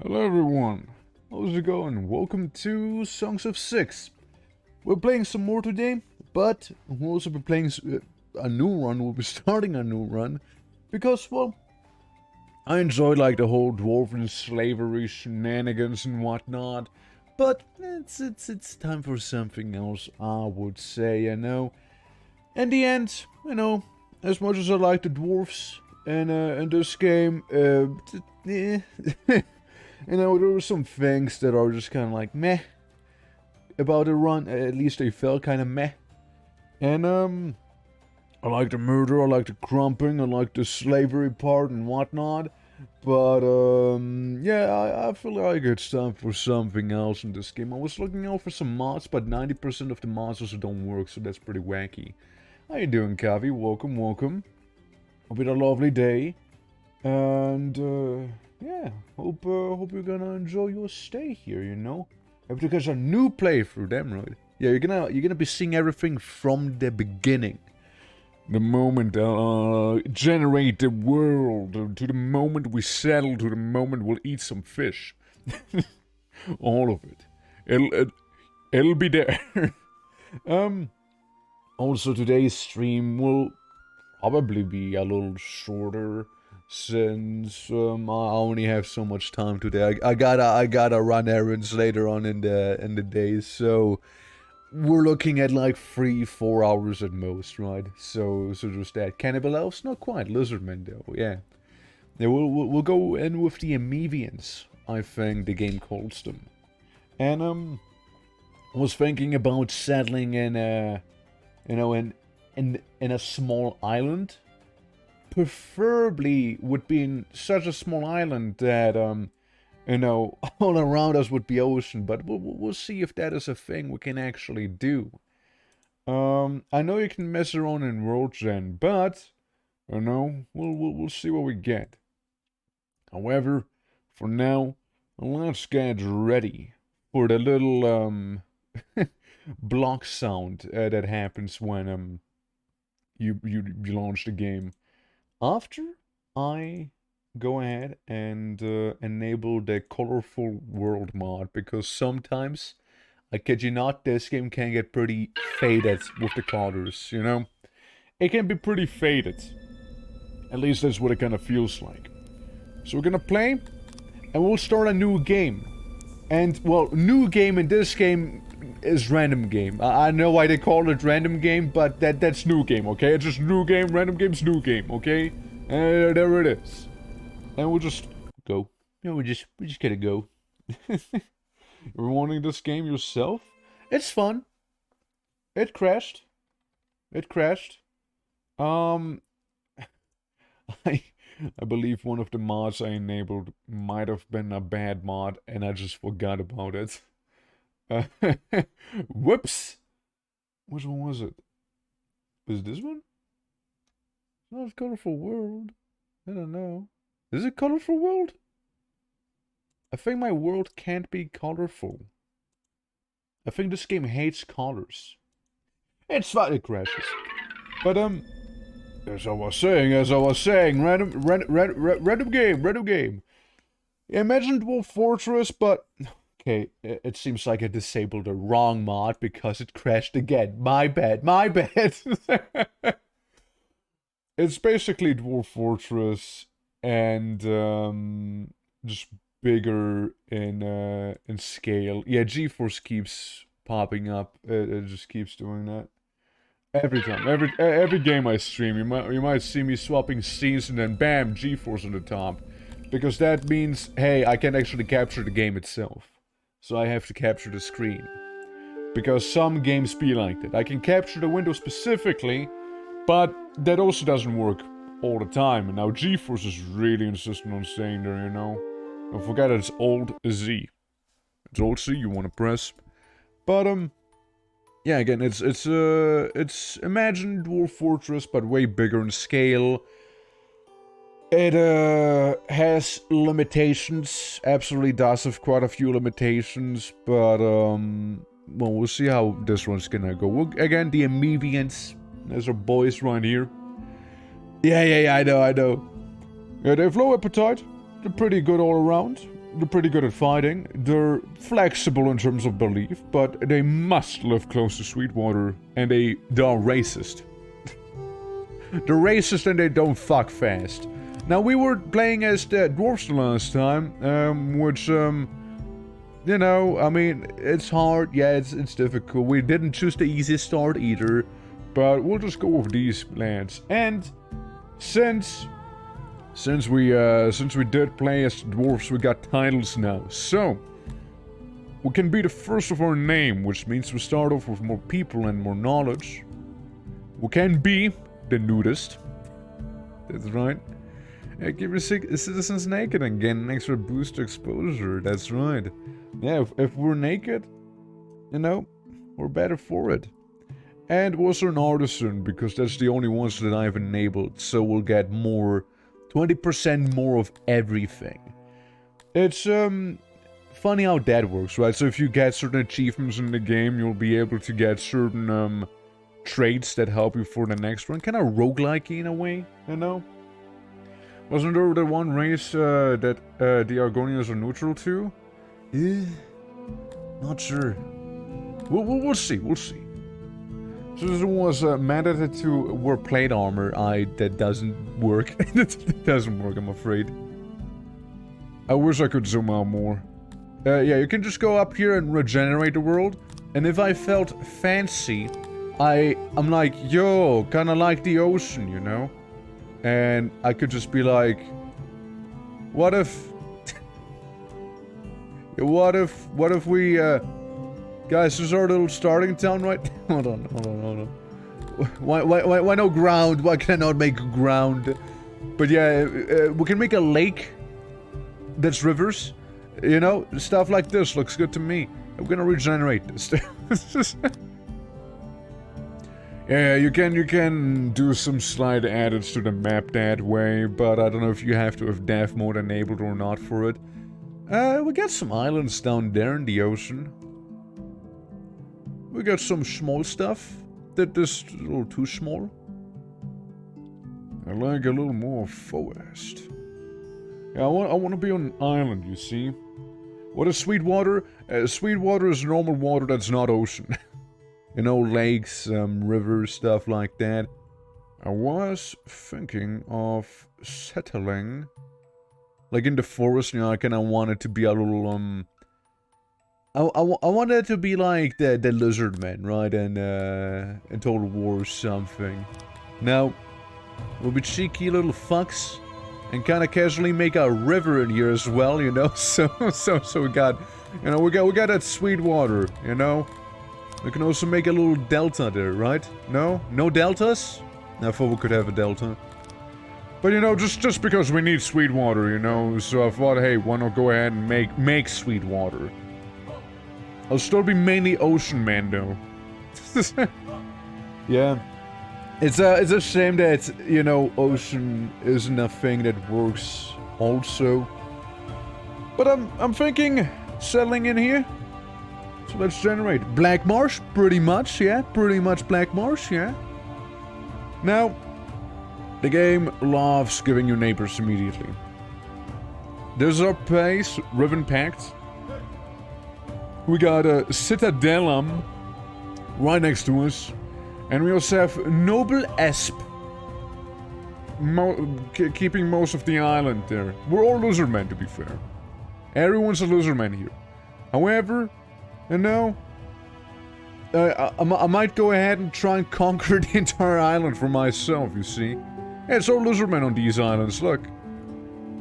Hello everyone, how's it going? Welcome to Songs of SYX. We're playing some more today, but we'll also be playing a new run. We'll be starting a new run because, well, I enjoyed like the whole dwarven slavery shenanigans and whatnot. But it's time for something else, I would say. In the end, as much as I like the dwarves in this game, there were some things that are just kind of like meh about the run. At least they felt kind of meh. And I like the murder, I like the crumping, I like the slavery part and whatnot. But yeah, I feel like it's time for something else in this game. I was looking out for some mods, but 90% of the mods also don't work, so that's pretty wacky. How you doing, Kavi? Welcome, welcome. Hope you had a lovely day. And yeah, hope you're gonna enjoy your stay here. Because a new playthrough, damn right. Yeah, you're gonna be seeing everything from the beginning. The moment generate the world, to the moment we settle, to the moment we'll eat some fish. All of it. It'll be there. Also today's stream will probably be a little shorter since I only have so much time today. I gotta run errands later on in the day, so we're looking at like 3-4 hours at most, right? So just that. Cannibal elves, not quite. Lizardmen though, yeah. We'll go in with the Amevians, I think the game calls them. And I was thinking about settling in in a small island. Preferably would be in such a small island that all around us would be ocean, but we'll see if that is a thing we can actually do. I know you can mess around in World Gen, but we'll see what we get. However, for now, let's get ready for the little block sound that happens when you launch the game. After I go ahead and enable the colorful world mod, because sometimes, I kid you not, this game can get pretty faded with the colors, It can be pretty faded. At least that's what it kind of feels like. So we're gonna play, and we'll start a new game. And, well, new game in this game is random game. I know why they call it random game, but that's new game, okay? It's just new game, random game's new game, okay? And there it is. And we'll just go. We just gotta go. You're wanting this game yourself? It's fun. It crashed. Um, I believe one of the mods I enabled might have been a bad mod, and I just forgot about it. Whoops! Which one was it? Was it this one? Not Colorful World. I don't know. Is it Colorful World? I think my world can't be colorful. I think this game hates colors. It's fine, it crashes. But as I was saying, random game. Imagine Dwarf Fortress, but okay, it seems like I disabled the wrong mod because it crashed again. My bad. It's basically Dwarf Fortress and just bigger in scale. Yeah, GeForce keeps popping up. It just keeps doing that. Every time, every game I stream, you might see me swapping scenes and then bam, GeForce on the top, because that means, hey, I can't actually capture the game itself, so I have to capture the screen. Because some games be like that. I can capture the window specifically, but that also doesn't work all the time. And now GeForce is really insistent on staying there, Don't forget it's Alt Z. It's Alt Z you want to press, but yeah, again, it's Imagine Dwarf Fortress, but way bigger in scale. It has limitations, absolutely does have quite a few limitations, but well, we'll see how this one's gonna go. Again, the Amevians, there's our boys right here. Yeah, I know. Yeah, they have low appetite. They're pretty good all around. They're pretty good at fighting. They're flexible in terms of belief, but they must live close to Sweetwater, and they're racist. They're racist and they don't fuck fast. Now, we were playing as the dwarves the last time, which, you know, I mean, it's hard, yeah, it's difficult. We didn't choose the easiest start either, but we'll just go with these lands. And since we did play as dwarves, we got titles now. So we can be the first of our name, which means we start off with more people and more knowledge. We can be the nudist. That's right. Give your citizens naked and gain an extra boost to exposure. That's right. Yeah, if we're naked, you know, we're better for it. And we're also an artisan, because that's the only ones that I've enabled, so we'll get more, 20% more of everything. It's, funny how that works, right? So if you get certain achievements in the game, you'll be able to get certain, traits that help you for the next one. Kind of roguelike in a way, you know? Wasn't there the one race that the Argonians are neutral to? Not sure. We'll see, we'll see. So this was mandated to wear plate armor. That doesn't work. It doesn't work, I'm afraid. I wish I could zoom out more. Yeah, you can just go up here and regenerate the world. And if I felt fancy, I'm like, yo, kinda like the ocean, you know? And I could just be like, what if... what if we, guys, this is our little starting town, right? Hold on. Why no ground? Why can I not make ground? But yeah, we can make a lake that's rivers. You know, stuff like this looks good to me. I'm gonna regenerate this. Yeah, you can do some slight edits to the map that way, but I don't know if you have to have death mode enabled or not for it. We got some islands down there in the ocean. We got some small stuff. That is a little too small. I like a little more forest. Yeah, I want to be on an island, you see. What is Sweetwater? Sweetwater is normal water that's not ocean. You know, lakes, rivers, stuff like that. I was thinking of settling, like in the forest, you know, I kinda wanted to be a little, I wanted it to be like the Lizardmen, right, in Total War or something. Now, we'll be cheeky little fucks, and kinda casually make a river in here as well, you know, so we got, you know, we got that sweet water, you know. We can also make a little delta there, right? No? No deltas? I thought we could have a delta. But you know, just because we need sweet water, you know, so I thought, hey, why not go ahead and make sweet water? I'll still be mainly ocean man, though. Yeah. It's a shame that, you know, ocean isn't a thing that works also. But I'm thinking settling in here. So let's generate Black Marsh, pretty much, yeah. Pretty much Black Marsh, yeah. Now, the game loves giving you neighbors immediately. This is our place, Riven Pact. We got a Citadellum right next to us. And we also have Noble Esp. Keeping most of the island there. We're all Lizardmen, to be fair. Everyone's a Lizardman here. However, you know, I might go ahead and try and conquer the entire island for myself, you see. Yeah, it's all Lizardmen on these islands, look.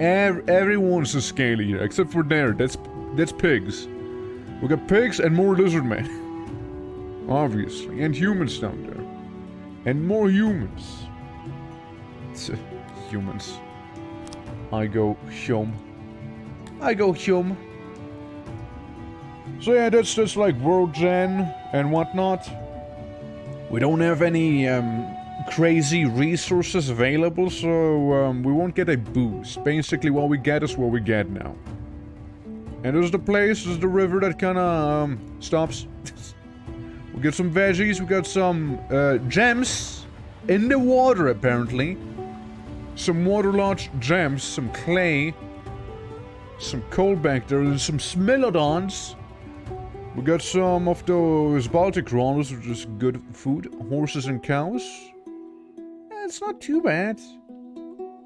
Everyone's a scaly here, except for there, that's pigs. We got pigs and more Lizardmen. Obviously, and humans down there. And more humans. Humans. I go home. So yeah, that's like World Gen and whatnot. We don't have any crazy resources available, so we won't get a boost. Basically what we get is what we get now. And there's the place, there's the river that kinda stops. We got some veggies, we got some gems in the water apparently. Some waterlogged gems, some clay. some coal back there. There's some smilodons. We got some of those Baltic crawlers, which is good food. Horses and cows. It's not too bad.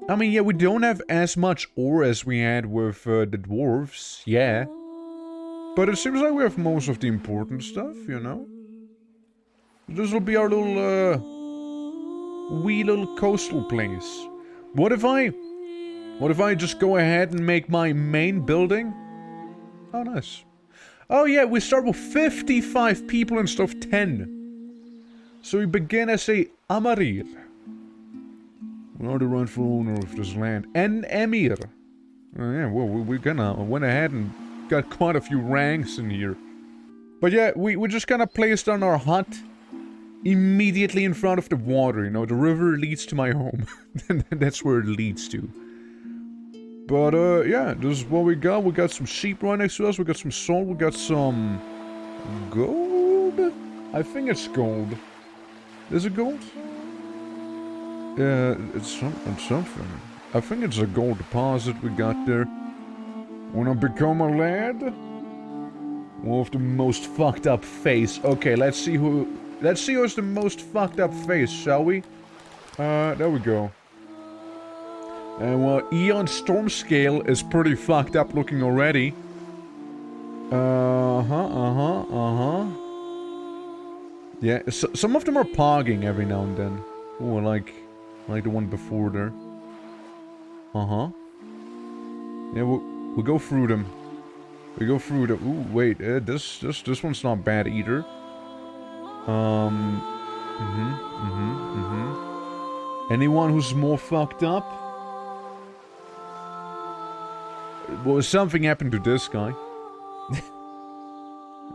I mean, yeah, we don't have as much ore as we had with the dwarves, yeah. But it seems like we have most of the important stuff, you know? This will be our little, wee little coastal place. What if I just go ahead and make my main building? Oh, nice. Oh yeah, we start with 55 people instead of 10. So we begin as a Amarir. We are the rightful owner of this land. And Emir. Oh yeah, well, we kinda went ahead and got quite a few ranks in here. But yeah, we just kinda placed on our hut immediately in front of the water, you know, the river leads to my home. And that's where it leads to. But, yeah, this is what we got. We got some sheep right next to us. We got some salt. We got some gold? I think it's gold. Is it gold? Yeah, it's something. I think it's a gold deposit we got there. When I become a lad? One of the most fucked up face. Okay, let's see who's the most fucked up face, shall we? There we go. And well, Eon Storm Scale is pretty fucked up looking already. Yeah, so, some of them are pogging every now and then. Oh, like the one before there. Yeah, we'll go through them. We go through them. Ooh, wait, this one's not bad either. Anyone who's more fucked up? Well, something happened to this guy.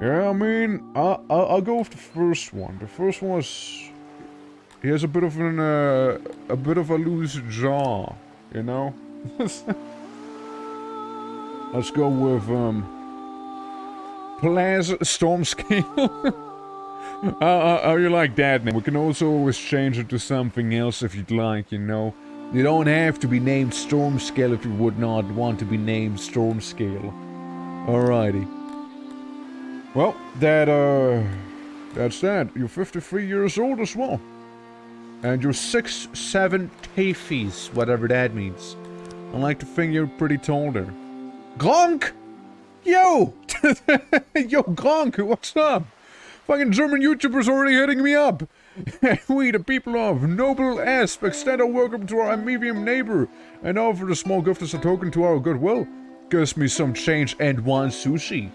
Yeah, I mean, I'll go with the first one. The first one was... He has a bit of a loose jaw, you know? Let's go with, Plaza Storm Scale. How you like that name? We can also always change it to something else if you'd like, you know? You don't have to be named Storm Scale if you would not want to be named Storm Scale. Alrighty. Well, that's that. You're 53 years old as well. And you're 6'7" Tafis, whatever that means. I like to think you're pretty tall there. Gronk! Yo! Yo, Gronk, what's up? Fucking German YouTubers already hitting me up. We, the people of Noble Asp, extend our welcome to our medium neighbor and offer a small gift as a token to our goodwill. Gives me some change and one sushi.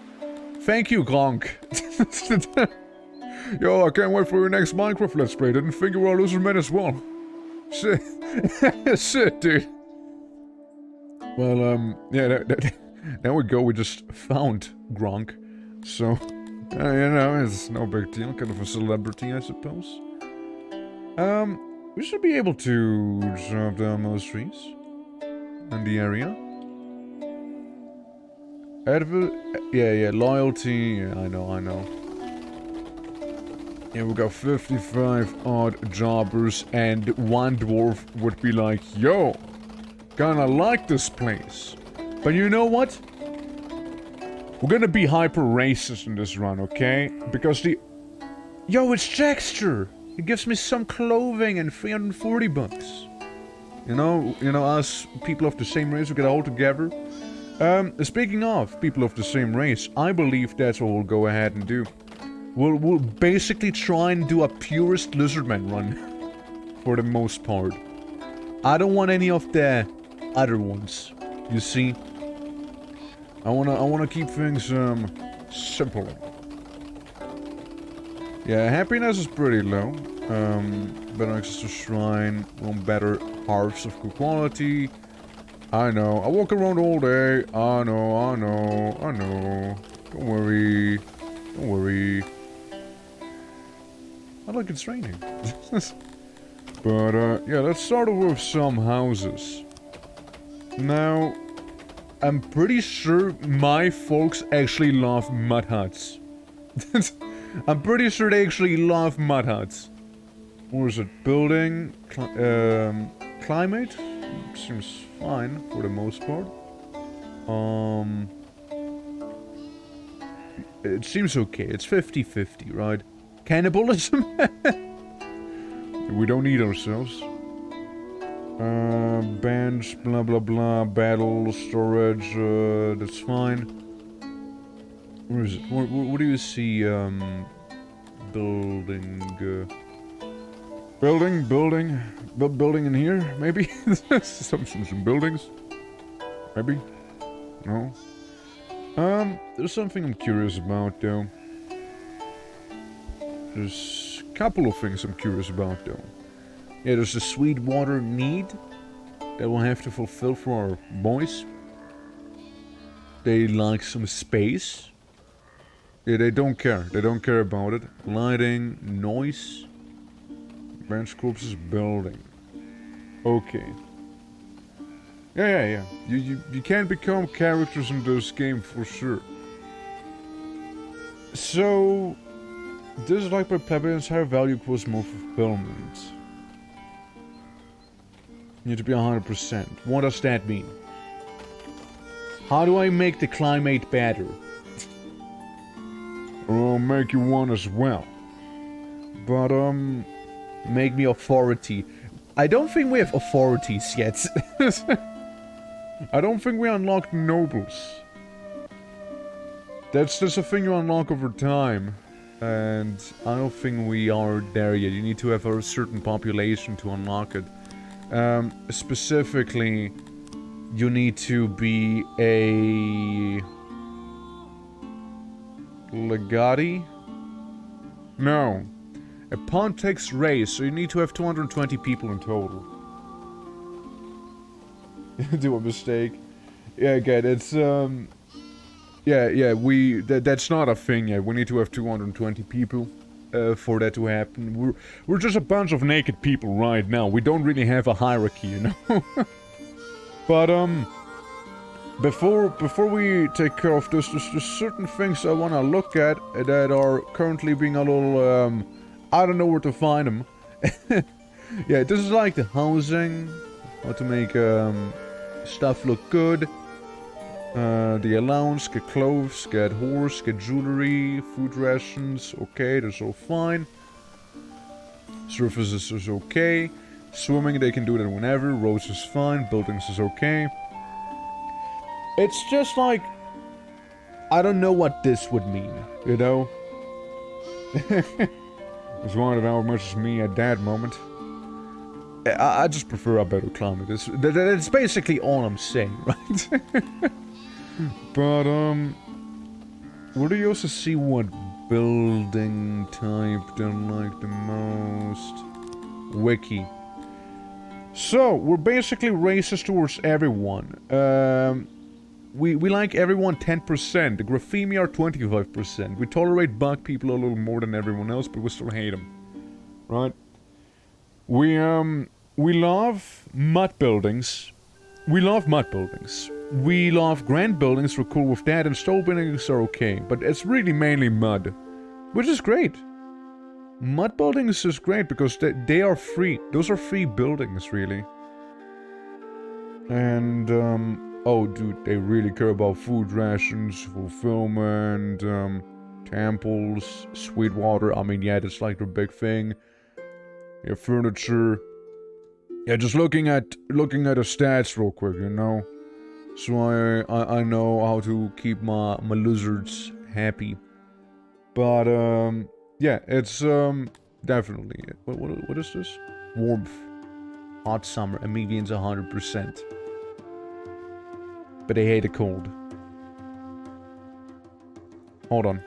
Thank you, Gronk. Yo, I can't wait for your next Minecraft Let's Play. Didn't think you were a Lizardmen as well. Shit. Shit, dude. Well, yeah, there we go. We just found Gronk. So, you know, it's no big deal. Kind of a celebrity, I suppose. We should be able to drop down those trees in the area. Yeah, loyalty. Yeah, I know. Yeah, we got 55 odd jobbers, and one dwarf would be like, yo, kinda like this place. But you know what? We're gonna be hyper racist in this run, okay? Because yo, it's Jackster! It gives me some clothing and 340 bucks. You know, us people of the same race, we get all together. Speaking of people of the same race, I believe that's what we'll go ahead and do. We'll basically try and do a purest Lizardmen run. For the most part. I don't want any of the other ones. You see? I wanna keep things, simple. Yeah, happiness is pretty low. Better access to shrine, want better hearths of good quality. I know, I walk around all day. I know. Don't worry. I like it's raining. But, yeah, let's start with some houses. Now, I'm pretty sure my folks actually love mud huts. I'm pretty sure they actually love mud huts. Or is it building? Climate? Seems fine for the most part. It seems okay. It's 50-50, right? Cannibalism? We don't eat ourselves. Bench, blah blah blah, battle, storage, that's fine. Where is it? What do you see, building, building in here, maybe? some buildings? Maybe? No? There's something I'm curious about, though. There's a couple of things I'm curious about, though. Yeah, there's a sweet water need that we'll have to fulfill for our boys. They like some space. Yeah, they don't care. They don't care about it. Lighting, noise. Bench corpses, building. Okay. Yeah. You can become characters in this game for sure. So, dislike by plebeians, higher value equals more fulfillment. You need to be 100%. What does that mean? How do I make the climate better? I'll make you one as well. But, make me authority. I don't think we have authorities yet. I don't think we unlocked nobles. That's just a thing you unlock over time. And I don't think we are there yet. You need to have a certain population to unlock it. Specifically, you need to be a... Legati? No. A Pontifex race, so you need to have 220 people in total. Do a mistake. Yeah, good, it's, yeah, that's not a thing yet. We need to have 220 people, for that to happen. We're just a bunch of naked people right now. We don't really have a hierarchy, you know? But, before we take care of this, there's certain things I wanna look at that are currently being a little, I don't know where to find them. Yeah, this is like the housing, how to make, stuff look good. The allowance, get clothes, get horse, get jewelry, food rations, okay, that's all fine. Surfaces is okay. Swimming, they can do that whenever. Roads is fine. Buildings is okay. It's just like... I don't know what this would mean, you know? It's one of how much as me at that moment. I just prefer a better climate. That's basically all I'm saying, right? But, where do you also see what building type they like the most? Wiki. So, we're basically racist towards everyone. We like everyone 10%. The Graffimi are 25%. We tolerate bug people a little more than everyone else, but we still hate them. Right? We love mud buildings. We love mud buildings. We love grand buildings, we're cool with that, and stone buildings are okay. But it's really mainly mud. Which is great. Mud buildings is great because they are free. Those are free buildings, really. And, oh dude, they really care about food rations, fulfillment, temples, sweet water. I mean, yeah, that's like their big thing. Yeah, furniture. Yeah, just looking at the stats real quick, you know. So I know how to keep my lizards happy. But yeah, it's definitely what is this? Warmth. Hot summer, Amigians 100%. But they hate the cold. Hold on.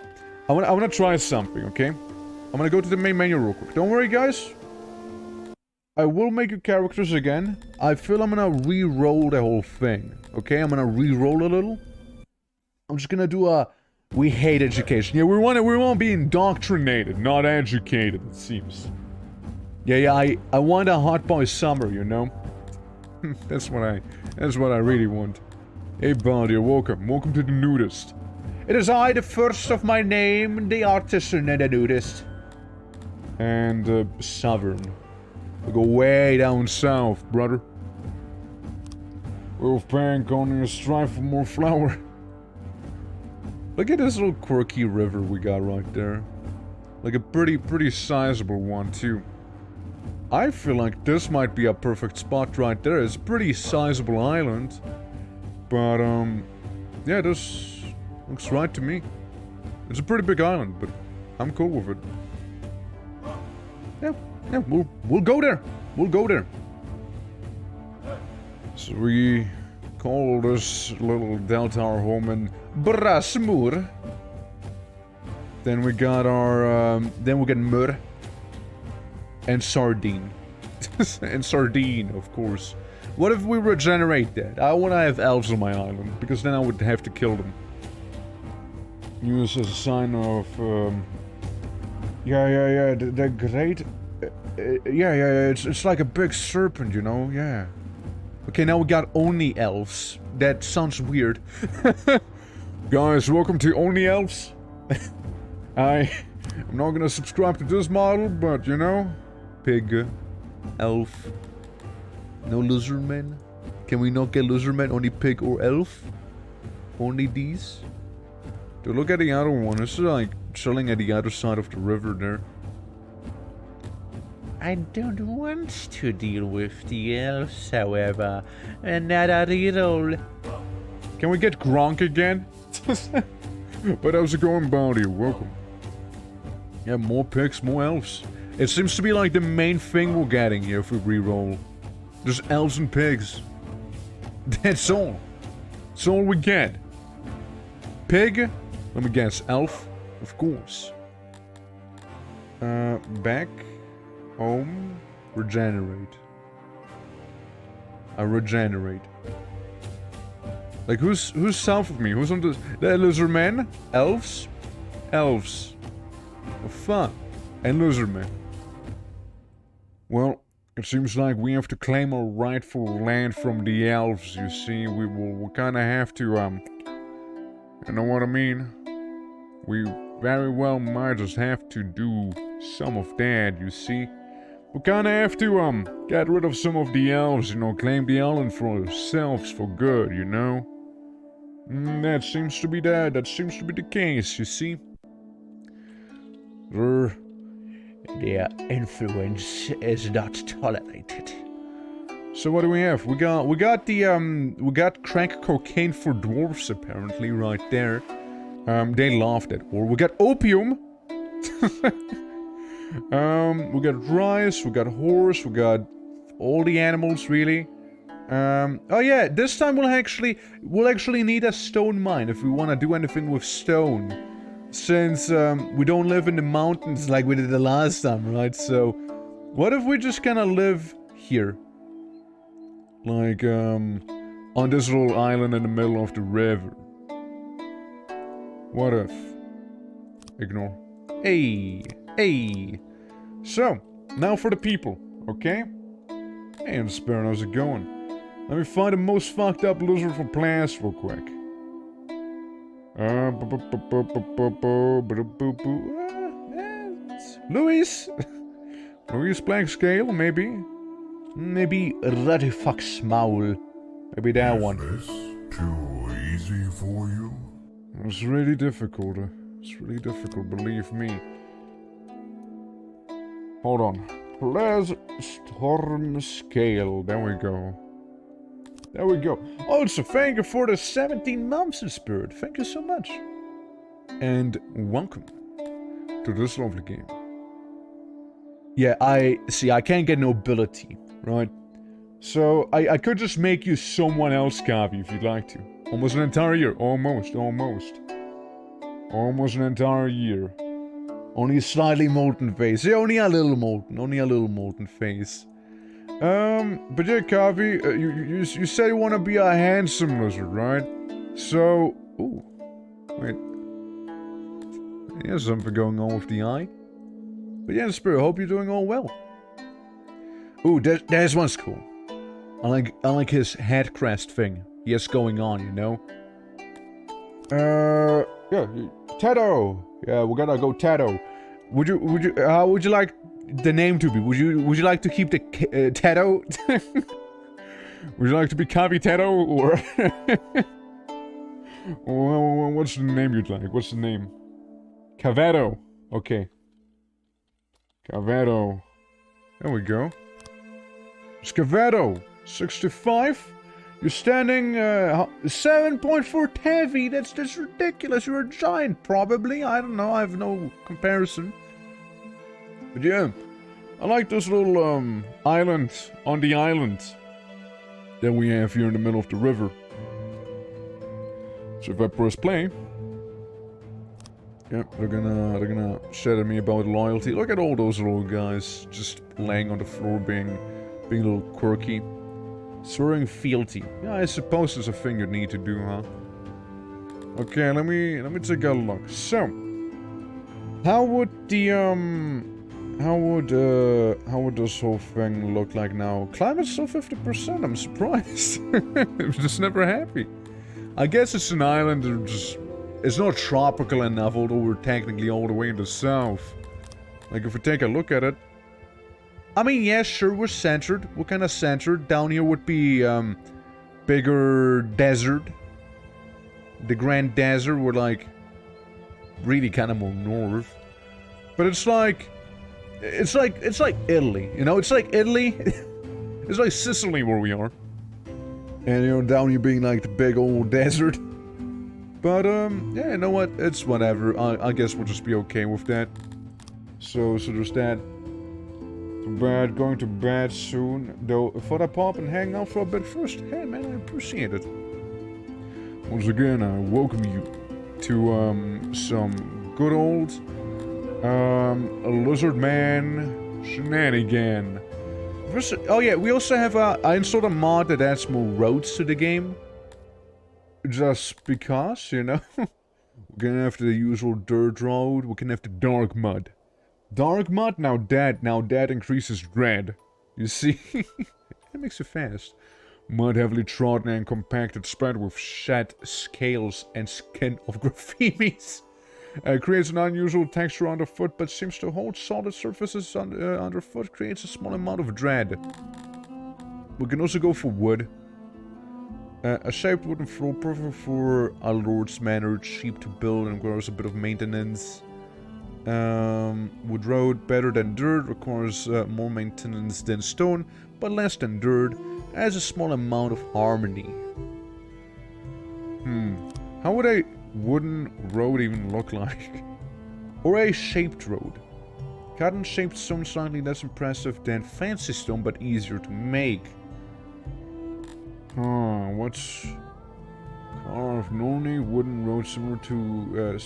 I wanna try something, okay? I'm gonna go to the main menu real quick. Don't worry, guys. I will make you characters again. I feel I'm gonna re-roll the whole thing. Okay, I'm gonna re-roll a little. I'm just gonna do a... We hate education. Yeah, we want to be indoctrinated, not educated, it seems. Yeah, I want a hot boy summer, you know? That's what I really want. Hey, bud, you're welcome. Welcome to the nudist. It is I, the first of my name, the artisan and the nudist. And, southern. We go way down south, brother. Wolfpack on a strive for more flour. Look at this little quirky river we got right there. Like a pretty sizable one too. I feel like this might be a perfect spot right there. It's a pretty sizable island. But, yeah, this looks right to me. It's a pretty big island, but I'm cool with it. Yeah, we'll go there. We'll go there. So we call this little delta our home in Brasmoor. Then we got our, then we get Mur. And Sardine. And Sardine, of course. What if we regenerate that? I want to have elves on my island, because then I would have to kill them. Use as a sign of, yeah, they're great. Yeah, it's like a big serpent, you know, yeah. Okay, now we got Oni elves. That sounds weird. Guys, welcome to Oni elves. I'm not gonna subscribe to this model, but you know, pig, elf. No lizardmen? Can we not get lizardmen? Only pig or elf? Only these? Dude, look at the other one. It's like chilling at the other side of the river there. I don't want to deal with the elves, however. Not at all. Can we get Gronk again? But how's it going, Bounty? Welcome. Yeah, more pigs, more elves. It seems to be like the main thing we're getting here if we reroll. There's elves and pigs. That's all. That's all we get. Pig? Let me guess. Elf? Of course. Back. Home. Regenerate. I regenerate. Like, who's south of me? Who's on the lizardmen? Elves? Elves. Oh, fun. And lizardmen. Well, it seems like we have to claim our rightful land from the elves, you see. We kinda have to, you know what I mean? We very well might just have to do some of that, you see. We kinda have to, get rid of some of the elves, you know, claim the island for ourselves for good, you know? That seems to be that seems to be the case, you see. Their influence is not tolerated. So what do we have? We got crack cocaine for dwarves apparently right there. They laughed at war. We got opium. We got rice, we got horse, we got all the animals really. Oh yeah, this time we'll actually need a stone mine if we want to do anything with stone. Since we don't live in the mountains like we did the last time, right? So, what if we just kind of live here? Like, on this little island in the middle of the river. What if? Ignore. Hey. So, now for the people, okay? Hey, and Spirit, how's it going? Let me find the most fucked up lizard for plants real quick. Louis? Louis Black Scale, maybe? Maybe Ruddy Fox Maul. Maybe that one. Is this too easy for you? It's really difficult. It's really difficult, believe me. Hold on. Please Storm Scale. There we go. There we go. Also, thank you for the 17 months in Spirit. Thank you so much. And welcome to this lovely game. Yeah, I can't get nobility, right? So, I could just make you someone else, Kavi, if you'd like to. Almost an entire year. Almost. Almost an entire year. Only a slightly molten face. Yeah, only a little molten face. But yeah, Kavi, you said you want to be a handsome lizard, right? So, ooh, wait. There's something going on with the eye. But yeah, Spirit, hope you're doing all well. Ooh, there's one's cool. I like his head crest thing he has going on, you know? Yeah, Tato! Yeah, we gotta go Tato. How would you like the name to be? Would you like to keep the Tato? Would you like to be Capitano or... What's the name you'd like? What's the name? Cavetto. Okay. Cavetto. There we go. Scavetto. 65? You're standing 7.4 heavy. That's ridiculous. You're a giant, probably. I don't know. I have no comparison. But yeah, I like this little island on the island that we have here in the middle of the river. So if I press play, yeah, they're gonna shout at me about loyalty. Look at all those little guys just laying on the floor, being a little quirky, swearing fealty. Yeah, I suppose there's a thing you need to do, huh? Okay, let me take a look. So, how would the how would this whole thing look like now? Climate's still 50%. I'm surprised. I'm just never happy. I guess it's an island and just... It's not tropical enough, although we're technically all the way in the south. Like, if we take a look at it... I mean, yeah, sure, we're centered. We're kind of centered. Down here would be, bigger desert. The Grand Desert, we're, like... really kind of more north. But it's like... It's like Italy, you know? It's like Italy. It's like Sicily where we are. And, you know, down here being like the big old desert. But, yeah, you know what? It's whatever. I guess we'll just be okay with that. So there's that. Too bad. Going to bed soon. Though, thought I'd pop and hang out for a bit first. Hey, man, I appreciate it. Once again, I welcome you to, some good old, Lizardmen shenanigan. Oh yeah, we also have I installed a mod that adds more roads to the game. Just because, you know. We're gonna have the usual dirt road, we can have the dark mud. Dark mud? Now that increases dread. You see? That makes it fast. Mud heavily trodden and compacted, spread with shed scales and skin of graphimis. Creates an unusual texture underfoot, but seems to hold solid surfaces underfoot. Creates a small amount of dread. We can also go for wood. A shaped wooden floor, perfect for a lord's manor, cheap to build and requires a bit of maintenance. Wood road, better than dirt, requires more maintenance than stone, but less than dirt, has a small amount of harmony. How would a wooden road even look like? Or a shaped road? Cotton shaped stone slightly less impressive than fancy stone, but easier to make. What's carved normally wooden road similar to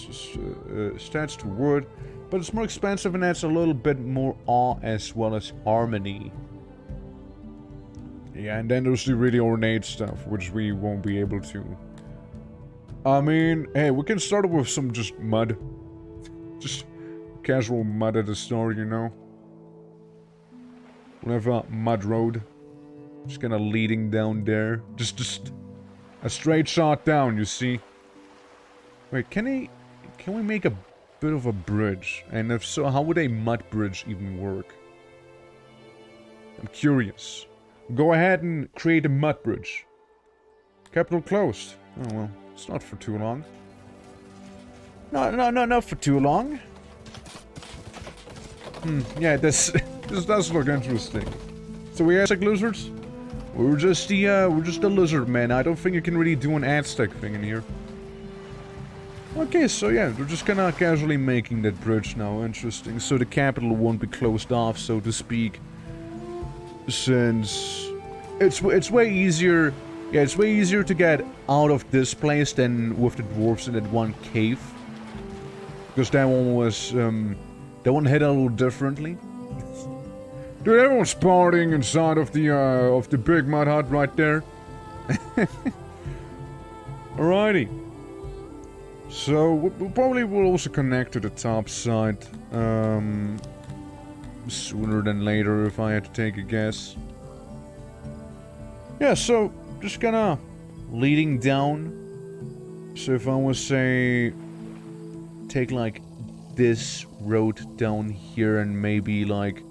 stats to wood, but it's more expensive and adds a little bit more awe as well as harmony. Yeah, and then there's the really ornate stuff, which we won't be able to. I mean, hey, we can start with some just mud. Just casual mud at the start, you know? We'll have a mud road. Just kinda leading down there. Just a straight shot down, you see? Wait, can we make a bit of a bridge? And if so, how would a mud bridge even work? I'm curious. Go ahead and create a mud bridge. Capital closed. Oh well, it's not for too long. No, not for too long. Yeah, this does look interesting. So we Aztec lizards? We're just the Lizardmen. I don't think you can really do an Aztec thing in here. Okay, so yeah, we're just kinda casually making that bridge now. Interesting. So the capital won't be closed off, so to speak. Since it's way easier. Yeah, it's way easier to get out of this place than with the dwarves in that one cave. Because that one was, that one hit a little differently. Dude, everyone's partying inside of the big mud hut right there. Alrighty. So, we probably will also connect to the top side, sooner than later if I had to take a guess. Yeah, so, just kinda leading down. So if I was, say, take like this road down here and maybe like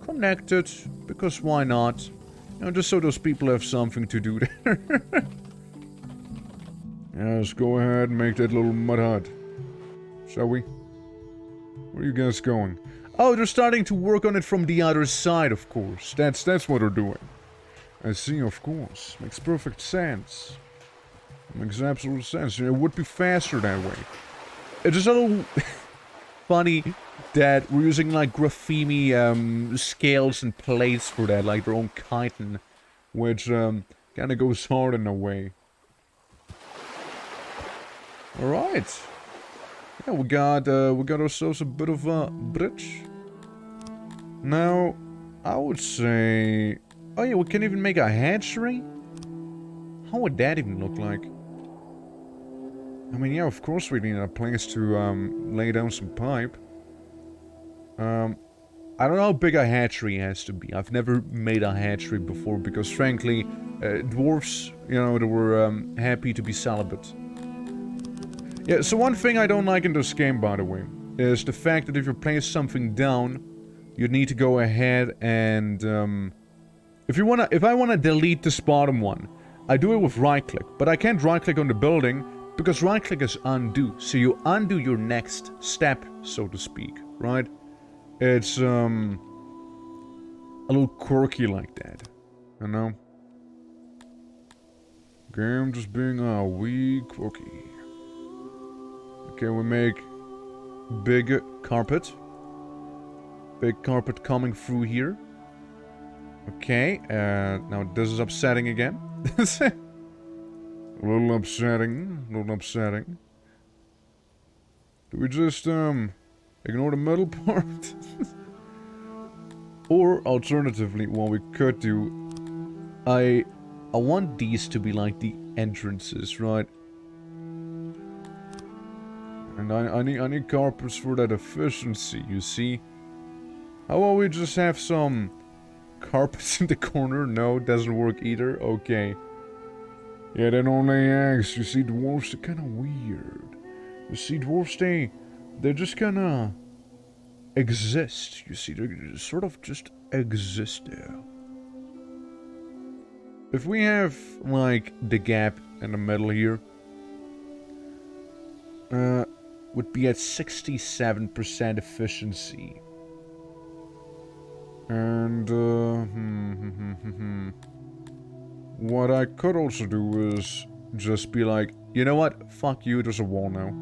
connect it, because why not? You know, just so those people have something to do there. Yeah, let's go ahead and make that little mud hut. Shall we? Where are you guys going? Oh, they're starting to work on it from the other side, of course. That's what they're doing. I see, of course. Makes perfect sense. Makes absolute sense. It would be faster that way. It's just a little funny that we're using like grapheme scales and plates for that, like their own chitin, which kind of goes hard in a way. All right. Yeah, we got ourselves a bit of a bridge. Now, I would say, oh yeah, we can even make a hatchery. How would that even look like? I mean, yeah, of course we need a place to lay down some pipe. I don't know how big a hatchery has to be. I've never made a hatchery before because, frankly, dwarves, you know, they were happy to be celibate. Yeah, so one thing I don't like in this game, by the way, is the fact that if you place something down, you need to go ahead and if I wanna delete this bottom one, I do it with right click, but I can't right click on the building because right click is undo. So you undo your next step, so to speak, right? It's a little quirky like that, you know? Okay, I'm just being a wee quirky. Okay, we make big carpet. Big carpet coming through here. Okay, now this is upsetting again. A little upsetting, Do we just, ignore the middle part? Or, alternatively, what we could do, I want these to be like the entrances, right? And I need carpets for that efficiency, you see? How about we just have some carpets in the corner? No, doesn't work either? Okay. Yeah, they don't lay eggs. You see, dwarves are kinda weird. You see, dwarves, they're just kinda exist. You see, they sort of just exist there. If we have, like, the gap in the middle here, would be at 67% efficiency. And, what I could also do is just be like, you know what? Fuck you, there's a wall now.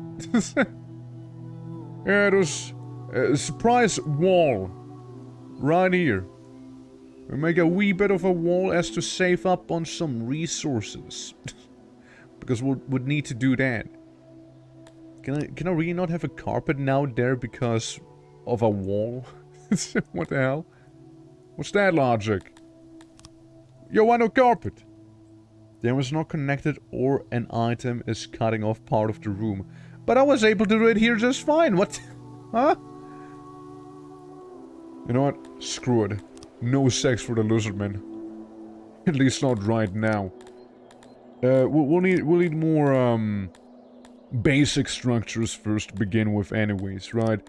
Yeah, there's a surprise wall. Right here. We make a wee bit of a wall as to save up on some resources. Because we'd need to do that. Can I really not have a carpet now there because of a wall? What the hell? What's that logic? Yo, why no carpet? There was not connected or an item is cutting off part of the room. But I was able to do it here just fine. What? Huh? You know what? Screw it. No sex for the Lizardmen. At least not right now. We'll need more basic structures first to begin with anyways, right?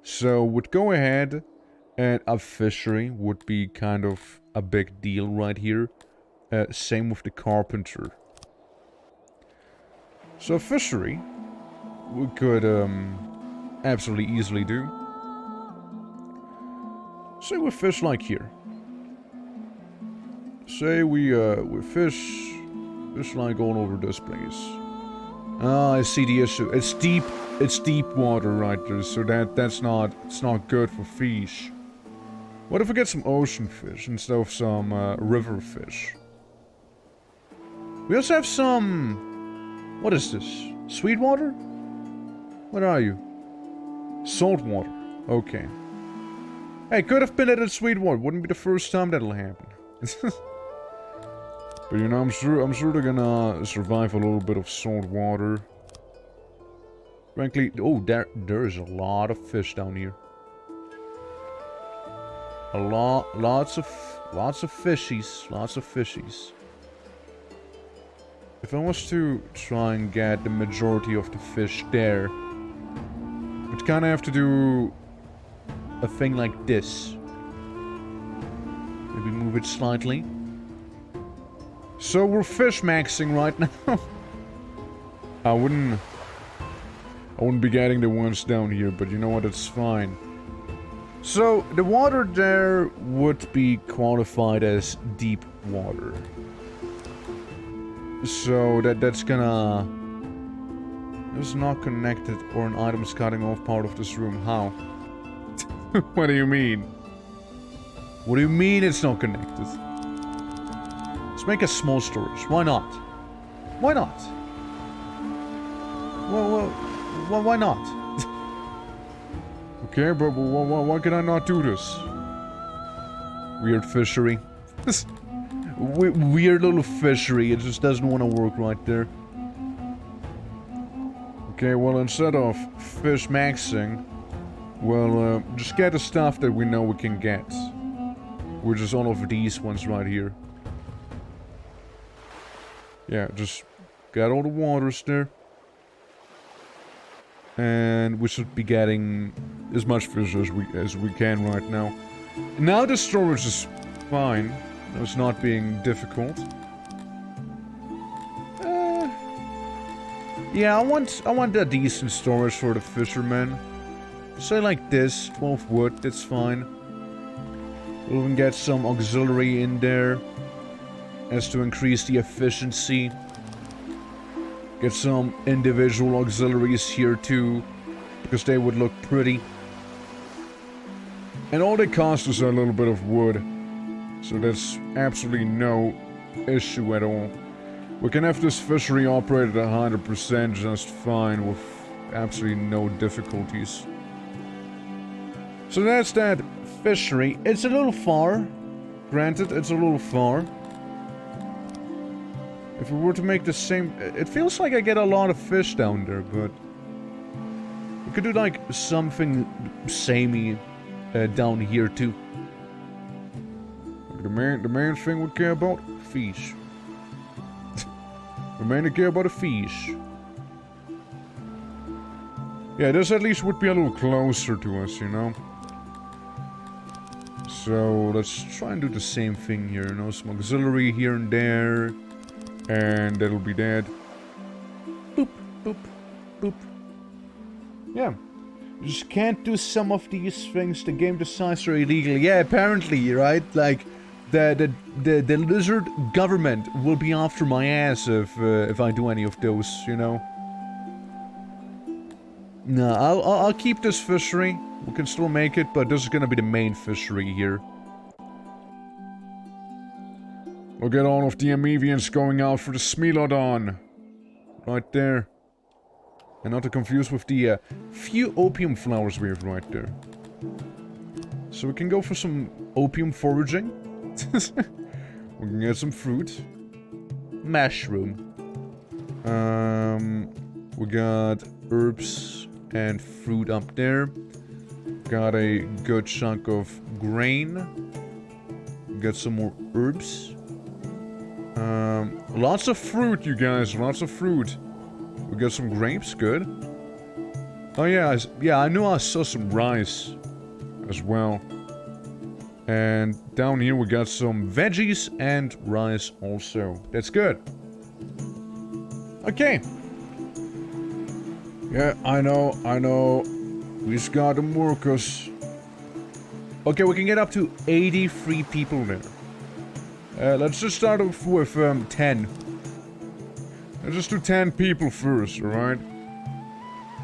So would go ahead and a fishery would be kind of a big deal right here. Same with the carpenter. So fishery we could absolutely easily do. Say we fish like here. Say we fish like all over this place. Ah, I see the issue. It's deep water right there, so it's not good for fish. What if we get some ocean fish instead of some river fish? We also have some... What is this? Sweet water? What are you? Salt water. Okay. Hey, could have been added sweet water. Wouldn't be the first time that'll happen. But you know, I'm sure they're gonna survive a little bit of salt water. Frankly, oh, there's a lot of fish down here. Lots of fishies. If I was to try and get the majority of the fish there, I'd kind of have to do a thing like this. Maybe move it slightly. So we're fish maxing right now. I wouldn't be getting the ones down here, but you know what, it's fine. So, the water there would be qualified as deep water. So, that's gonna... It's not connected, or an item is cutting off part of this room. How? What do you mean? What do you mean it's not connected? Let's make a small storage. Why not? Why not? Well, why not? Okay, but why can I not do this? Weird fishery. Weird little fishery. It just doesn't want to work right there. Okay, well, instead of fish maxing, well, just get the stuff that we know we can get. Which is all of these ones right here. Yeah, just get all the waters there. And we should be getting as much fish as we can right now. Now the storage is fine. It's not being difficult. Yeah, I want a decent storage for the fishermen. Say like this, 12 wood, that's fine. We'll even get some auxiliary in there as to increase the efficiency. Get some individual auxiliaries here too, because they would look pretty. And all they cost is a little bit of wood, so that's absolutely no issue at all. We can have this fishery operated at 100% just fine with absolutely no difficulties. So that's that fishery. It's a little far. Granted, it's a little far. If we were to make the same... It feels like I get a lot of fish down there, but... We could do, like, something samey down here, too. The main thing we care about? Fish. The main care about the fish. Yeah, this at least would be a little closer to us, you know? So, let's try and do the same thing here, you know? Some auxiliary here and there... And that'll be dead. Boop, boop, boop. Yeah. You just can't do some of these things. The game decides are illegal. Yeah, apparently, right? Like, the lizard government will be after my ass if I do any of those, you know? No, I'll keep this fishery. We can still make it, but this is gonna be the main fishery here. We'll get all of the Amevians going out for the Smilodon. Right there. And not to confuse with the few opium flowers we have right there. So we can go for some opium foraging. We can get some fruit. Mushroom. We got herbs and fruit up there. Got a good chunk of grain. Got some more herbs. Lots of fruit, you guys. Lots of fruit. We got some grapes, good. Oh yeah, I knew I saw some rice as well. And down here we got some veggies and rice also. That's good. Okay. Yeah, I know. We just got them workers. Okay, we can get up to 83 people there. Let's just start off with 10. Let's just do 10 people first, alright?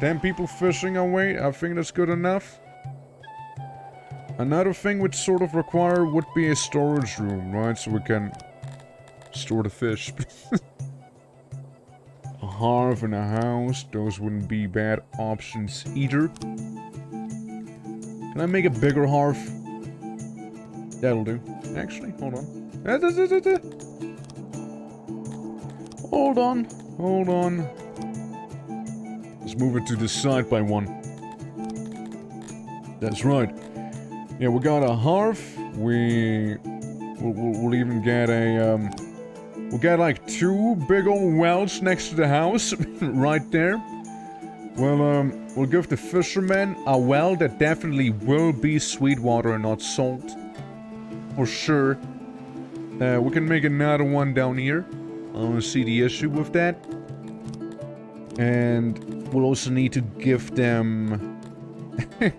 10 people fishing away, I think that's good enough. Another thing which sort of require would be a storage room, right? So we can store the fish. A hearth and a house, those wouldn't be bad options either. Can I make a bigger hearth? That'll do. Actually, hold on. Hold on. Let's move it to the side by one. That's right. Yeah, we got a hearth. We'll even get a we'll get like 2 big old wells next to the house, right there. We'll give the fishermen a well that definitely will be sweet water and not salt, for sure. We can make another one down here. I don't see the issue with that. And we'll also need to give them... yeah,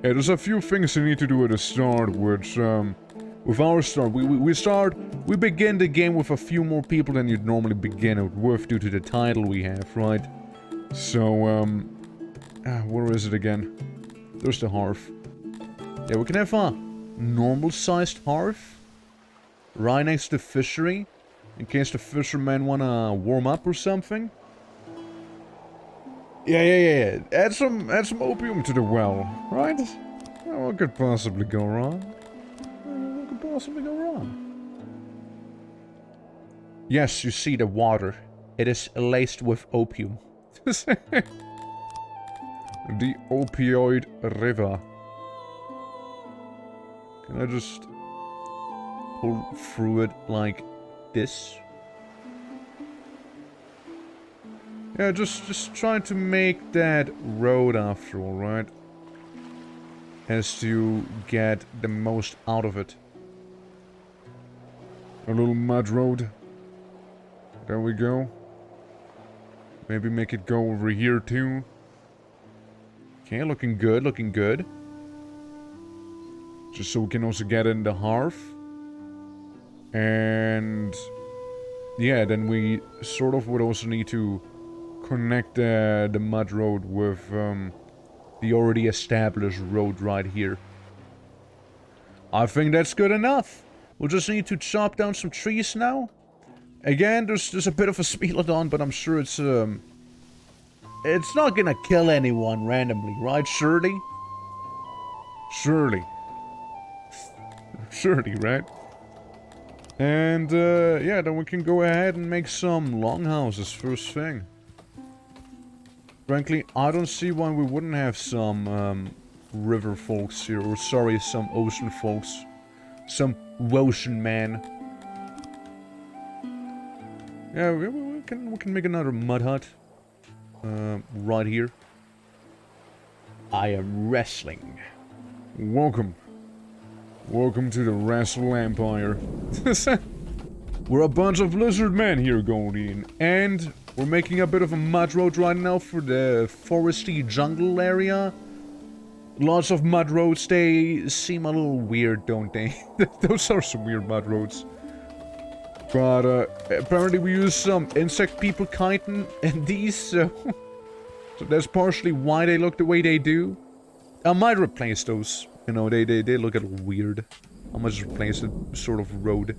there's a few things we need to do at the start, which, with our start, we begin the game with a few more people than you'd normally begin it with due to the title we have, right? So, where is it again? There's the hearth. Yeah, we can have a normal-sized hearth right next to the fishery, in case the fishermen wanna warm up or something. Yeah. Add some opium to the well, right? Oh, what could possibly go wrong? What could possibly go wrong? Yes, you see the water. It is laced with opium. The opioid river. Can I just pull through it like this? Yeah, just trying to make that road after all, right? As to get the most out of it. A little mud road. There we go. Maybe make it go over here too. Okay, looking good, looking good. Just so we can also get in the hearth. And... yeah, then we sort of would also need to connect the mud road with the already established road right here. I think that's good enough. We'll just need to chop down some trees now. Again, there's a bit of a Smilodon, but I'm sure it's not gonna kill anyone randomly, right? Surely? Surely, right? And, yeah, then we can go ahead and make some longhouses first thing. Frankly, I don't see why we wouldn't have some, river folks here, or sorry, some ocean folks. Some ocean man. Yeah, we can make another mud hut. Right here. I am wrestling. Welcome. Welcome to the Wrestle Empire. We're a bunch of Lizardmen here, Goldien. And we're making a bit of a mud road right now for the foresty jungle area. Lots of mud roads, they seem a little weird, don't they? Those are some weird mud roads. But, apparently we use some insect people chitin in these, so... so that's partially why they look the way they do. I might replace those. You know, they look a little weird. I might just replace the sort of road.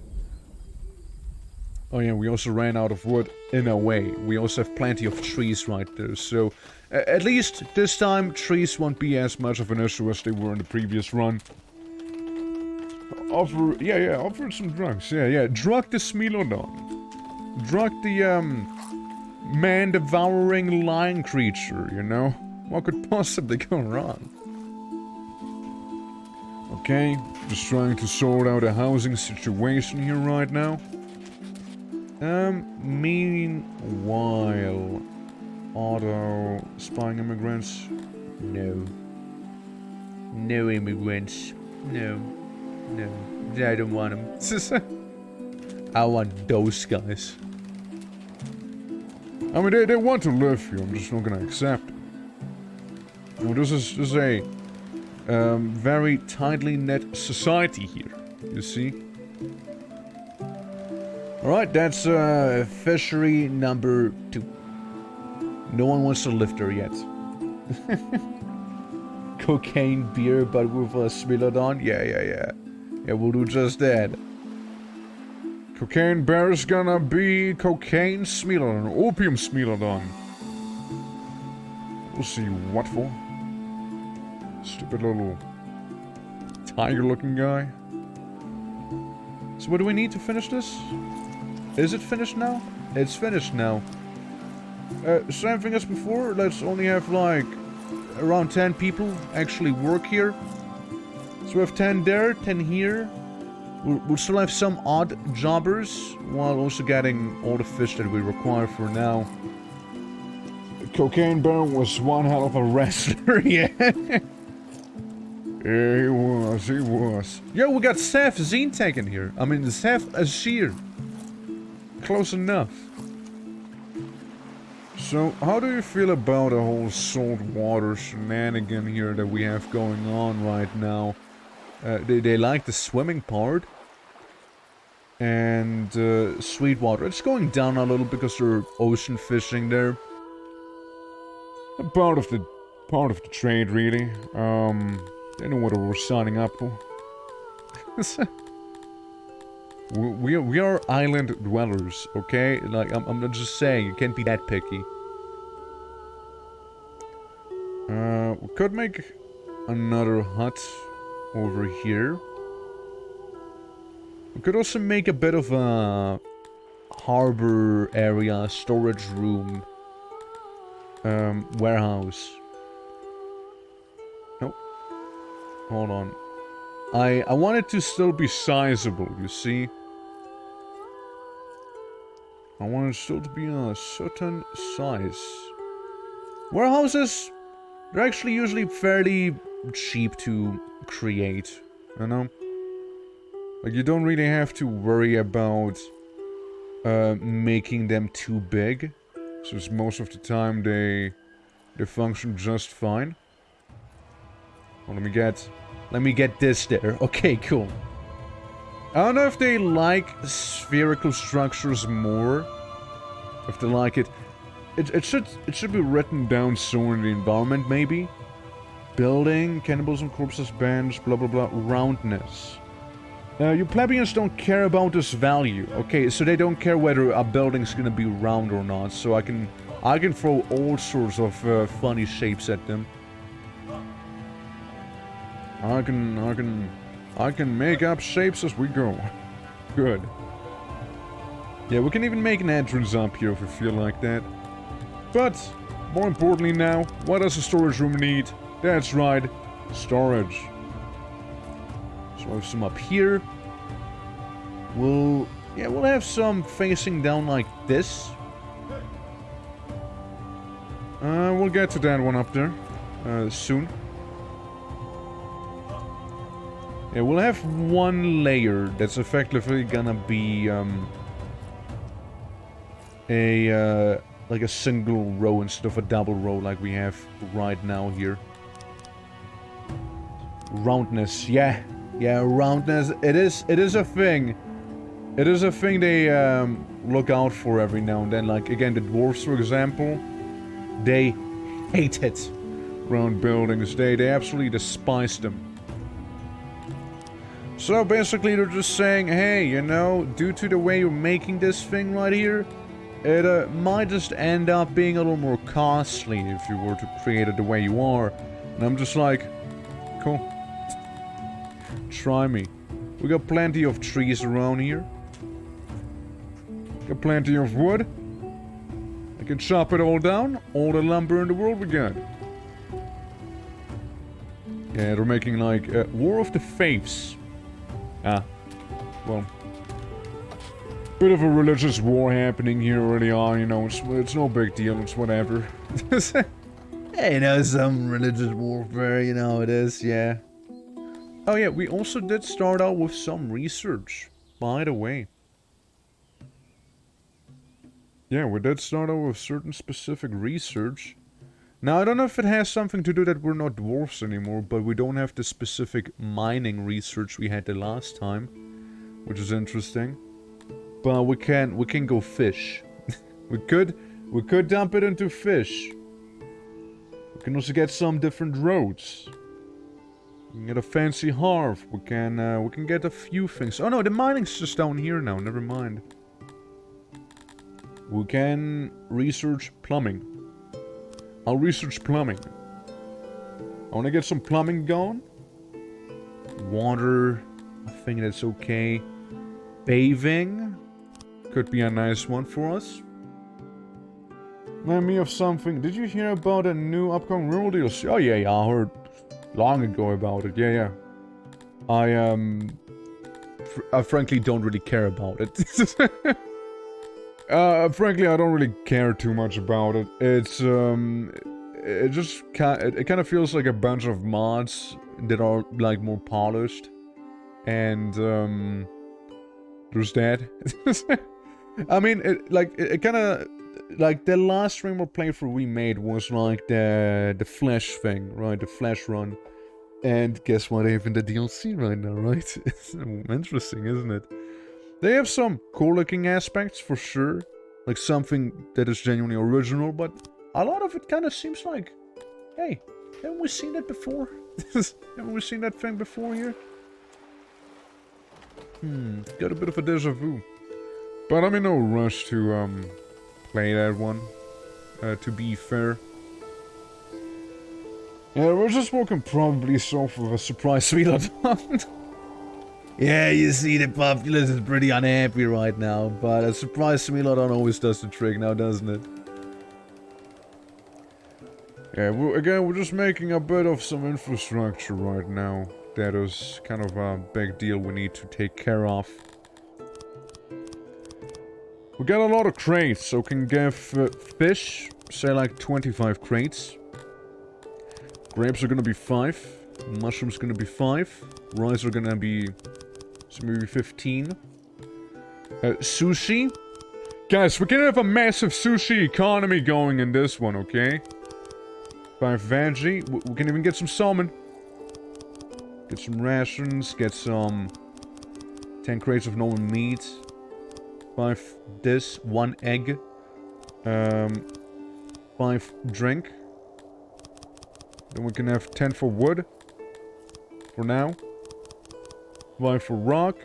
Oh yeah, we also ran out of wood in a way. We also have plenty of trees right there, so... at least this time, trees won't be as much of an issue as they were in the previous run. Offer some drugs. Yeah. Drug the Smilodon. Drug the, man-devouring lion creature, you know? What could possibly go wrong? Okay, just trying to sort out a housing situation here right now. Meanwhile... Auto... spying immigrants? No. No immigrants. No. I don't want them. I want those guys. I mean, they want to live here, I'm just not gonna accept it. You know, this is a very tightly knit society here, you see? Alright, that's fishery number 2. No one wants to live there yet. Cocaine beer, but with a Smilodon? Yeah. Yeah, we'll do just that. Cocaine bear is gonna be cocaine Smilodon, opium Smilodon. We'll see what for. Stupid little tiger-looking guy. So what do we need to finish this? Is it finished now? It's finished now. Same thing as before, let's only have like around 10 people actually work here. So we have 10 there, 10 here. We'll still have some odd jobbers, while also getting all the fish that we require for now. Cocaine Bear was one hell of a wrestler, yeah. Yeah, he was, he was. Yo, we got Seth Zintek in here. I mean, Seth Ashir. Close enough. So, how do you feel about the whole saltwater shenanigan here that we have going on right now? They like the swimming part. And, Sweetwater. It's going down a little because they're ocean fishing there. Part of the trade, really. They know what we're signing up for. we are island dwellers, okay? Like, I'm not just saying, you can't be that picky. We could make another hut over here. We could also make a bit of a harbor area, storage room, warehouse. Nope. Hold on. I want it to still be sizable, you see? I want it still to be a certain size. Warehouses, they're actually usually fairly cheap to create, you know? Like, you don't really have to worry about making them too big. Since most of the time they function just fine. Well, let me get this there. Okay, cool. I don't know if they like spherical structures more. If they like it. It should be written down somewhere in the environment, maybe. Building, cannibalism, corpses, bench, blah blah blah, roundness. You plebeians don't care about this value. Okay, so they don't care whether a building's gonna be round or not. So I can throw all sorts of funny shapes at them. I can make up shapes as we go. Good. Yeah, we can even make an entrance up here if we feel like that. But, more importantly now, what does a storage room need? That's right, storage. So I have some up here. We'll have some facing down like this. We'll get to that one up there, soon. Yeah, we'll have one layer that's effectively gonna be, like a single row instead of a double row like we have right now here. Roundness, yeah. Yeah, roundness, it is a thing. It is a thing they, look out for every now and then. Like, again, the dwarves, for example, they hate it. Round buildings, they absolutely despise them. So basically they're just saying, hey, you know, due to the way you're making this thing right here, it might just end up being a little more costly if you were to create it the way you are. And I'm just like, cool. Try me. We got plenty of trees around here. Got plenty of wood. I can chop it all down. All the lumber in the world we got. Yeah, they're making like War of the Faiths. Ah, well, bit of a religious war happening here early on, you know, it's no big deal, it's whatever. Hey, you know, some religious warfare, you know, it is, yeah. Oh yeah, we also did start out with some research, by the way. Yeah, we did start out with certain specific research. Now, I don't know if it has something to do that we're not dwarfs anymore, but we don't have the specific mining research we had the last time, which is interesting. But we can go fish. we could dump it into fish. We can also get some different roads. We can get a fancy hearth. We can get a few things. Oh no, the mining's just down here now. Never mind. We can research plumbing. I'll research plumbing. I want to get some plumbing going. Water, I think that's okay. Bathing could be a nice one for us. Remind me of something. Did you hear about a new upcoming rural DLC? Oh yeah, I heard long ago about it. Yeah. I frankly don't really care about it. Frankly, I don't really care too much about it. It's, it kind of feels like a bunch of mods that are like more polished. And there's that. I mean, it kind of like the last Rainbow playthrough we made was like the Flash thing, right? The Flash run. And guess what? They have in the DLC right now, right? It's interesting, isn't it? They have some cool looking aspects for sure. Like something that is genuinely original, but a lot of it kind of seems like, hey, haven't we seen that before? Haven't we seen that thing before here? Got a bit of a deja vu. But I'm in no rush to play that one, to be fair. Yeah, we're just walking probably south of a surprise Sweetheart. Yeah, you see, the populace is pretty unhappy right now, but a surprise Sweetheart always does the trick now, doesn't it? Yeah, again, we're just making a bit of some infrastructure right now. That is kind of a big deal we need to take care of. We got a lot of crates, so can give fish, say like 25 crates. Grapes are gonna be 5. Mushrooms gonna be 5. Rice are gonna be so maybe 15. Sushi. Guys, we're gonna have a massive sushi economy going in this one, okay? 5 veggie. We can even get some salmon. Get some rations. Get some 10 crates of normal meat. 5 this. 1 egg. 5 drink. Then we can have 10 for wood. For now. 5 for rock.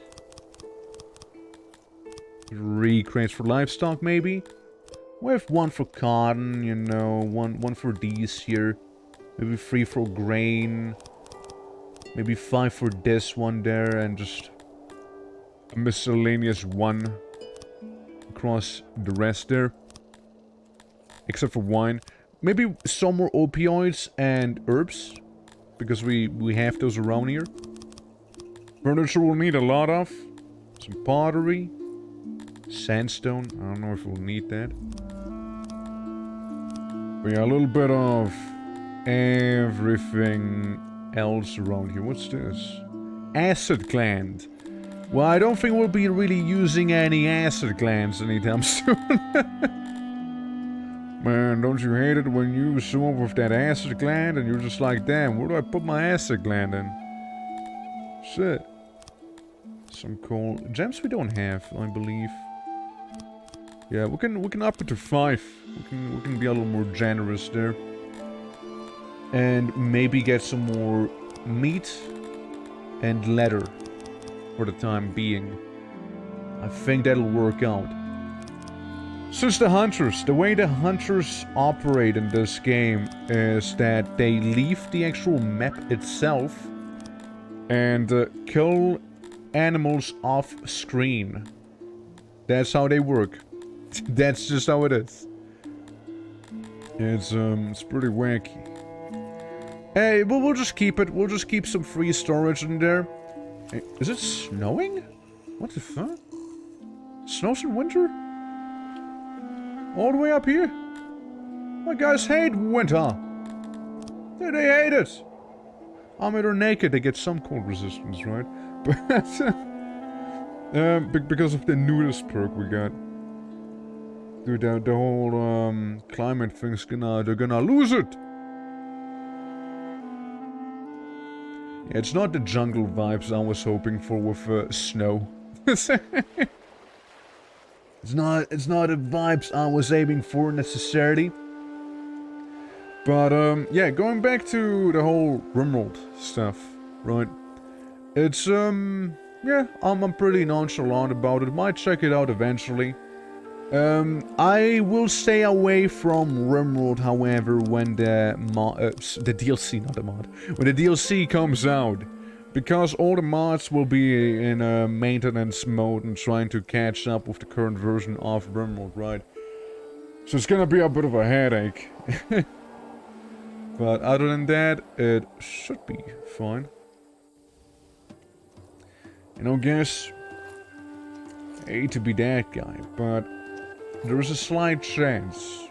3 crates for livestock, maybe. We have 1 for cotton, you know. One for these here. Maybe 3 for grain. Maybe 5 for this one there. And just a miscellaneous 1 across the rest there. Except for wine. Maybe some more opioids and herbs. Because we have those around here. Furniture we'll need a lot of. Some pottery. Sandstone. I don't know if we'll need that. But yeah, a little bit of everything else around here. What's this? Acid gland. Well, I don't think we'll be really using any acid glands anytime soon. Man, don't you hate it when you swim with that acid gland and you're just like, damn, where do I put my acid gland in? Shit. Some coal. Gems we don't have, I believe. Yeah, we can up it to 5. We can be a little more generous there. And maybe get some more meat and leather for the time being. I think that'll work out. Since the hunters, the way the hunters operate in this game is that they leave the actual map itself and kill animals off screen. That's how they work. That's just how it is. It's pretty wacky. Hey, but we'll just keep it. We'll just keep some free storage in there. Hey, is it snowing? What the fuck? Snows in winter? All the way up here? My guys hate winter. They hate it. I mean, they're naked. They get some cold resistance, right? But because of the nudist perk we got. Dude, the whole climate thing's they're gonna lose it. Yeah, it's not the jungle vibes I was hoping for with snow. It's not the vibes I was aiming for necessarily. But yeah, going back to the whole Rimworld stuff, right? It's yeah, I'm pretty nonchalant about it. Might check it out eventually. I will stay away from Rimworld, however, when the DLC, not the mod, when the DLC comes out. Because all the mods will be in maintenance mode and trying to catch up with the current version of Rimworld, right? So it's gonna be a bit of a headache. But other than that, it should be fine. You know, guess, I hate to be that guy, but there's a slight chance.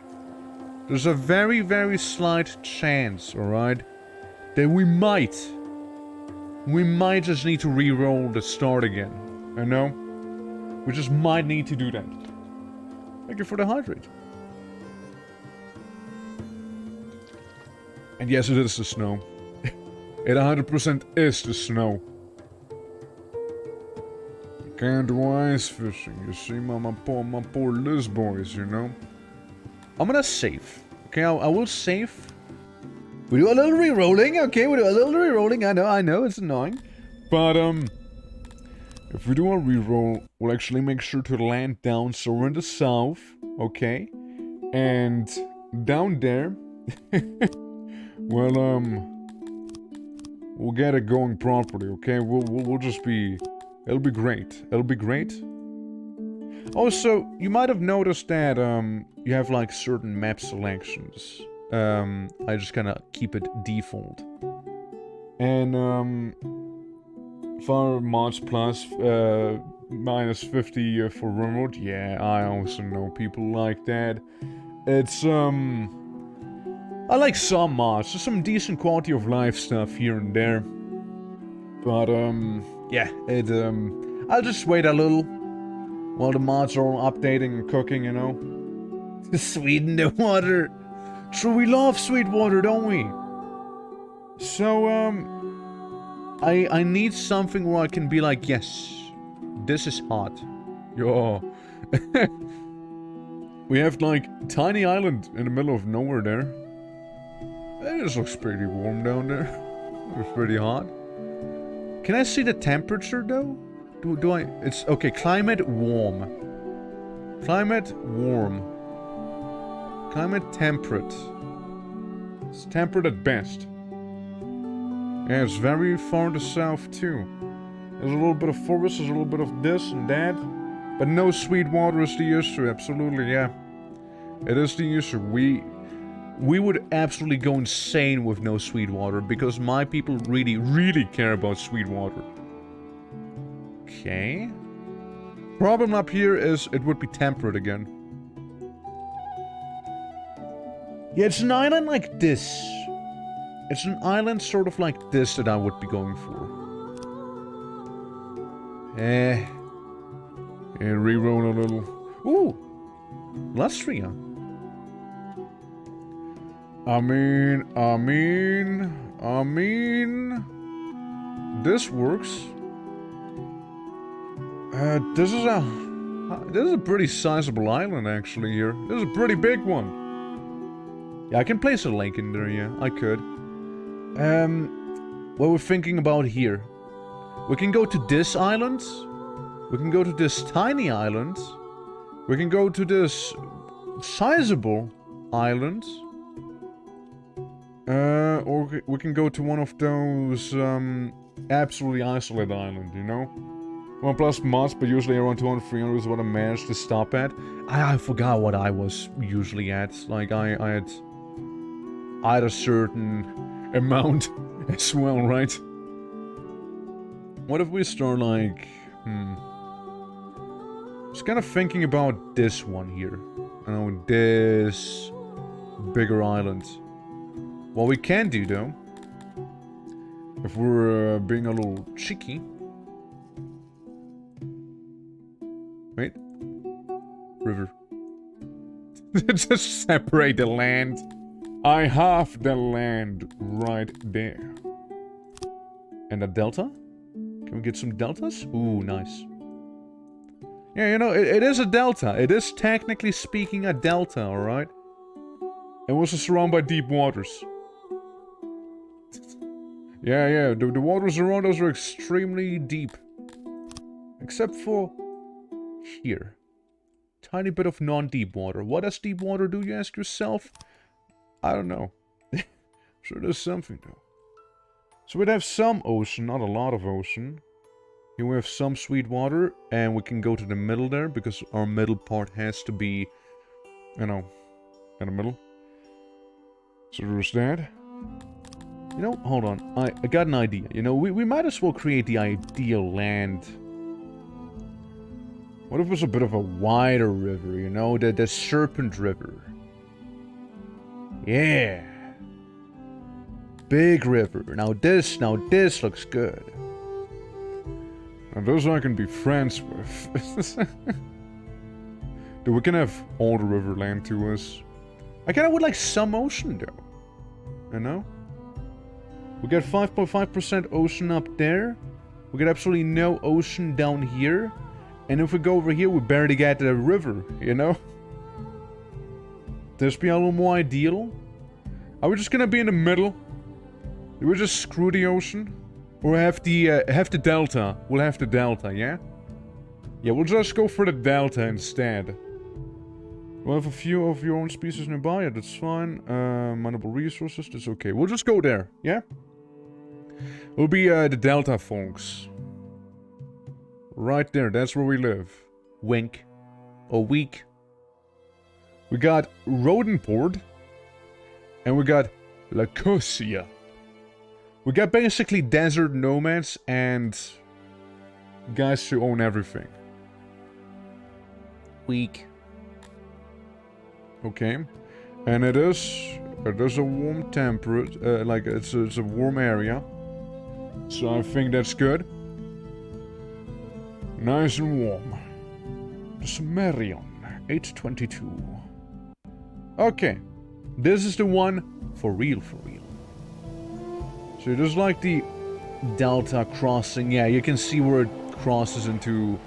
There's a very, very slight chance, alright, that we might we might just need to re-roll the start again. You know? We just might need to do that. Thank you for the hydrate. And yes, it is the snow. It 100% is the snow. You can't do ice fishing, you see, my poor Liz boys, you know? I'm gonna save. Okay, I will save. We do a little re-rolling, okay, we do a little re-rolling, I know, it's annoying. But, if we do a re-roll, we'll actually make sure to land down somewhere in the south, okay? And down there, well, we'll get it going properly, okay? We'll just be... It'll be great. It'll be great. Also, you might have noticed that, you have, like, certain map selections. I just kinda keep it default. And, for mods plus, minus 50 for remote. Yeah, I also know people like that. It's, I like some mods. There's some decent quality of life stuff here and there. But, yeah, I'll just wait a little while the mods are all updating and cooking, you know. Sweeten the water. True, we love sweet water, don't we? So, I need something where I can be like, yes, this is hot. Yo. We have, like, tiny island in the middle of nowhere there. It just looks pretty warm down there. It's pretty hot. Can I see the temperature, though? Do I... It's... Okay, climate warm. Climate warm. Climate temperate. It's temperate at best. Yeah, it's very far in the south, too. There's a little bit of forest, there's a little bit of this and that. But no sweet water is the issue, absolutely, yeah. It is the issue. We would absolutely go insane with no sweet water, because my people really, really care about sweet water. Okay. Problem up here is it would be temperate again. Yeah, it's an island like this. It's an island sort of like this that I would be going for. And re-roll a little. Ooh! Lustria. I mean... This works. This is a pretty sizable island, actually, here. This is a pretty big one. Yeah, I can place a lake in there, yeah, I could. What we're thinking about here. We can go to this island. We can go to this tiny island. We can go to this sizable island. Or we can go to one of those, absolutely isolated islands, you know? 1+ mods, but usually around 200, 300 is what I managed to stop at. I forgot what I was usually at. Like, I had a certain amount as well, right? What if we start, like, Just kind of thinking about this one here. You know, this bigger island. What we can do, though, if we're being a little cheeky. Wait. River. Just separate the land. I have the land right there. And a delta? Can we get some deltas? Ooh, nice. Yeah, you know, it is a delta. It is technically speaking a delta, alright? It was surrounded by deep waters. Yeah, the waters around us are extremely deep. Except for here. Tiny bit of non-deep water. What does deep water do, you ask yourself? I don't know. Sure there's something, though. So we'd have some ocean, not a lot of ocean. Here we have some sweet water, and we can go to the middle there, because our middle part has to be, you know, in the middle. So there's that. You know, hold on. I got an idea. You know, we might as well create the ideal land. What if it was a bit of a wider river, you know? The Serpent River. Yeah. big river. Now this looks good. Now those I can be friends with. Dude, we can have all the river land to us. I kinda would like some ocean though. You know? We got 5.5% ocean up there. We got absolutely no ocean down here. And if we go over here, we barely get the river, you know? This be a little more ideal. Are we just gonna be in the middle? Do we just screw the ocean? Or have the delta? We'll have the delta, yeah? Yeah, we'll just go for the delta instead. We'll have a few of your own species nearby, yeah, that's fine. Mineable resources, that's okay. We'll just go there, yeah? We'll be the delta folks. Right there, that's where we live. Wink. Or week. We got Rodenport. And we got Lacosia. We got basically desert nomads and guys who own everything. Weak. Okay. And it is a warm temperate, like it's a warm area. So I think that's good. Nice and warm. The Sumerian, 822. Okay. This is the one for real, for real. So just like the delta crossing, yeah, you can see where it crosses into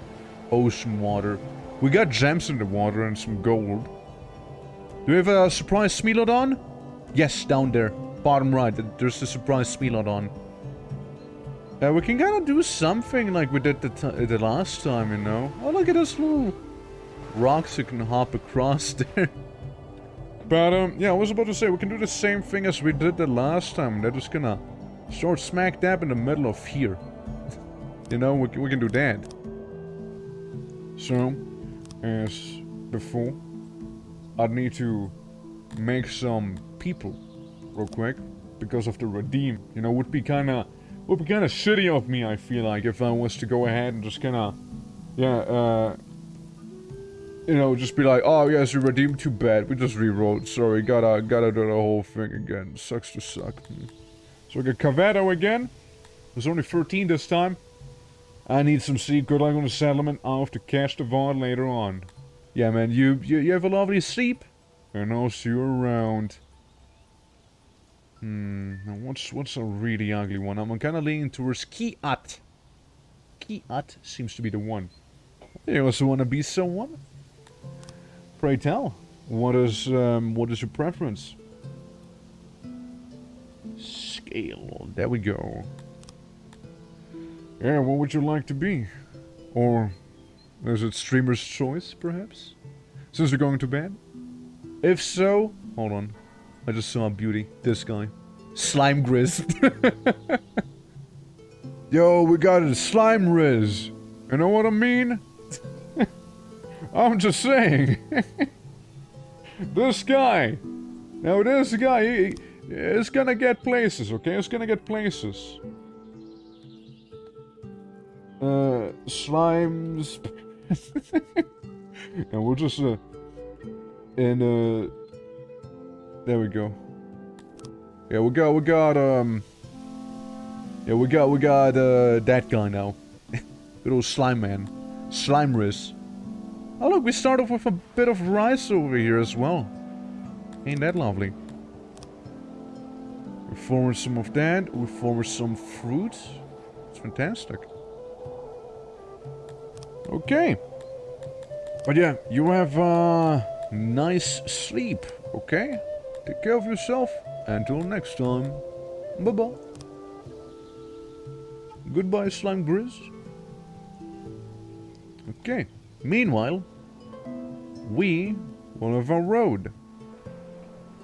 ocean water. We got gems in the water and some gold. Do we have a surprise Smilodon? Yes, down there. Bottom right, there's the surprise Smilodon. We can kind of do something like we did the last time, you know. Oh, look at this little rocks you can hop across there. But, yeah, I was about to say, we can do the same thing as we did the last time. They're just gonna start smack dab in the middle of here. You know, we can do that. So, as before, I'd need to make some people real quick because of the redeem. You know, would be kind of shitty of me, I feel like, if I was to go ahead and just kind of, yeah, you know, just be like, oh yes, you redeemed, too bad, we just rewrote, sorry, gotta do the whole thing again, sucks to suck. So we got Caveto again, there's only 13 this time. I need some sleep, good luck on the settlement, I'll have to catch the VOD later on. Yeah man, you have a lovely sleep, and I'll see you around. Now what's a really ugly one? I'm kind of leaning towards Kiat. Kiat seems to be the one. You also want to be someone? Pray tell, what is your preference? Scale, there we go. Yeah, what would you like to be? Or is it streamer's choice, perhaps? Since we're going to bed? If so, hold on. I just saw a beauty. This guy. Slime Grizz. Yo, we got a Slime Riz. You know what I mean? I'm just saying. This guy. Now this guy, he is gonna get places, okay? It's gonna get places. Slimes. And we'll just, there we go. Yeah, we got, that guy now. Good old Slime Man. Slime Riz. Oh look, we start off with a bit of rice over here as well. Ain't that lovely? We forward some of that, we forward some fruit. It's fantastic. Okay. But yeah, you have nice sleep, okay? Take care of yourself. Until next time. Bye-bye. Goodbye, Slime Grizz. Okay. Meanwhile, we will have a road.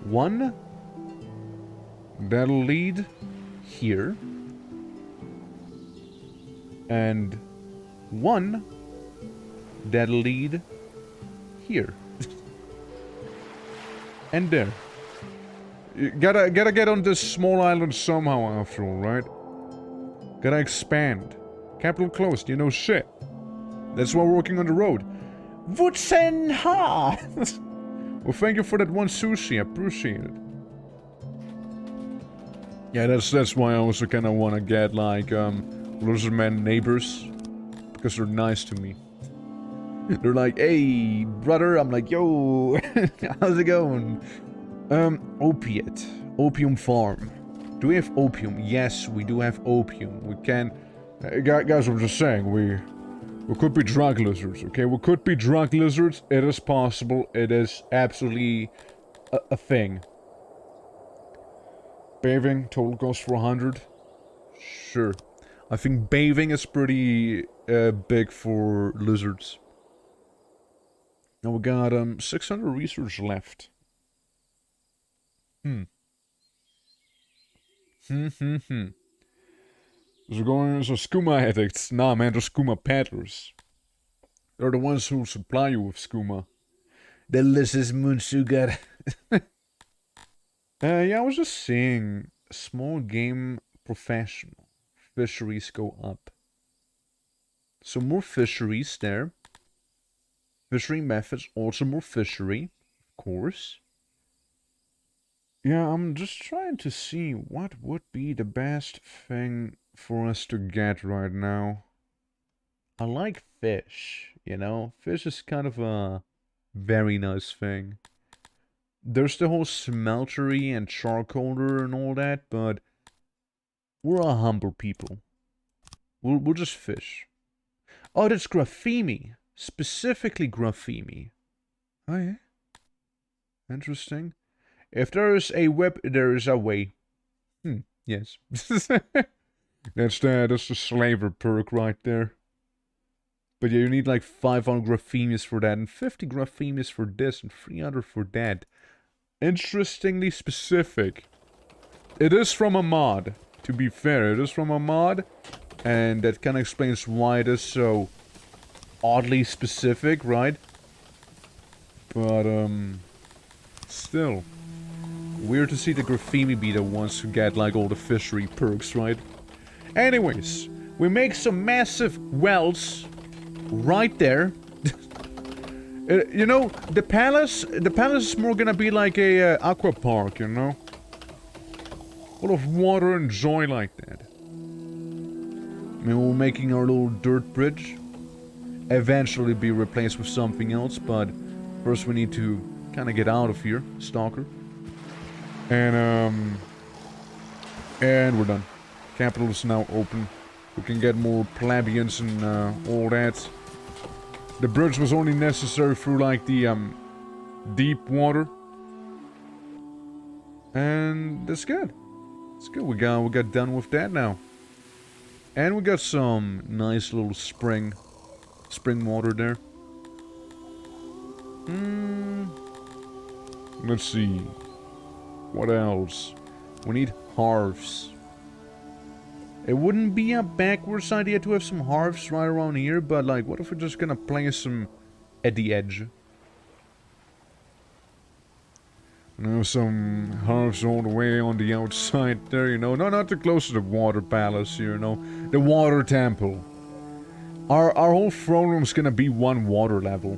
One that'll lead here. And one that'll lead here. And there. You gotta get on this small island somehow after all, right? Gotta expand. Capital closed, you know shit. That's why we're working on the road. Wutsenha! Well, thank you for that one sushi, I appreciate it. Yeah, that's why I also kind of want to get, like, Lizardmen neighbors. Because they're nice to me. They're like, hey, brother. I'm like, yo, how's it going? Opiate. Opium farm. Do we have opium? Yes, we do have opium. We can... guys, I'm just saying, we could be drug lizards, okay? We could be drug lizards. It is possible. It is absolutely a thing. Bathing, total cost for 100. Sure. I think bathing is pretty big for lizards. Now we got 600 research left. They're going so skooma addicts. Nah, man, they're skooma peddlers. They're the ones who supply you with skooma. Delicious moon sugar. Yeah, I was just seeing small game professional fisheries go up. So more fisheries there. Fishery methods, also more fishery, of course. Yeah, I'm just trying to see what would be the best thing for us to get right now. I like fish, you know? Fish is kind of a very nice thing. There's the whole smeltery and charcoaler and all that, but we're a humble people. We'll just fish. Oh, that's grapheme. Specifically grapheme. Oh, yeah? Interesting. If there is a whip, there is a way. Yes. That's the slaver perk right there. But yeah, you need like 500 graphemes for that, and 50 graphemes for this, and 300 for that. Interestingly specific. It is from a mod, to be fair. It is from a mod, and that kind of explains why it is so oddly specific, right? But, still. Weird to see the grapheme be the ones who get, like, all the fishery perks, right? Anyways, we make some massive wells right there. You know, the palace is more gonna be like a aqua park, you know? Full of water and joy like that. I mean, we're making our little dirt bridge. Eventually be replaced with something else, but first we need to kind of get out of here, stalker. And we're done. Capital is now open. We can get more plebeians and all that. The bridge was only necessary through like the deep water. And that's good. It's good. We got done with that now. And we got some nice little spring water there. Let's see. What else? We need harvs. It wouldn't be a backwards idea to have some harvs right around here, but like, what if we're just gonna place some at the edge? You know, some harvs all the way on the outside there, you know. No, not too close to the water palace, you know. The water temple. Our whole throne room's gonna be one water level.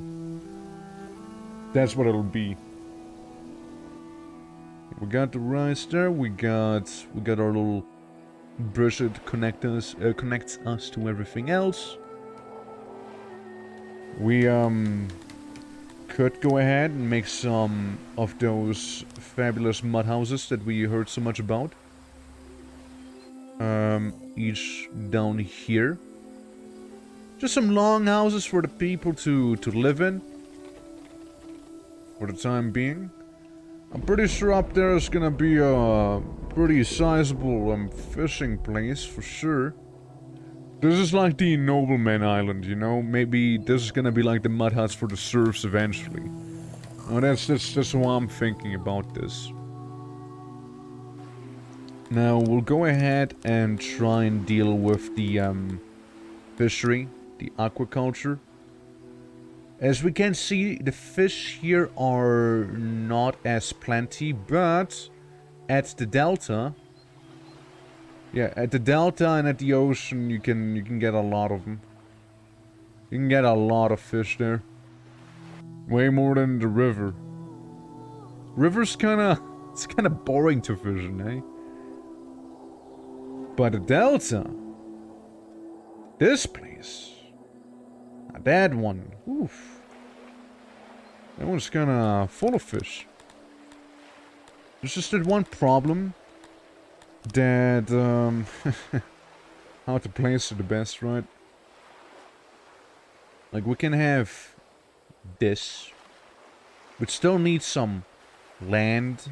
That's what it'll be. We got the rice there. We got our little bridge that connects us to everything else. We could go ahead and make some of those fabulous mud houses that we heard so much about. Each down here. Just some long houses for the people to live in. For the time being. I'm pretty sure up there is gonna be a pretty sizable fishing place for sure. This is like the Nobleman Island, you know? Maybe this is gonna be like the mud huts for the serfs eventually. Oh, that's how I'm thinking about this. Now, we'll go ahead and try and deal with the fishery, the aquaculture. As we can see, the fish here are not as plenty, but at the delta, yeah, at the delta and at the ocean, you can get a lot of them. You can get a lot of fish there, way more than the river. River's it's kind of boring to fish in, eh? But the delta... This place... That one... Oof. That one's kinda full of fish. There's just that one problem... That, how to place it the best, right? Like, we can have... this... Which still needs some... land...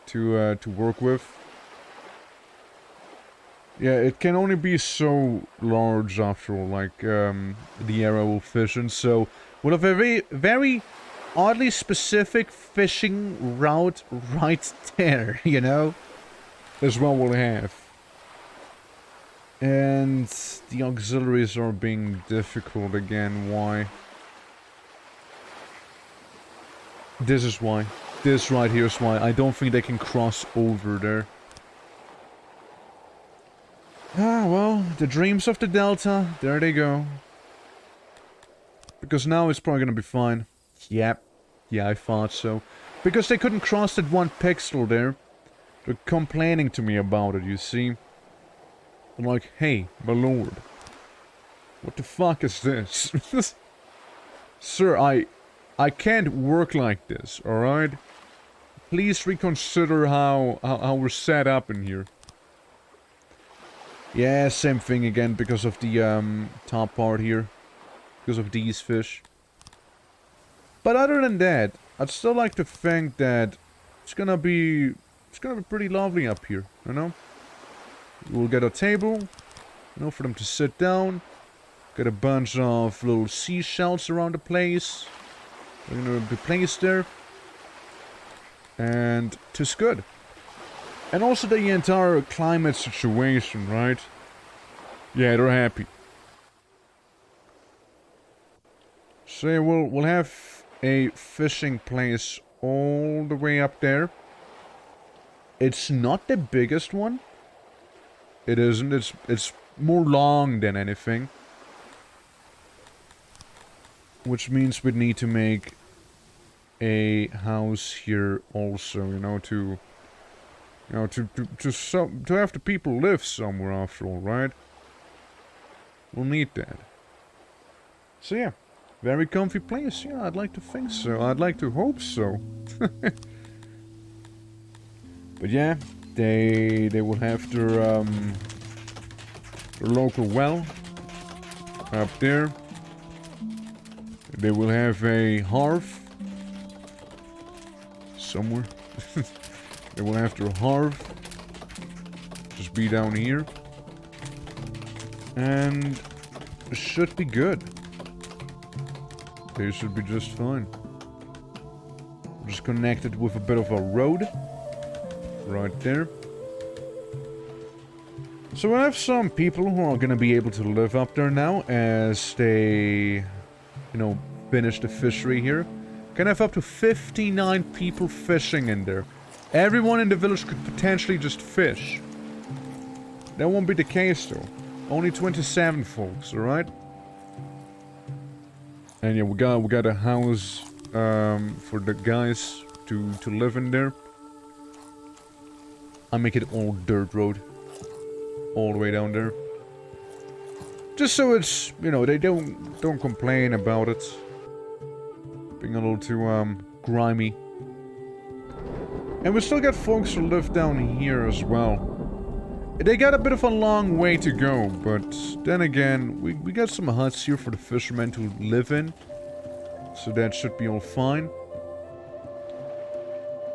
to work with. Yeah, it can only be so large after all, like, the area will fish in, so... With a very oddly specific fishing route right there, you know? That's what we'll have. And the auxiliaries are being difficult again, why? This is why. This right here is why. I don't think they can cross over there. Ah, well, the dreams of the Delta, there they go. Because now it's probably gonna be fine. Yep. Yeah, I thought so. Because they couldn't cross that one pixel there. They're complaining to me about it, you see. I'm like, hey, my lord. What the fuck is this? Sir, I can't work like this, alright? Please reconsider how we're set up in here. Yeah, same thing again because of the top part here. Because of these fish. But other than that, I'd still like to think that it's gonna be pretty lovely up here, you know? We'll get a table, you know, for them to sit down. Get a bunch of little seashells around the place. They're gonna be placed there. And 'tis good. And also the entire climate situation, right? Yeah, they're happy. So yeah, we'll have a fishing place all the way up there. It's not the biggest one. It isn't. It's more long than anything. Which means we'd need to make a house here also, you know, to have the people live somewhere after all, right? We'll need that. So yeah, very comfy place. Yeah, I'd like to think so. I'd like to hope so. But yeah, they will have their local well up there. They will have a hearth somewhere. They will have their hearth just be down here, and it should be good. They should be just fine. Just connected with a bit of a road right there. So I have some people who are gonna be able to live up there now as they, you know, finish the fishery here. Can have up to 59 people fishing in there. Everyone in the village could potentially just fish. That won't be the case though. Only 27 folks, alright? And yeah, we got a house for the guys to live in there. I make it all dirt road. All the way down there. Just so it's, you know, they don't complain about it being a little too grimy. And we still got folks who live down here as well. They got a bit of a long way to go, but then again, we got some huts here for the fishermen to live in. So that should be all fine.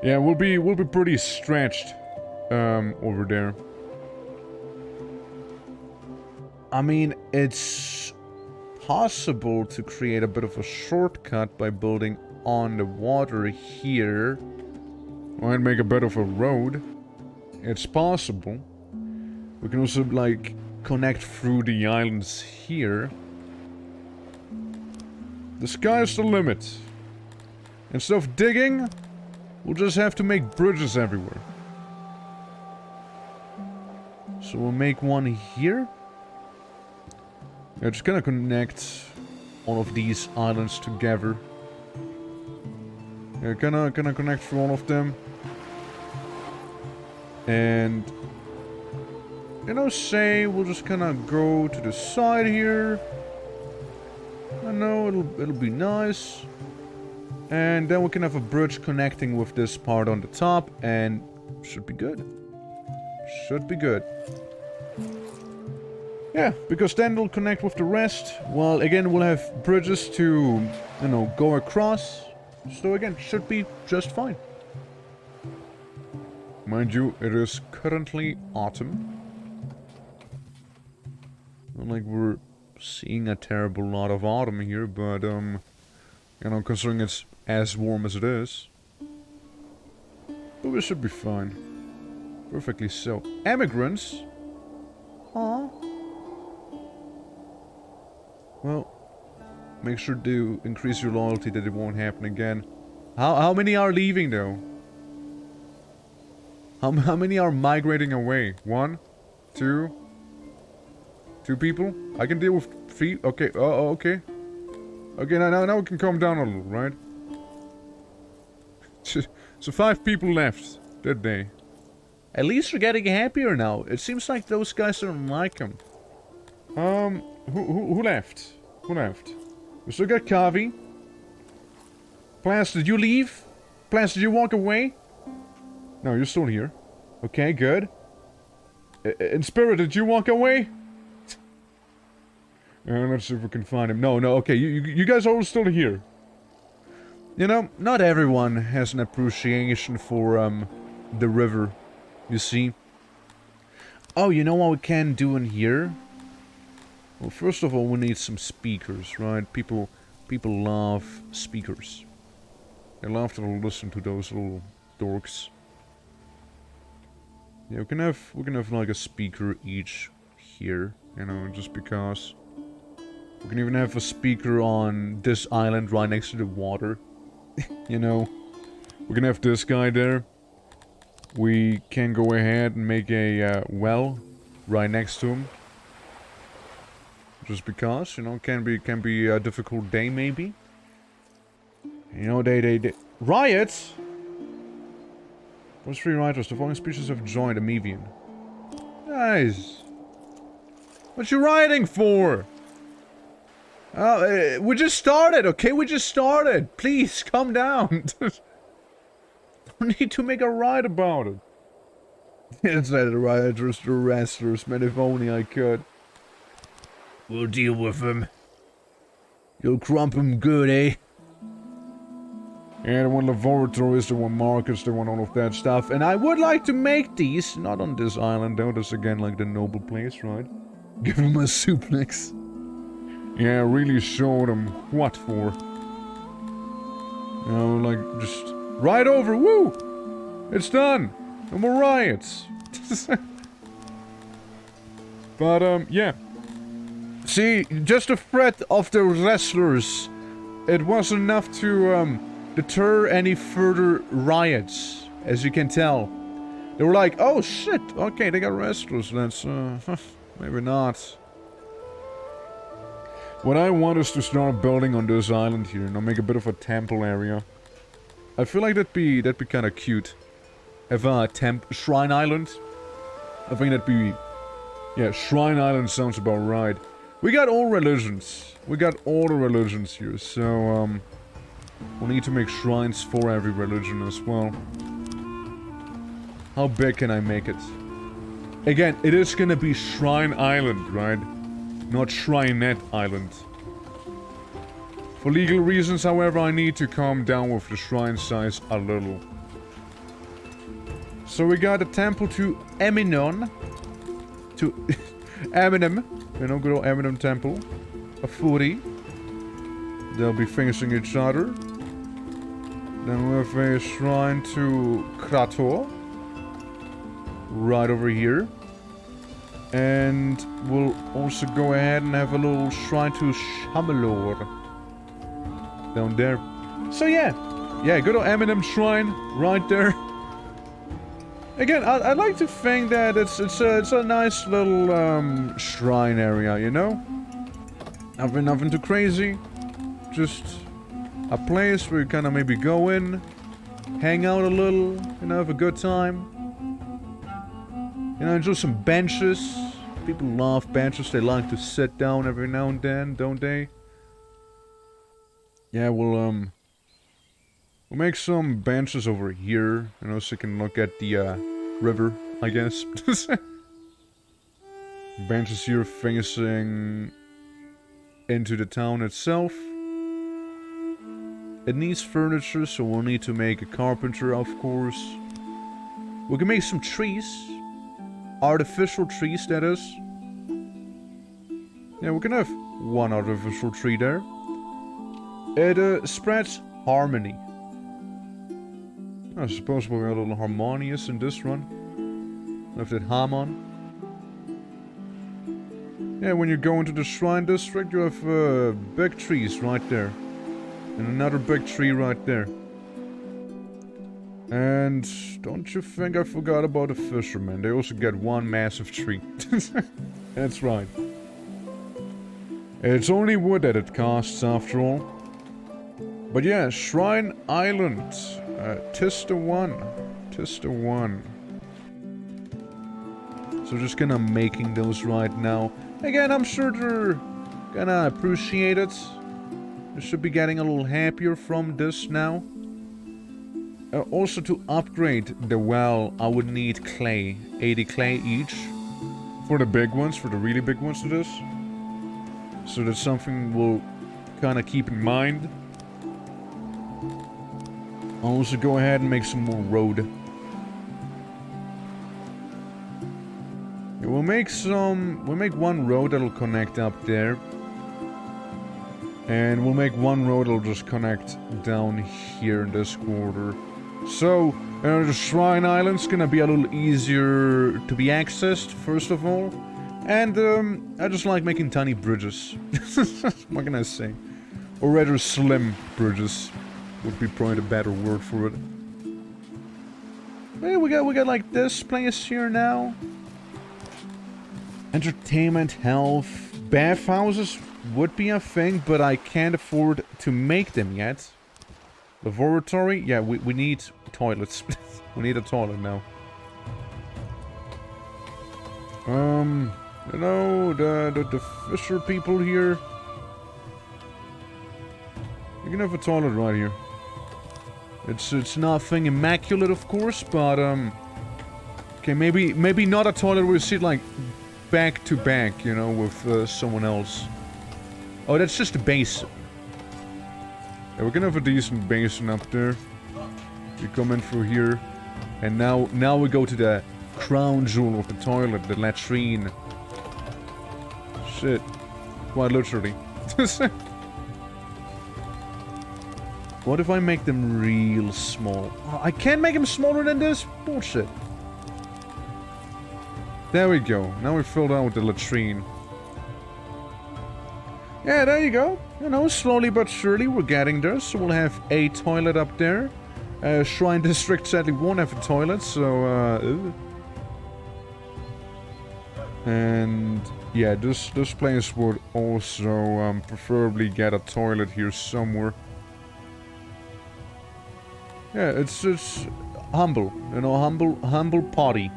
Yeah, we'll be pretty stretched over there. I mean, it's possible to create a bit of a shortcut by building on the water here. Or make a bit of a road. It's possible. We can also, like, connect through the islands here. The sky's the limit. Instead of digging, we'll just have to make bridges everywhere. So we'll make one here. Yeah, just gonna connect all of these islands together. Yeah, gonna connect through all of them. And you know, say we'll just kind of go to the side here. I know it'll be nice. And then we can have a bridge connecting with this part on the top, and should be good. Should be good. Yeah, because then it'll connect with the rest. Well, again, we'll have bridges to, you know, go across. So again, should be just fine. Mind you, it is currently autumn. Not like we're seeing a terrible lot of autumn here, but, you know, considering it's as warm as it is. But we should be fine. Perfectly so. Emigrants? Huh? Well, make sure to increase your loyalty that it won't happen again. How many are leaving, though? How many are migrating away? 1? 2? 2 people? I can deal with 3? Okay, okay. Okay, now we can calm down a little, right? So 5 people left that day. At least we're getting happier now. It seems like those guys don't like him. Who left? Who left? We still got Kavi. Plants, did you leave? Plants, did you walk away? No, you're still here. Okay, good. In Spirit, did you walk away? Let's see if we can find him. No, okay, you guys are all still here. You know, not everyone has an appreciation for, the river, you see. Oh, you know what we can do in here? Well, first of all, we need some speakers, right? People love speakers. They love to listen to those little dorks. Yeah, we can have like a speaker each here, you know, just because. We can even have a speaker on this island right next to the water. You know, we can have this guy there. We can go ahead and make a well right next to him. Just because, you know, can be a difficult day maybe. You know, they riots. Those 3 writers, the following species have joined Amevian. Guys, what you rioting for? We just started, okay? We just started. Please, calm down. Don't need to make a riot about it. It's not the rioters, the wrestlers, man, if only I could. We'll deal with them. You'll crump them good, eh? Yeah, the one laboratories, the one markets, the one all of that stuff. And I would like to make these, not on this island though, that's again like the noble place, right? Give them a suplex. Yeah, really show them what for. You know, like, just right over, woo! It's done! No more riots! But, yeah. See, just the threat of the wrestlers, it wasn't enough to, deter any further riots, as you can tell. They were like, oh shit, okay, they got wrestlers, let's, maybe not. What I want is to start building on this island here, and I'll make a bit of a temple area. I feel like that'd be kinda cute. Have a shrine island. I think that'd be, yeah, shrine island sounds about right. We got all religions. We got all the religions here, so, we'll need to make shrines for every religion as well. How big can I make it? Again, it is gonna be Shrine Island, right? Not Shrinette Island. For legal reasons, however, I need to calm down with the shrine size a little. So we got a temple to Eminon. To Eminem. You know, good old Eminem temple. A Furi. They'll be facing each other. Then we have a shrine to Krator. Right over here. And we'll also go ahead and have a little shrine to Shamalor. Down there. So yeah. Yeah, good old Eminem shrine. Right there. Again, I like to think that it's a nice little shrine area, you know? Nothing too crazy. Just a place where you kind of maybe go in, hang out a little, you know, have a good time. You know, just some benches. People love benches. They like to sit down every now and then, don't they? Yeah, we'll make some benches over here. You know, so you can look at the, river, I guess. Benches here facing into the town itself. It needs furniture, so we'll need to make a carpenter, of course. We can make some trees. Artificial trees, that is. Yeah, we can have one artificial tree there. It spreads harmony. I suppose we're a little harmonious in this one. Left it Hamon. Yeah, when you go into the shrine district, you have big trees right there. And another big tree right there. And don't you think I forgot about the fishermen? They also get one massive tree. That's right. It's only wood that it costs after all. But yeah, Shrine Island. Tis the one. Tis the one. So just kinda making those right now. Again, I'm sure they're gonna appreciate it. They should be getting a little happier from this now. Also, to upgrade the well, I would need clay. 80 clay each. For the big ones, for the really big ones to this. So that's something we'll kind of keep in mind. I'll also go ahead and make some more road. Yeah, we'll make one road that'll connect up there. And we'll make one road that'll just connect down here in this quarter. So, the Shrine Island's gonna be a little easier to be accessed, first of all. And, I just like making tiny bridges. What can I say? Or rather, slim bridges would be probably the better word for it. Yeah, we got like this place here now. Entertainment, health, bathhouses would be a thing, but I can't afford to make them yet. Laboratory? Yeah, we need toilets. We need a toilet now. You know, the fisher people here. You can have a toilet right here. It's nothing immaculate, of course, but okay, maybe not a toilet where you sit like back to back, you know, with someone else. Oh, that's just a basin. Yeah, we're gonna have a decent basin up there. You come in through here, and now we go to the crown jewel of the toilet, the latrine. Shit, quite literally. What if I make them real small? Oh, I can't make them smaller than this? Bullshit. There we go. Now we filled out with the latrine. Yeah, there you go. You know, slowly but surely we're getting there. So we'll have a toilet up there. Shrine District sadly won't have a toilet, so and yeah, this place would also preferably get a toilet here somewhere. Yeah, it's humble, you know, humble potty.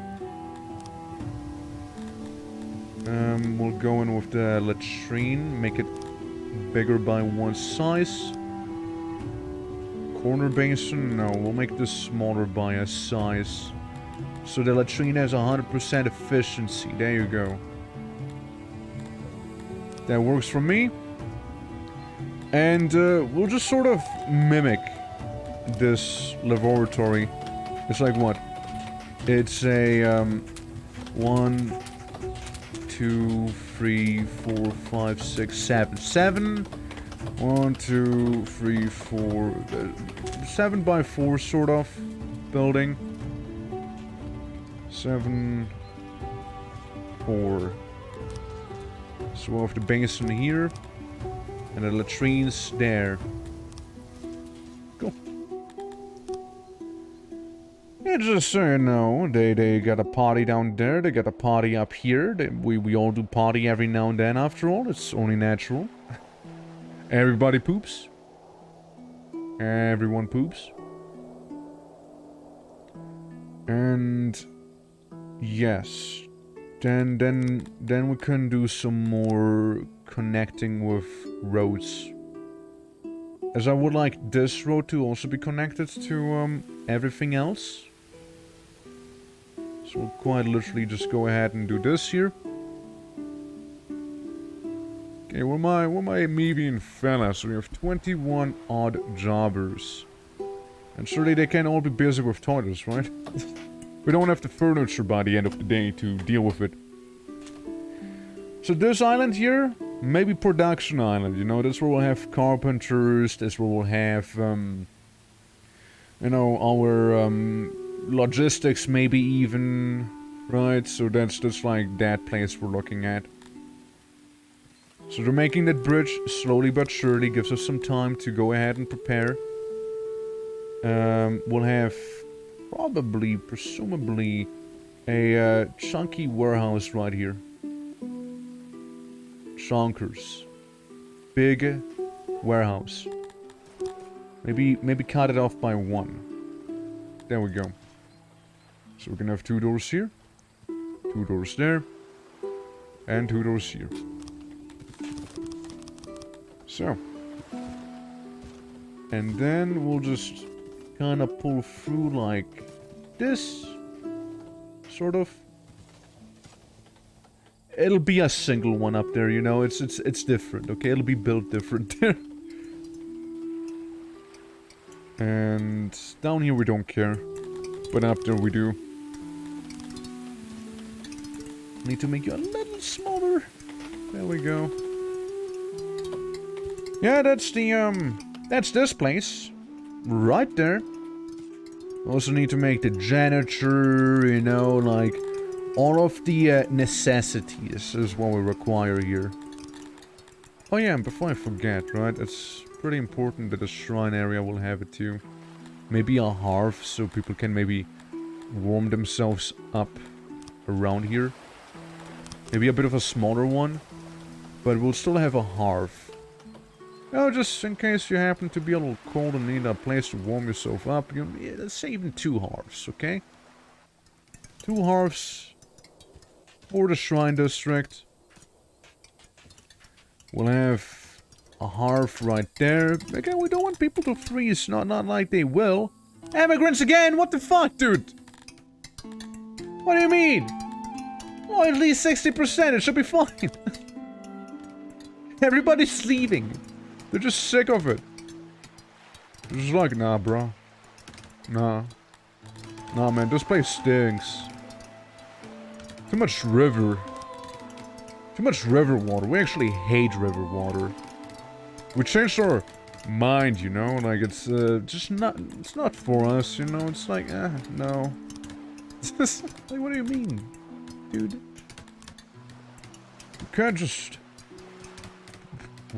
We'll go in with the latrine, make it bigger by one size. Corner basin, no, we'll make this smaller by a size. So the latrine has 100% efficiency, there you go. That works for me. And we'll just sort of mimic this laboratory. It's like what? It's a 1, 2, 3, 4, 5, 6, 7. 7. 1, 2, 3, 4. 7 by 4 sort of building. 7, 4. So we'll have the basin here. And the latrines there. Cool. Yeah, just so you know, they got a party down there, they got a party up here. We all do party every now and then after all, it's only natural. Everybody poops. Everyone poops. And Yes. Then we can do some more connecting with roads. As I would like this road to also be connected to everything else. So we'll quite literally just go ahead and do this here. Okay, we're my median fellas. So we have 21 odd jobbers. And surely they can all be busy with toilets, right? We don't have the furniture by the end of the day to deal with it. So this island here, maybe production island, you know, that's where we'll have carpenters, that's where we'll have, you know, our, logistics maybe even, right? So that's like that place we're looking at. So they're making that bridge slowly but surely, gives us some time to go ahead and prepare. We'll have probably, presumably, a chunky warehouse right here. Chonkers. Big warehouse. Maybe cut it off by 1. There we go. So we're gonna have 2 doors here. 2 doors there. And 2 doors here. So. And then we'll just kind of pull through like this. Sort of. It'll be a single one up there, you know, it's different, okay? It'll be built different there. And down here we don't care. But up there we do. Need to make you a little smaller. There we go. Yeah, that's the, that's this place. Right there. Also need to make the janitor, you know, like... all of the necessities is what we require here. Oh yeah, and before I forget, right, it's pretty important that the shrine area will have it too. Maybe a hearth, so people can maybe warm themselves up around here. Maybe a bit of a smaller one, but we'll still have a hearth. Oh, just in case you happen to be a little cold and need a place to warm yourself up, you know, let's say even 2 hearths, okay? 2 hearths for the shrine district. We'll have a hearth right there. Again, we don't want people to freeze, not like they will. Immigrants again? What the fuck, dude? What do you mean? Oh, at least 60%, it should be fine. Everybody's leaving. They're just sick of it. They're just like, nah, bro. Nah. Nah, man, this place stinks. Too much river. Too much river water. We actually hate river water. We changed our mind, you know? Like, it's, just not... It's not for us, you know? It's like, no. It's just... Like, what do you mean? Dude. You can't just...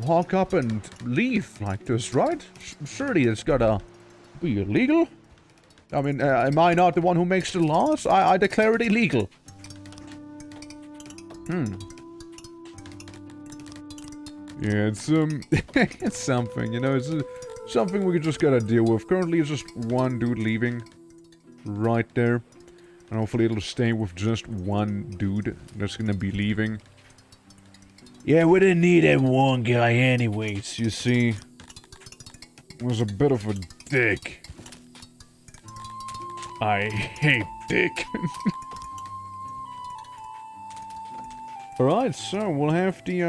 walk up and leave like this, right? Surely it's gotta be illegal? I mean, am I not the one who makes the laws? I declare it illegal. Yeah, it's, it's something, you know, it's something we just gotta deal with. Currently, it's just one dude leaving. Right there. And hopefully it'll stay with just one dude that's gonna be leaving. Yeah, we didn't need that one guy anyways, you see. He was a bit of a dick. I hate dick. Alright, so we'll have the,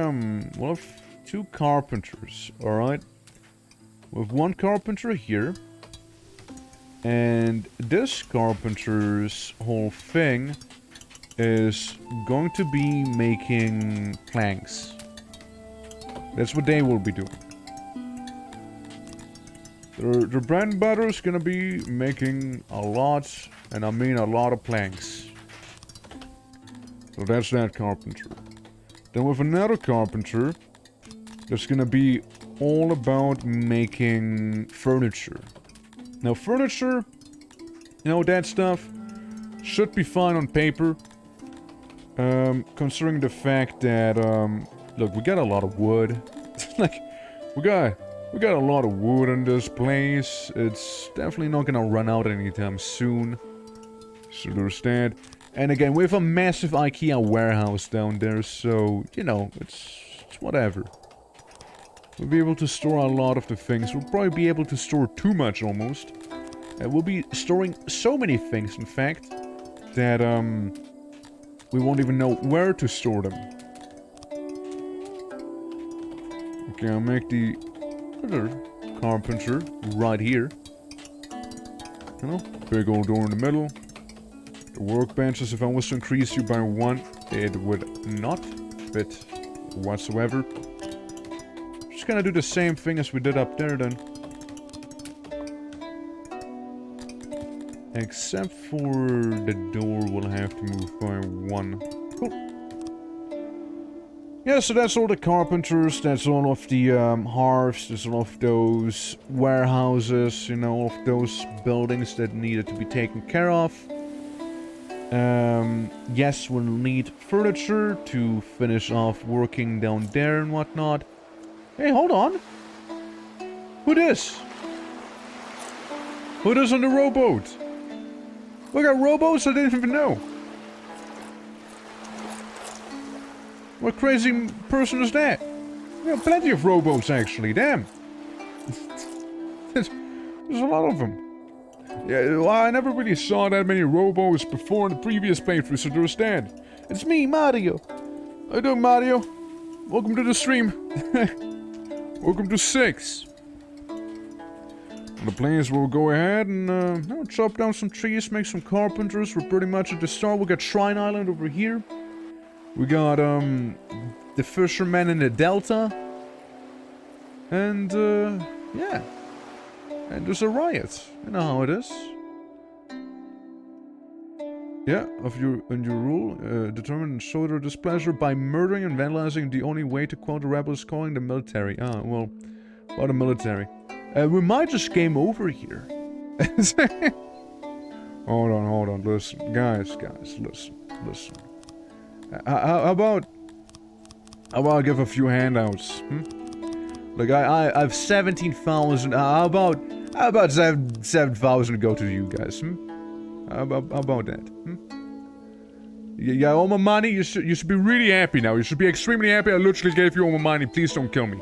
we'll have 2 carpenters, alright? We have 1 carpenter here. And this carpenter's whole thing is going to be making planks. That's what they will be doing. Their bread and butter is gonna be making a lot, and I mean a lot of planks. So that's that carpenter. Then with another carpenter, that's gonna be all about making furniture. Now furniture, you know, that stuff should be fine on paper. Considering the fact that, look, we got a lot of wood. Like, we got a lot of wood in this place. It's definitely not gonna run out anytime soon. So there's that. And again, we have a massive IKEA warehouse down there, so, you know, it's whatever. We'll be able to store a lot of the things. We'll probably be able to store too much, almost. We'll be storing so many things, in fact, that, we won't even know where to store them. Okay, I'll make the other carpenter right here. You know, big old door in the middle. The workbenches, if I was to increase you by 1, it would not fit whatsoever. Just gonna do the same thing as we did up there then. Except for the door will have to move by 1. Cool. Yeah, so that's all the carpenters, that's all of the hearths, there's all of those warehouses, you know, all of those buildings that needed to be taken care of. Yes, we'll need furniture to finish off working down there and whatnot. Hey, hold on. Who this? Who this on the rowboat? We got rowboats I didn't even know. What crazy person is that? We got plenty of rowboats actually, damn. There's a lot of them. Yeah, well, I never really saw that many rowboats before in the previous playthrough, so there's that. It's me, Mario. How you doing, Mario? Welcome to the stream. Welcome to SYX. The plan is we'll go ahead and chop down some trees, make some carpenters. We're pretty much at the start. We got Shrine Island over here. We got the fishermen in the delta. And yeah. And there's a riot. You know how it is. Yeah, in your rule, determine and show their displeasure by murdering and vandalizing. The only way to quell the rebels calling the military. Ah, well, what a military. We might just game over here. Hold on, listen. Guys, listen. How about I give a few handouts, Like, I have 17,000, how about 7,000 go to you guys, How about that, You got all my money, you should be really happy now, you should be extremely happy I literally gave you all my money, please don't kill me.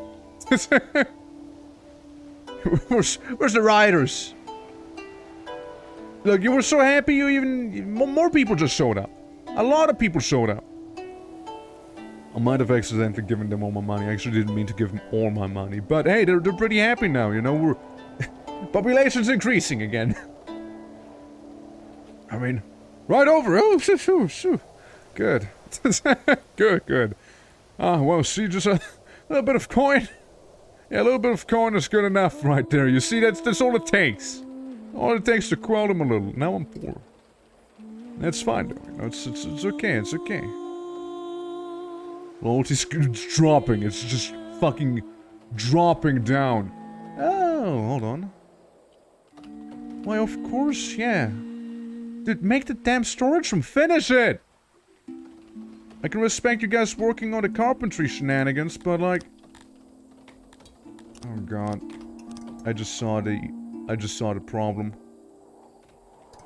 Where's the rioters? Look, you were so happy more people just showed up. A lot of people showed up. I might have accidentally given them all my money. I actually didn't mean to give them all my money. But hey, they're pretty happy now, you know, we're... population's increasing again. I mean, right over. Oh, shoo. Good. Good. Ah, well, see, just a little bit of coin. Yeah, a little bit of coin is good enough right there. You see, that's all it takes. All it takes to quell them a little. Now I'm poor. That's fine, though. You know, it's okay. Loyalty's dropping. It's just fucking dropping down. Oh, hold on. Why, of course, yeah. Dude, make the damn storage room. Finish it! I can respect you guys working on the carpentry shenanigans, but like... Oh god. I just saw the problem.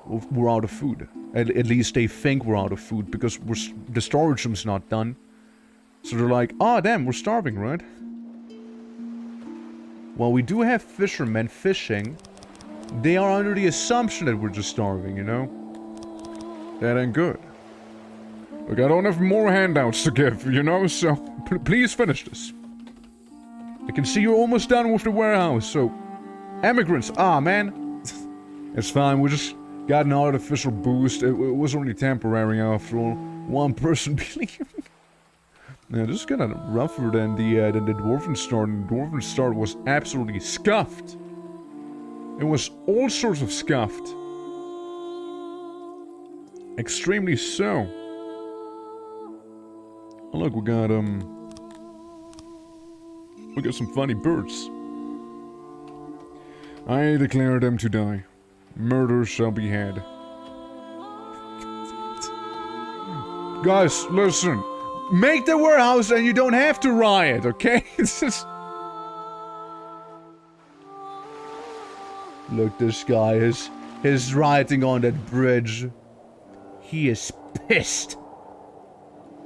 We're out of food. At least they think we're out of food, because the storage room's not done. So they're like, oh damn, we're starving, right? While we do have fishermen fishing, they are under the assumption that we're just starving, you know? That ain't good. Look, I don't have more handouts to give, you know, so please finish this. I can see you're almost done with the warehouse, so... Emigrants, man. It's fine, we just got an artificial boost. It was only temporary after all. One person being... Yeah, this is kind of rougher than the Dwarven Start. The Dwarven Start was absolutely scuffed. It was all sorts of scuffed. Extremely so. Oh, look, we got some funny birds. I declare them to die. Murder shall be had. Guys, listen. Make the warehouse and you don't have to riot, okay? It's just... Look, this guy is rioting on that bridge. He is pissed.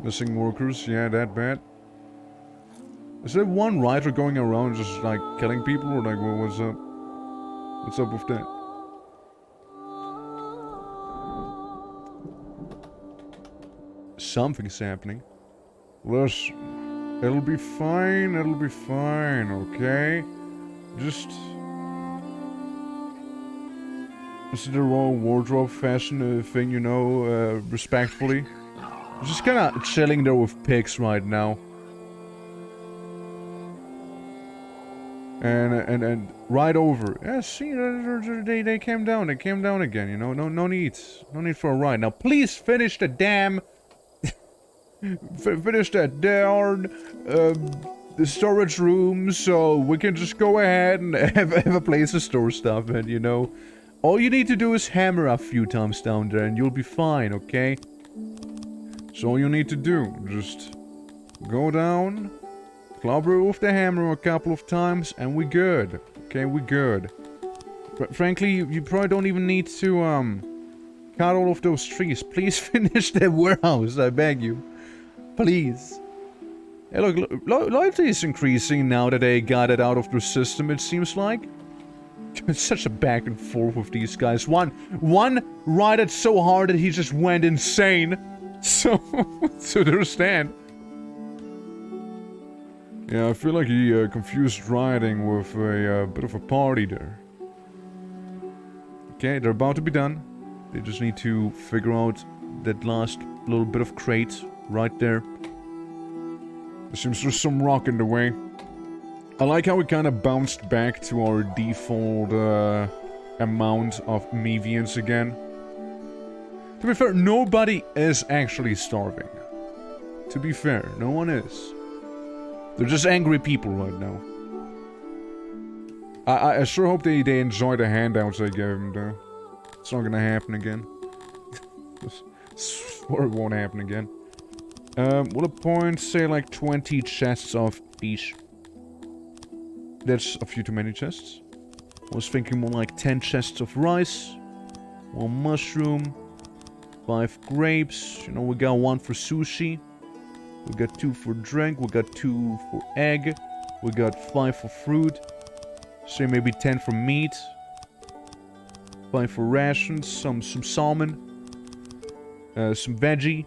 Missing workers, yeah, that bad. Is there one writer going around just like killing people, or like what's up? What's up with that? Something's happening. Listen, it'll be fine, okay? Just... This is the Royal Wardrobe fashion thing, you know, respectfully. Just kinda chilling there with pigs right now. And right over. Yeah, see, they came down again, you know, no need for a ride. Now please finish the damn... finish that darn, the storage room, so we can just go ahead and have a place to store stuff in, you know. All you need to do is hammer a few times down there and you'll be fine, okay? That's all you need to do. Just go down, clobber with the hammer a couple of times, and we good. Okay, we good. But frankly, you probably don't even need to, cut all of those trees. Please finish the warehouse, I beg you. Please. Hey, look, loyalty is increasing now that they got it out of their system, it seems like. It's such a back and forth with these guys. One righted so hard that he just went insane. So there's that. Yeah, I feel like he confused riding with a bit of a party there. Okay, they're about to be done. They just need to figure out that last little bit of crate right there. There seems there's some rock in the way. I like how we kind of bounced back to our default amount of Mevians again. To be fair, nobody is actually starving. To be fair, no one is. They're just angry people right now. I sure hope they enjoy the handouts I gave them, though. It's not gonna happen again. Swear it won't happen again. Will a point say like 20 chests of fish? That's a few too many chests. I was thinking more like 10 chests of rice, 1 mushroom, 5 grapes. You know, we got 1 for sushi. We got 2 for drink. We got 2 for egg. We got 5 for fruit. Say maybe 10 for meat. 5 for rations. Some salmon. Some veggie.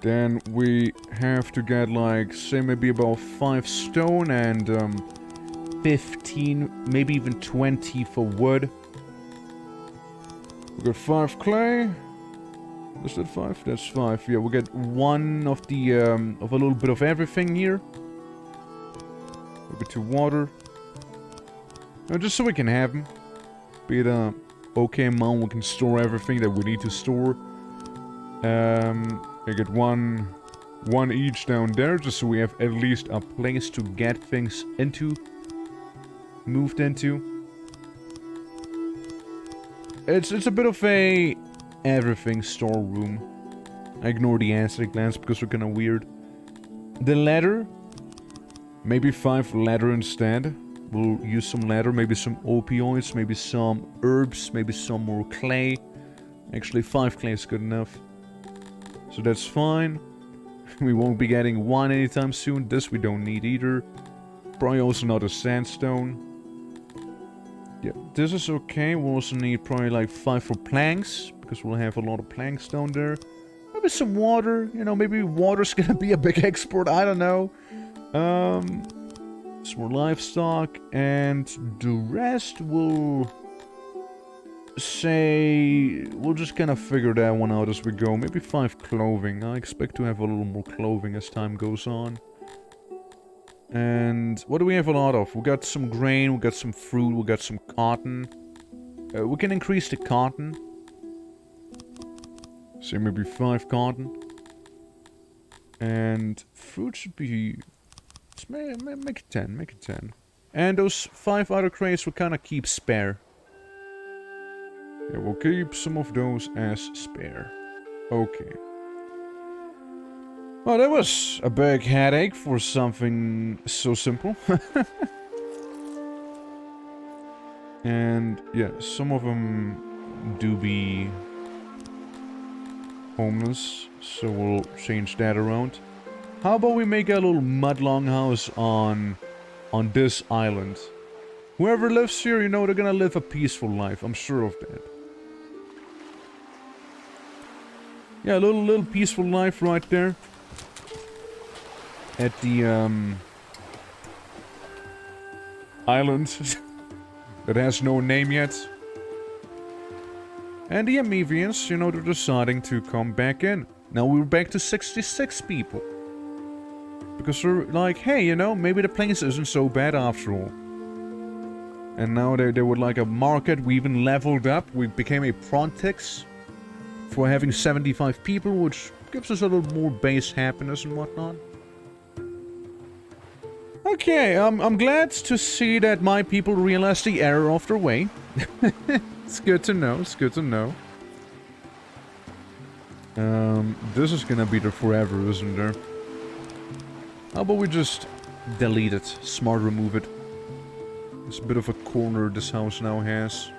Then we have to get like, say maybe about 5 stone and 15, maybe even 20 for wood. We got 5 clay. Is that 5? That's 5. Yeah, we get 1 of the of a little bit of everything here. Maybe 2 water. No, just so we can have them. Be it a okay amount, we can store everything that we need to store. I get one each down there, just so we have at least a place to get things into. Moved into. It's a bit of a everything storeroom. I ignore the acid glands because they're kinda weird. The leather. Maybe 5 leather instead. We'll use some leather, maybe some opioids, maybe some herbs, maybe some more clay. Actually, 5 clay is good enough. So that's fine. We won't be getting 1 anytime soon. This we don't need either. Probably also not a sandstone. Yeah, this is okay. We'll also need probably like 5 for planks, because we'll have a lot of planks down there. Maybe some water. You know, maybe water's gonna be a big export. I don't know. Some more livestock, and the rest will... say we'll just kind of figure that one out as we go. Maybe 5 clothing. I expect to have a little more clothing as time goes on. And what do we have a lot of? We got some grain, we got some fruit, we got some cotton. We can increase the cotton. Say maybe 5 cotton. And fruit should be... make it 10, make it 10. And those 5 other crates will kind of keep spare. Yeah, we'll keep some of those as spare. Okay. Well, that was a big headache for something so simple. And yeah, some of them do be homeless, so we'll change that around. How about we make a little mud longhouse on this island? Whoever lives here, you know, they're gonna live a peaceful life. I'm sure of that. Yeah, a little peaceful life right there. At the, island that has no name yet. And the Amevians, you know, they're deciding to come back in. Now we're back to 66 people. Because we're like, hey, you know, maybe the place isn't so bad after all. And now they would like a market. We even leveled up. We became a Prontix for having 75 people, which gives us a little more base happiness and whatnot. Okay, I'm glad to see that my people realize the error of their way. It's good to know, it's good to know. This is gonna be there forever, isn't there? How about we just delete it, smart remove it. It's a bit of a corner this house now has.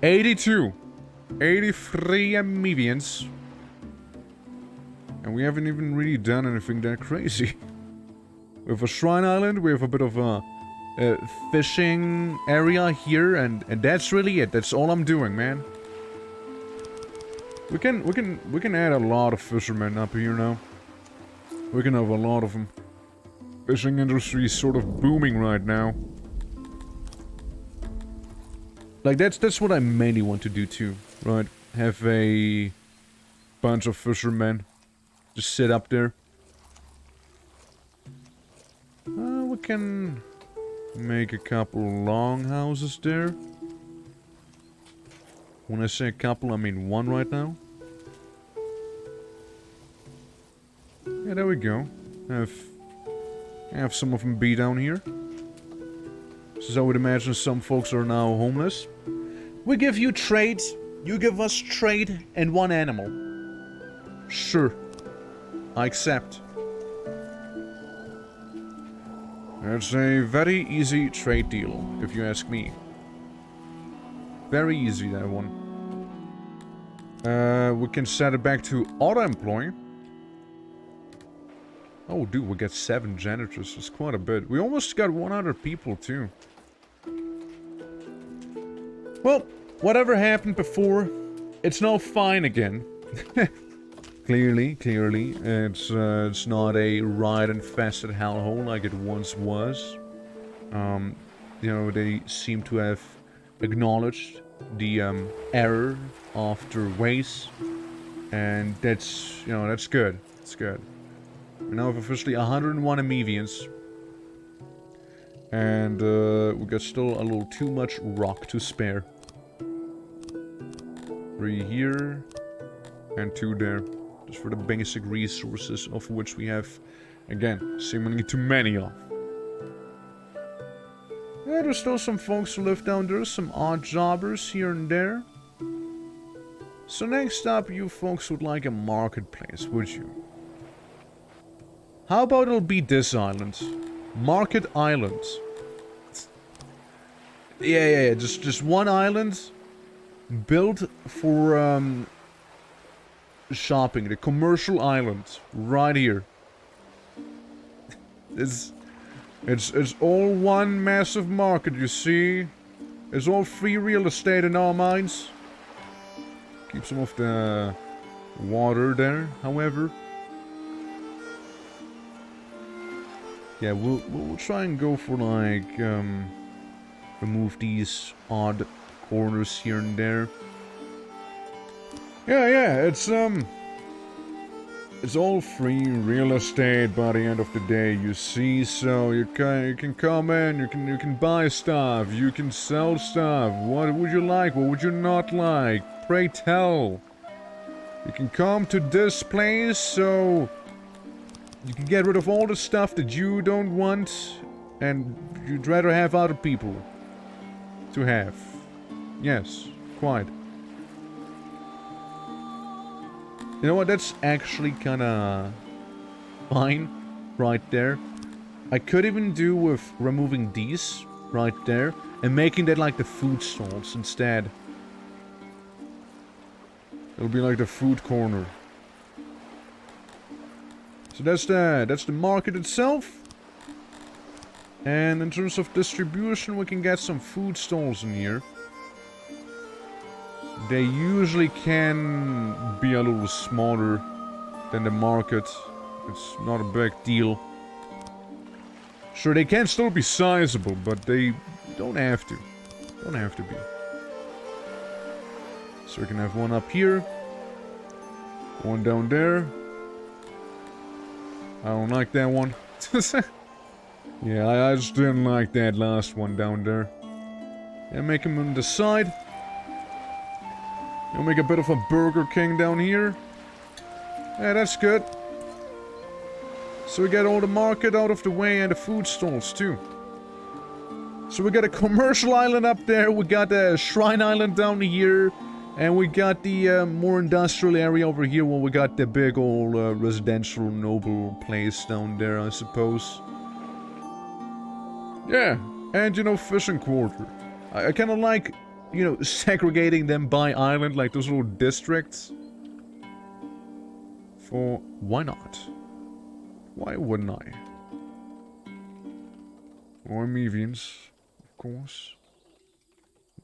82! 83 Amevians. And we haven't even really done anything that crazy. We have a shrine island, we have a bit of a fishing area here, and that's really it. That's all I'm doing, man. We can add a lot of fishermen up here now. We can have a lot of them. Fishing industry is sort of booming right now. Like that's what I mainly want to do too, right? Have a bunch of fishermen just sit up there. We can make a couple long houses there. When I say a couple, I mean one right now. Yeah, there we go. Have some of them be down here. Since I would imagine some folks are now homeless. We give you trade, you give us trade and one animal. Sure. I accept. It's a very easy trade deal, if you ask me. Very easy, that one. We can set it back to auto-employ. Oh, dude, we get 7 janitors. That's quite a bit. We almost got 100 people, too. Well, whatever happened before, it's now fine again. Clearly. It's not a riot-infested hellhole like it once was. You know, they seem to have acknowledged the error of their ways. And that's, you know, that's good. It's good. We now have officially 101 Amevians. And we got still a little too much rock to spare. 3 here. And 2 there. Just for the basic resources of which we have, again, seemingly too many of. Yeah, there's still some folks who live down there. Some odd jobbers here and there. So next up, you folks would like a marketplace, would you? How about it'll be this island? Market Island. Yeah. Just one island built for shopping. The commercial island right here. It's all one massive market, you see. It's all free real estate in our minds. Keep some of the water there, however. Yeah, we'll try and go for like remove these odd corners here and there. Yeah, it's all free real estate by the end of the day, you see. So you can come in, you can buy stuff, you can sell stuff. What would you like? What would you not like? Pray tell. You can come to this place, so you can get rid of all the stuff that you don't want and you'd rather have other people to have. Yes, quite. You know what, that's actually kinda fine right there. I could even do with removing these right there and making that like the food stalls instead. It'll be like the food corner. So that's the market itself. And in terms of distribution, we can get some food stalls in here. They usually can be a little smaller than the market. It's not a big deal. Sure, they can still be sizable, but they don't have to. Don't have to be. So we can have one up here. One down there. I don't like that one. Yeah, I just didn't like that last one down there. And make him on the side. You'll make a bit of a Burger King down here. Yeah, that's good. So we get all the market out of the way and the food stalls too. So we got a commercial island up there, we got a shrine island down here, and we got the more industrial area over here where we got the big old residential noble place down there, I suppose. Yeah, and you know, fishing quarter. I kind of like, you know, segregating them by island, like those little districts. For why not? Why wouldn't I? Or Mevians, of course.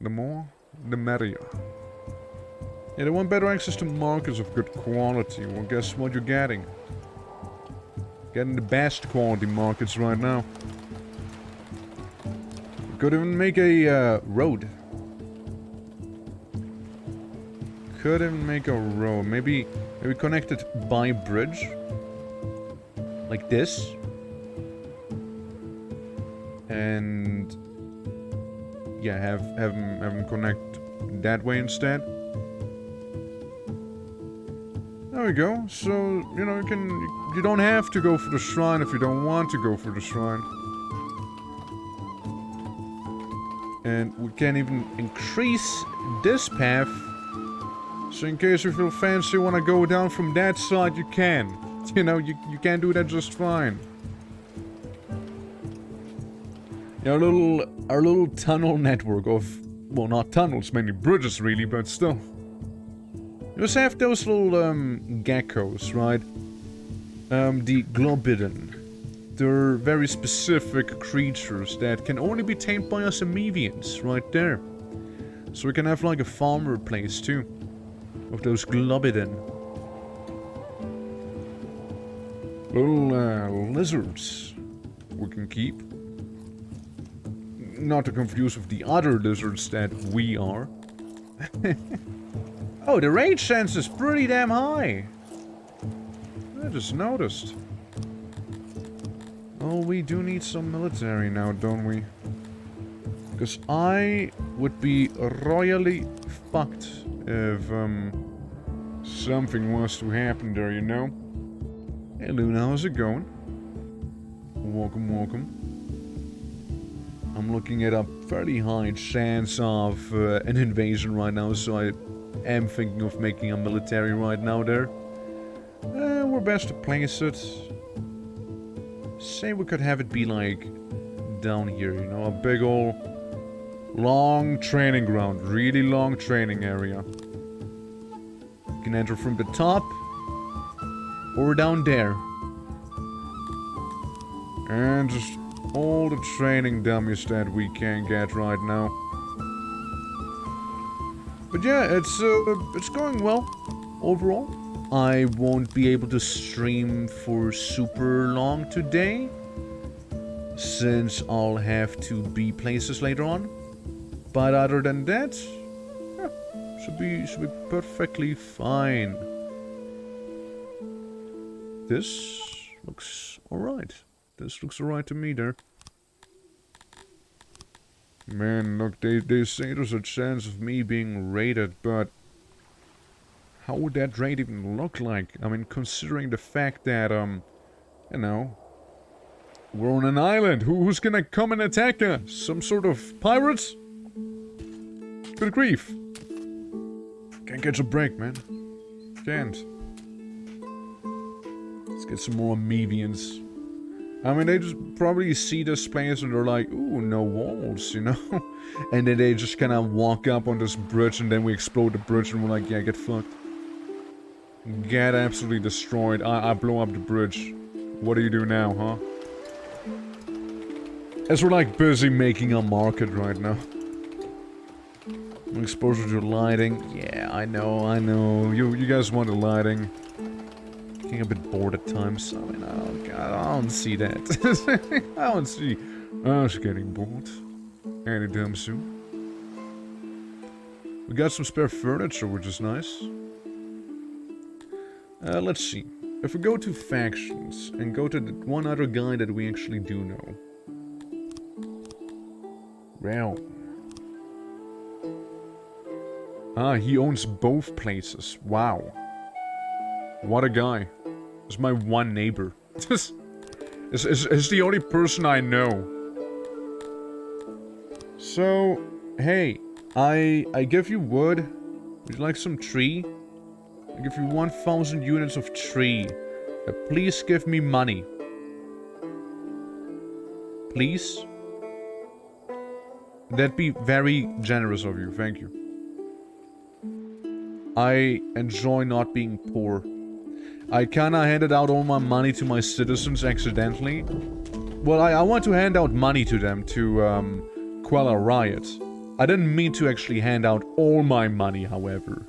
The more, the merrier. Yeah, they want better access to markets of good quality. Well, guess what you're getting? Getting the best quality markets right now. You could even make a road. Could even make a road. Maybe connect it by bridge. Like this. And yeah, have them connect that way instead. There we go. So, you know, you don't have to go for the shrine if you don't want to go for the shrine. And we can even increase this path. So in case you feel fancy want to go down from that side, you can. You know, you can do that just fine. Yeah, our little tunnel network of, well, not tunnels, mainly bridges really, but still. You just have those little geckos, right? The globidon. They're very specific creatures that can only be tamed by us Amevians, right there. So we can have like a farmer place too, of those globidon. Little lizards we can keep. Not to confuse with the other lizards that we are. Oh, the rage sense is pretty damn high. I just noticed. Oh, we do need some military now, don't we? Because I would be royally fucked if something was to happen there, you know? Hey Luna, how's it going? Welcome, welcome. I'm looking at a fairly high chance of an invasion right now, so I am thinking of making a military right now there. We're best to place it. Say we could have it be like down here, you know, a big ol' long training ground, really long training area. You can enter from the top or down there. And just all the training dummies that we can get right now. But yeah, it's going well overall. I won't be able to stream for super long today, since I'll have to be places later on. But other than that, yeah, should be perfectly fine. This looks alright. This looks alright to me there. Man, look, they say there's a chance of me being raided, but how would that raid even look like? I mean, considering the fact that, you know, we're on an island. Who's gonna come and attack us? Some sort of pirates? Good grief. Can't catch a break, man. Can't. Let's get some more Amevians. I mean, they just probably see this place and they're like, ooh, no walls, you know? And then they just kind of walk up on this bridge and then we explode the bridge and we're like, yeah, get fucked. Get absolutely destroyed. I blow up the bridge. What do you do now, huh? As we're like busy making our market right now. Exposure to lighting. Yeah, I know. You guys want the lighting. Getting a bit bored at times. I mean, I don't see that. I don't see us getting bored anytime soon. We got some spare furniture, which is nice. Let's see. If we go to factions and go to the one other guy that we actually do know. Well. Ah, he owns both places. Wow. What a guy. He's my one neighbor. Is the only person I know. So, hey, I give you wood. Would you like some tree? I give you 1,000 units of tree. Please give me money. Please? That'd be very generous of you, thank you. I enjoy not being poor. I kinda handed out all my money to my citizens accidentally. Well, I want to hand out money to them to, quell a riot. I didn't mean to actually hand out all my money, however.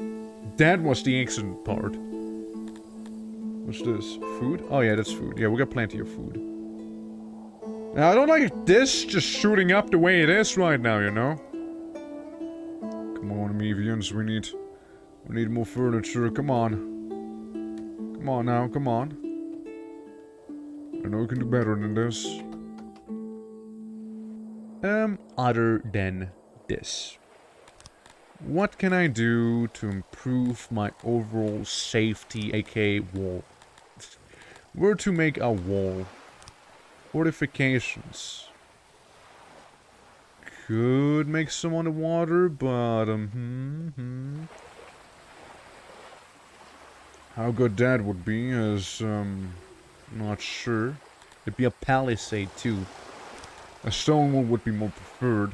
That was the excellent part. What's this? Food? Oh yeah, that's food. Yeah, we got plenty of food. Now, I don't like this just shooting up the way it is right now, you know? Come on, Mevians, we need more furniture, come on. Come on now, come on. I know we can do better than this. Other than this. What can I do to improve my overall safety, aka wall? Where to make a wall? Fortifications. Could make some on the water, but how good that would be is not sure. It'd be a palisade too. A stone wall would be more preferred.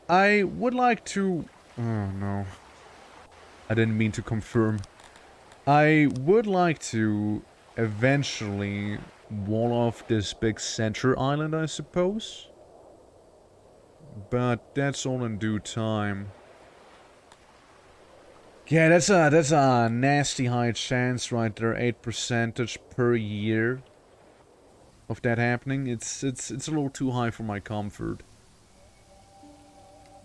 I would like to... Oh no. I didn't mean to confirm. I would like to eventually wall off this big center island, I suppose. But that's all in due time. Yeah, that's a nasty high chance right there. 8% per year of that happening. It's a little too high for my comfort.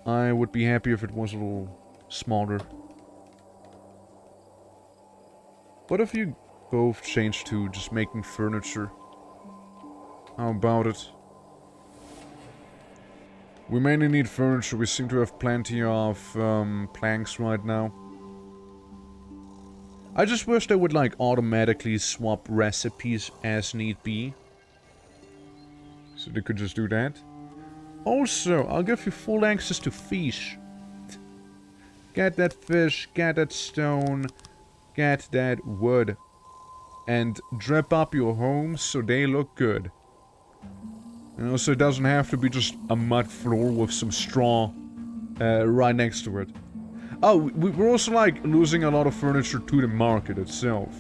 I would be happy if it was a little smaller. What if you both change to just making furniture? How about it? We mainly need furniture. We seem to have plenty of planks right now. I just wish they would like automatically swap recipes as need be. So they could just do that. Also, I'll give you full access to fish. Get that fish, get that stone, get that wood. And drip up your homes so they look good. You know, so it doesn't have to be just a mud floor with some straw right next to it. Oh, we're also like losing a lot of furniture to the market itself.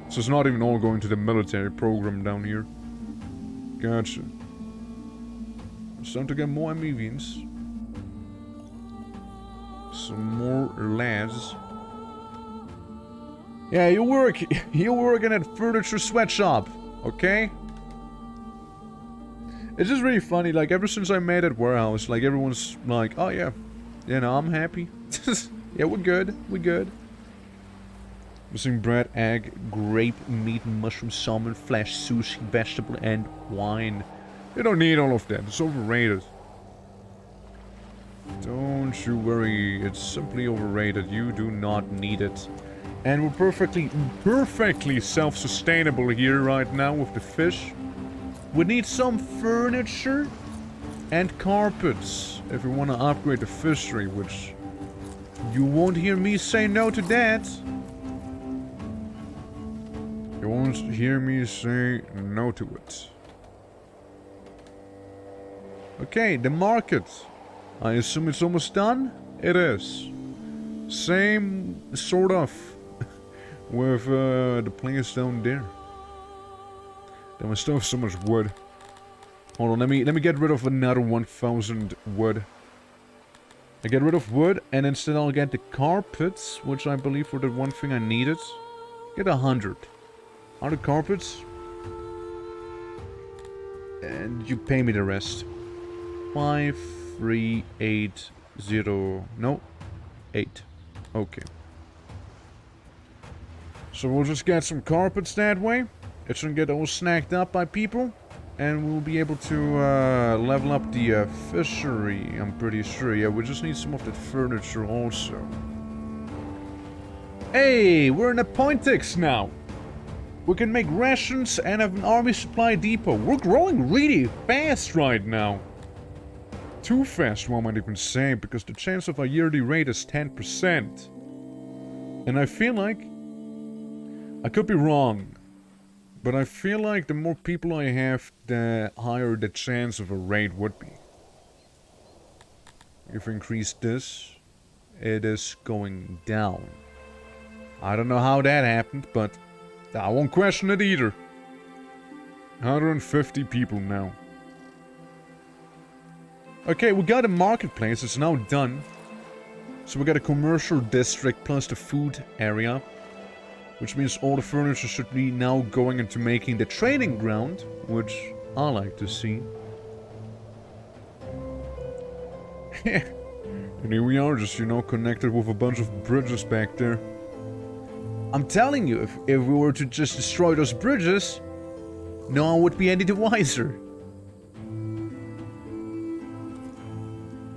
So it's not even all going to the military program down here. Gotcha. It's time to get more Amivians. Some more lads. Yeah, you're working at furniture sweatshop, okay? It's just really funny, like, ever since I made that warehouse, like, everyone's like, oh yeah, you know, I'm happy. Yeah, we're good, Missing bread, egg, grape, meat, mushroom, salmon, flesh, sushi, vegetable, and wine. You don't need all of that, it's overrated. Don't you worry, it's simply overrated, you do not need it. And we're perfectly self-sustainable here right now with the fish. We need some furniture and carpets if we want to upgrade the fishery, which you won't hear me say no to that. You won't hear me say no to it. Okay, the market. I assume it's almost done? It is. Same sort of with the place down there. Then we still have so much wood. Hold on, let me get rid of another 1,000 wood. I get rid of wood, and instead I'll get the carpets, which I believe were the one thing I needed. Get 100. 100 carpets. And you pay me the rest. 5, 3, 8, 0. No. 8. Okay. So we'll just get some carpets that way. It shouldn't get all snagged up by people. And we'll be able to level up the fishery, I'm pretty sure. Yeah, we just need some of that furniture also. Hey, we're in a Pointix now. We can make rations and have an army supply depot. We're growing really fast right now. Too fast, one might even say, because the chance of a yearly rate is 10%. And I feel like... I could be wrong. But I feel like the more people I have, the higher the chance of a raid would be. If we increase this, it is going down. I don't know how that happened, but I won't question it either. 150 people now. Okay, we got a marketplace, it's now done. So we got a commercial district plus the food area. Which means all the furniture should be now going into making the training ground, which I like to see. And here we are, just, you know, connected with a bunch of bridges back there. I'm telling you, if we were to just destroy those bridges, no one would be any the wiser.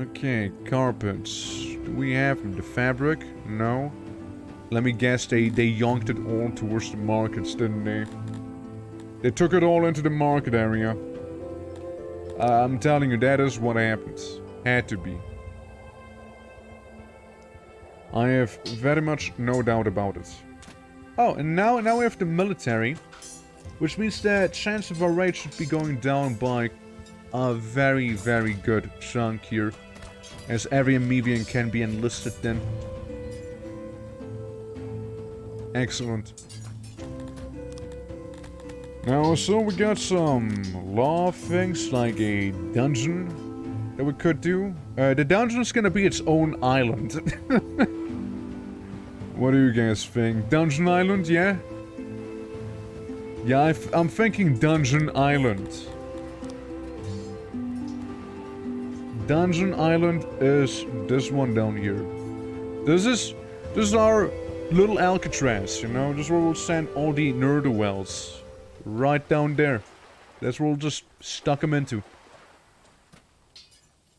Okay, carpets. Do we have them? The fabric? No. Let me guess, they yonked it all towards the markets, didn't they? They took it all into the market area. I'm telling you, that is what happened. Had to be. I have very much no doubt about it. Oh, and now we have the military. Which means the chance of our raid should be going down by a very, very good chunk here. As every Amoebian can be enlisted then. Excellent. Now also we got some law things like a dungeon that we could do. The dungeon is gonna be its own island. What do you guys think? Dungeon Island, yeah? Yeah, I'm thinking Dungeon Island. Dungeon Island is this one down here. This is our little Alcatraz, you know? This is where we'll send all the Nerderwells. Right down there. That's where we'll just stuck them into.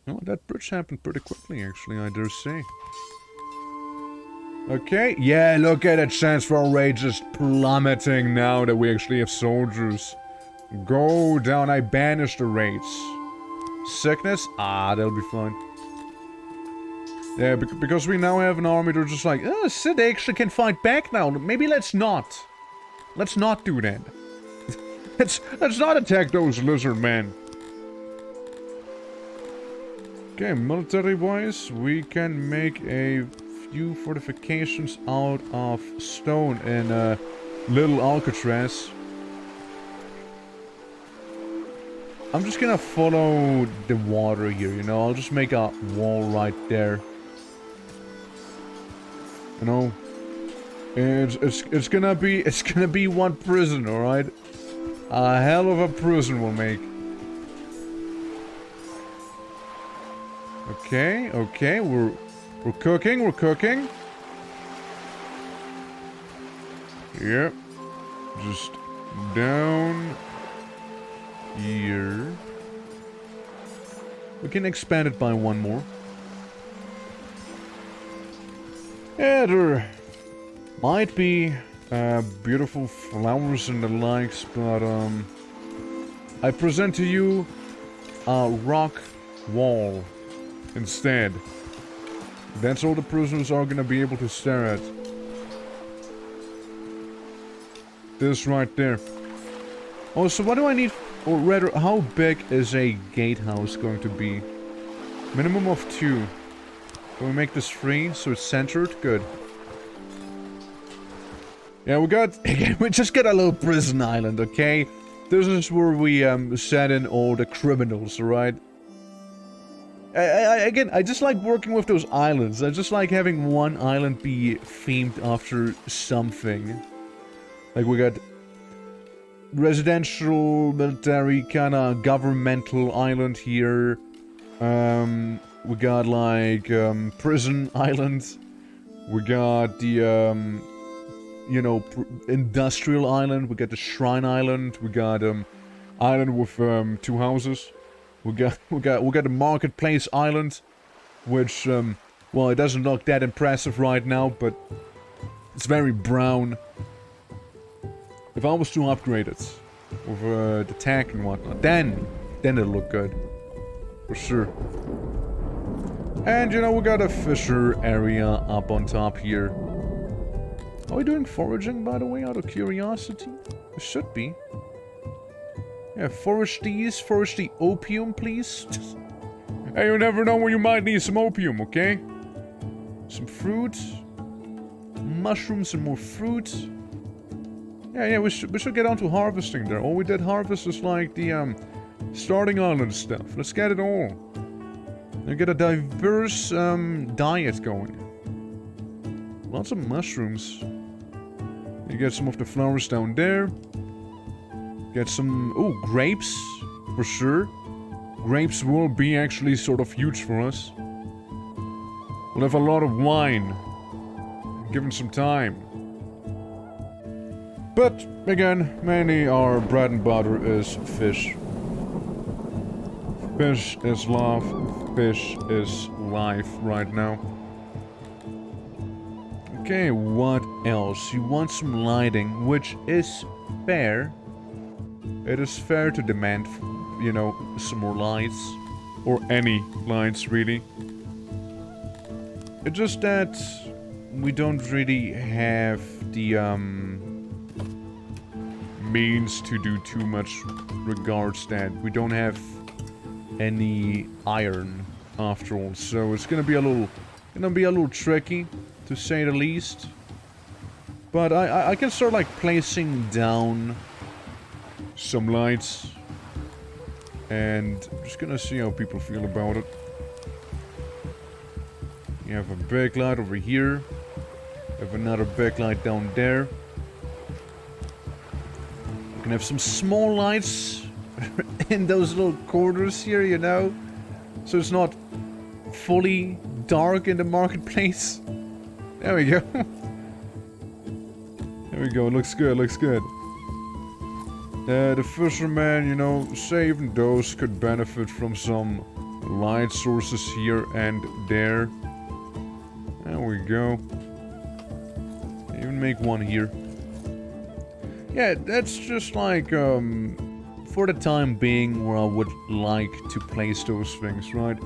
Oh, that bridge happened pretty quickly, actually, I dare say. Okay, yeah, look at it. Chance for our raid just plummeting now that we actually have soldiers. Go down, I banish the raids. Sickness? Ah, that'll be fine. Yeah, because we now have an army, they're just like, oh, shit, they actually can fight back now. Maybe let's not. Let's not do that. let's not attack those Lizardmen. Okay, military-wise, we can make a few fortifications out of stone in Little Alcatraz. I'm just gonna follow the water here, you know? I'll just make a wall right there. You know? It's gonna be one prison, alright? A hell of a prison we'll make. Okay, okay, we're cooking. Yep. Just down here. We can expand it by one more. Yeah, there might be beautiful flowers and the likes, but I present to you a rock wall instead. That's all the prisoners are gonna be able to stare at. This right there. Oh, so what do I need? Or rather, how big is a gatehouse going to be? Minimum of 2. Can we make this free so it's centered? Good. Yeah, we got... Again, we just got a little prison island, okay? This is where we set in all the criminals, alright? Again, I just like working with those islands. I just like having one island be themed after something. Like, we got residential, military, kinda governmental island here. We got, like, prison island. We got the, you know, industrial island. We got the shrine island. We got, island with, 2 houses. We got the marketplace island, which, well, it doesn't look that impressive right now, but it's very brown. If I was to upgrade it with the tech and whatnot, then it'll look good, for sure. And you know, we got a fisher area up on top here. Are we doing foraging, by the way, out of curiosity? We should be. Yeah, forage the opium, please. Hey, you never know when you might need some opium, okay? Some fruit. Mushrooms and more fruit. Yeah, we should get on to harvesting there. All we did harvest is like the, starting island stuff. Let's get it all. And get a diverse, diet going. Lots of mushrooms. You get some of the flowers down there. Get some... Oh, grapes. For sure. Grapes will be actually sort of huge for us. We'll have a lot of wine. Given some time. But, again, mainly our bread and butter is fish. Fish is love. Fish is life right now. Okay, what else? You want some lighting, which is fair. It is fair to demand, you know, some more lights. Or any lights, really. It's just that we don't really have the, means to do too much regards that. We don't have any iron, after all. So it's gonna be a little tricky, to say the least. But I can start, like, placing down some lights. And I'm just gonna see how people feel about it. You have a big light over here. You have another big light down there. You can have some small lights in those little corners here, you know? So it's not fully dark in the marketplace. There we go. There we go, looks good, looks good. The fishermen, you know, say even those could benefit from some light sources here and there. There we go. Even make one here. Yeah, that's just like, for the time being where I would like to place those things, right?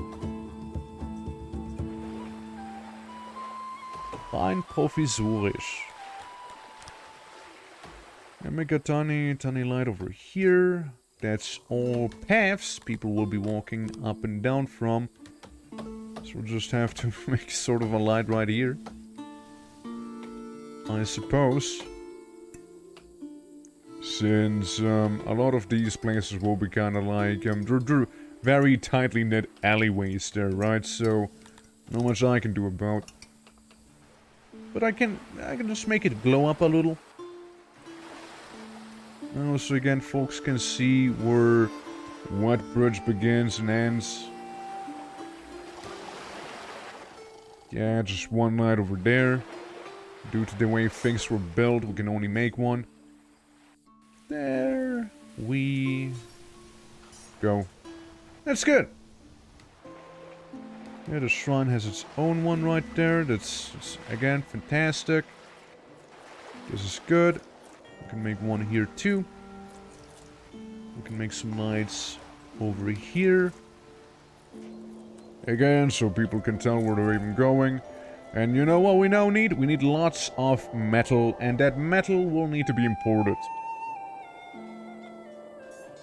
Rein provisorisch. And make a tiny light over here. That's all paths people will be walking up and down from. So we'll just have to make sort of a light right here. I suppose. Since a lot of these places will be kind of like they're very tightly knit alleyways there, right? So not much I can do about. But I can just make it glow up a little. And also again, folks can see where what bridge begins and ends. Yeah, just one light over there. Due to the way things were built, we can only make one. There we go. That's good. Yeah, the shrine has its own one right there. That's again fantastic. This is good. We can make one here too. We can make some lights over here. Again, so people can tell where they're even going. And you know what we now need? We need lots of metal, and that metal will need to be imported.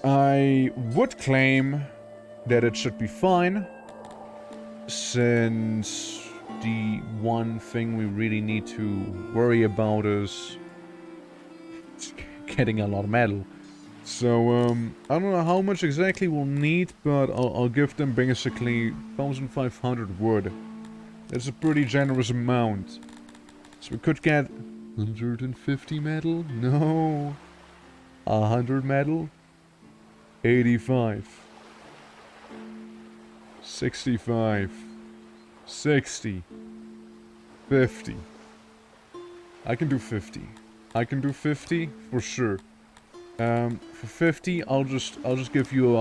I would claim that it should be fine, since the one thing we really need to worry about is getting a lot of metal. So, I don't know how much exactly we'll need, but I'll give them basically 1,500 wood. That's a pretty generous amount. So we could get 150 metal? No. 100 metal? 85. 65. 60. 50. I can do 50. I can do 50 for sure. For 50, I'll just give you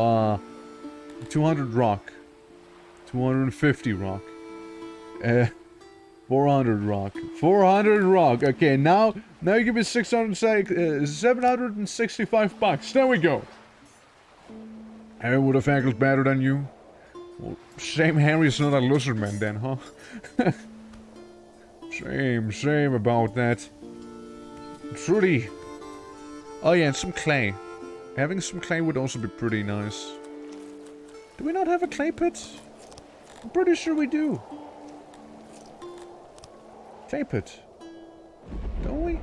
200 rock, 250 rock, 400 rock, 400 rock. Okay, now you give me 765 bucks. There we go. Harry would have acted better than you. Well, shame Harry's not a lizardman then, huh? Shame about that. Trudy. Oh yeah, and some clay. Having some clay would also be pretty nice. Do we not have a clay pit? I'm pretty sure we do. Clay pit. Don't we?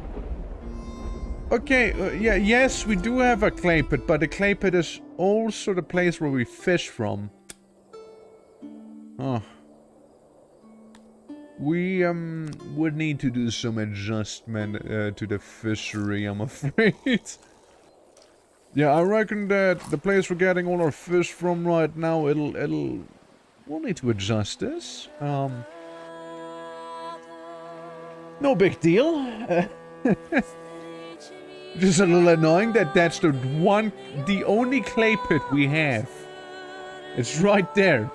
Okay, yeah, yes, we do have a clay pit, but the clay pit is also the place where we fish from. Oh. We, would need to do some adjustment, to the fishery, I'm afraid. Yeah, I reckon that the place we're getting all our fish from right now, we'll need to adjust this. No big deal. Just a little annoying that that's the only clay pit we have. It's right there.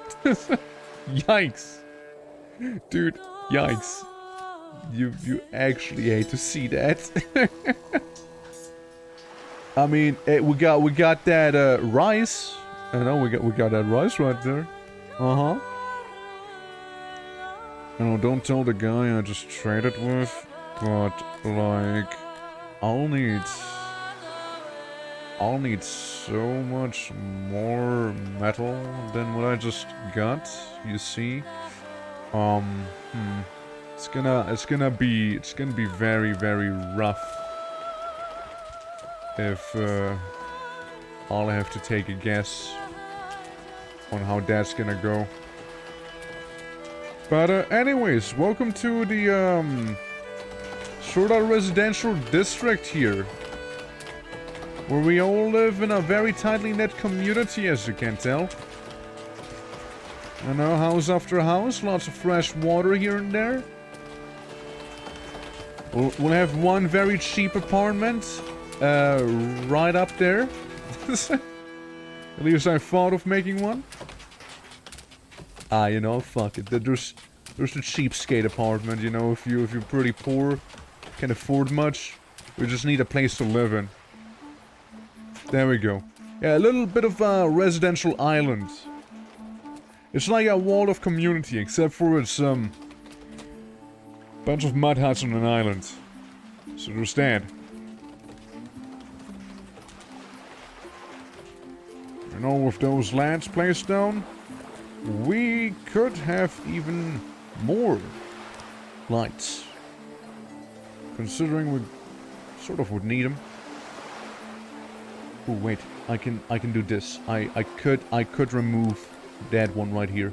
Yikes. Dude, yikes. You actually hate to see that. I mean, we got that rice. I know we got that rice right there. Uh-huh. No, don't tell the guy I just traded with, but like I'll need so much more metal than what I just got, you see. It's gonna be very, very rough if I'll have to take a guess on how that's gonna go. But anyways, welcome to the sort of residential district here, where we all live in a very tightly knit community, as you can tell. You know, house after house, lots of fresh water here and there. We'll have one very cheap apartment, right up there. At least I thought of making one. You know, fuck it. There's the cheapskate apartment, you know, if you're pretty poor, can't afford much, we just need a place to live in. There we go. Yeah, a little bit of a residential island. It's like a wall of community, except for it's, bunch of mud huts on an island. So there's that. You know, with those lands placed down, we could have even more lights. Considering we sort of would need them. Oh wait, I can do this. I could remove that one right here.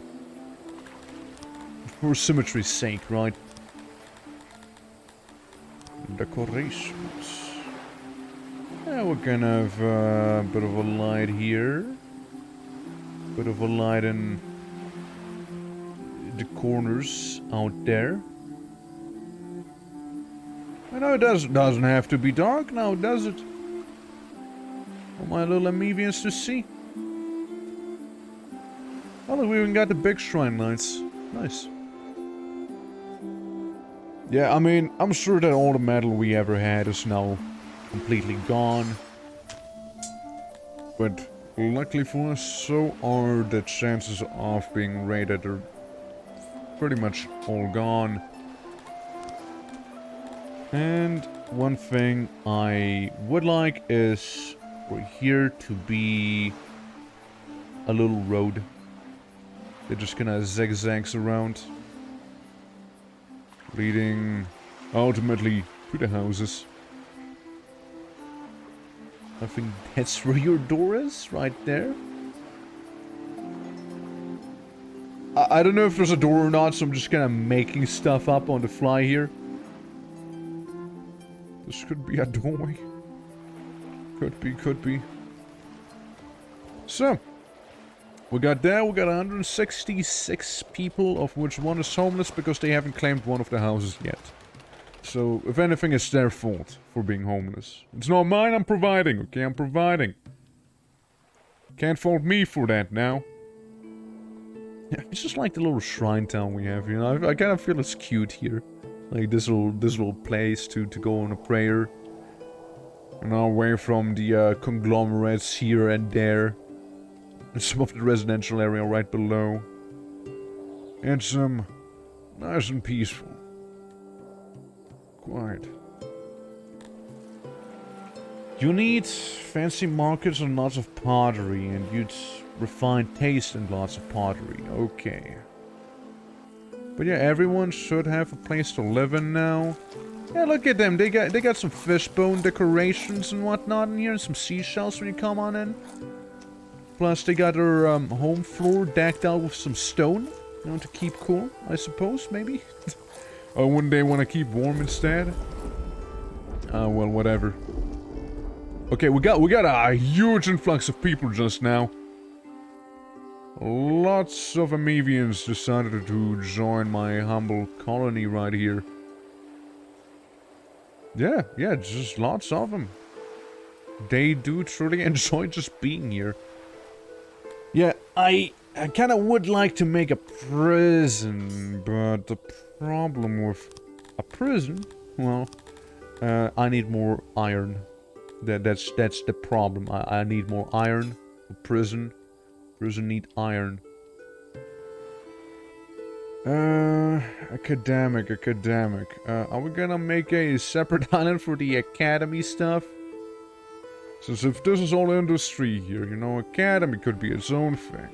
For symmetry's sake, right? Decorations. Yeah, we're gonna have a bit of a light here. Bit of a light in the corners out there. I know it doesn't have to be dark now, does it? For my little amoebians to see. Oh, look, we even got the big shrine lights. Nice. Yeah, I mean, I'm sure that all the metal we ever had is now completely gone. But luckily for us, so are the chances of being raided are pretty much all gone. And one thing I would like is for here to be a little road. They're just gonna zigzags around. leading ultimately to the houses. I think that's where your door is, right there. I don't know if there's a door or not, so I'm just kind of making stuff up on the fly here. This could be a doorway. Could be. So, we got that. We got 166 people, of which one is homeless because they haven't claimed one of the houses yet. So, if anything, it's their fault for being homeless. It's not mine, I'm providing, okay? I'm providing. Can't fault me for that now. Yeah, it's just like the little shrine town we have, you know? I kind of feel it's cute here. Like this little place to go on a prayer. You know, away from the conglomerates here and there. And some of the residential area right below. It's nice and peaceful. Quiet. You need fancy markets and lots of pottery, and you'd refined taste and lots of pottery. Okay. But yeah, everyone should have a place to live in now. Yeah, look at them. They got some fishbone decorations and whatnot in here, and some seashells when you come on in. Plus, they got their home floor decked out with some stone, you know, to keep cool, I suppose, maybe. Or wouldn't they want to keep warm instead? Well, whatever. Okay, we got a huge influx of people just now. Lots of Amevians decided to join my humble colony right here. Yeah, just lots of them. They do truly enjoy just being here. Yeah, I kind of would like to make a prison, but the problem with a prison, well, I need more iron. That's the problem. I need more iron. Prison need iron. Academic. Are we gonna make a separate island for the academy stuff? Since if this is all industry here, you know, academy could be its own thing.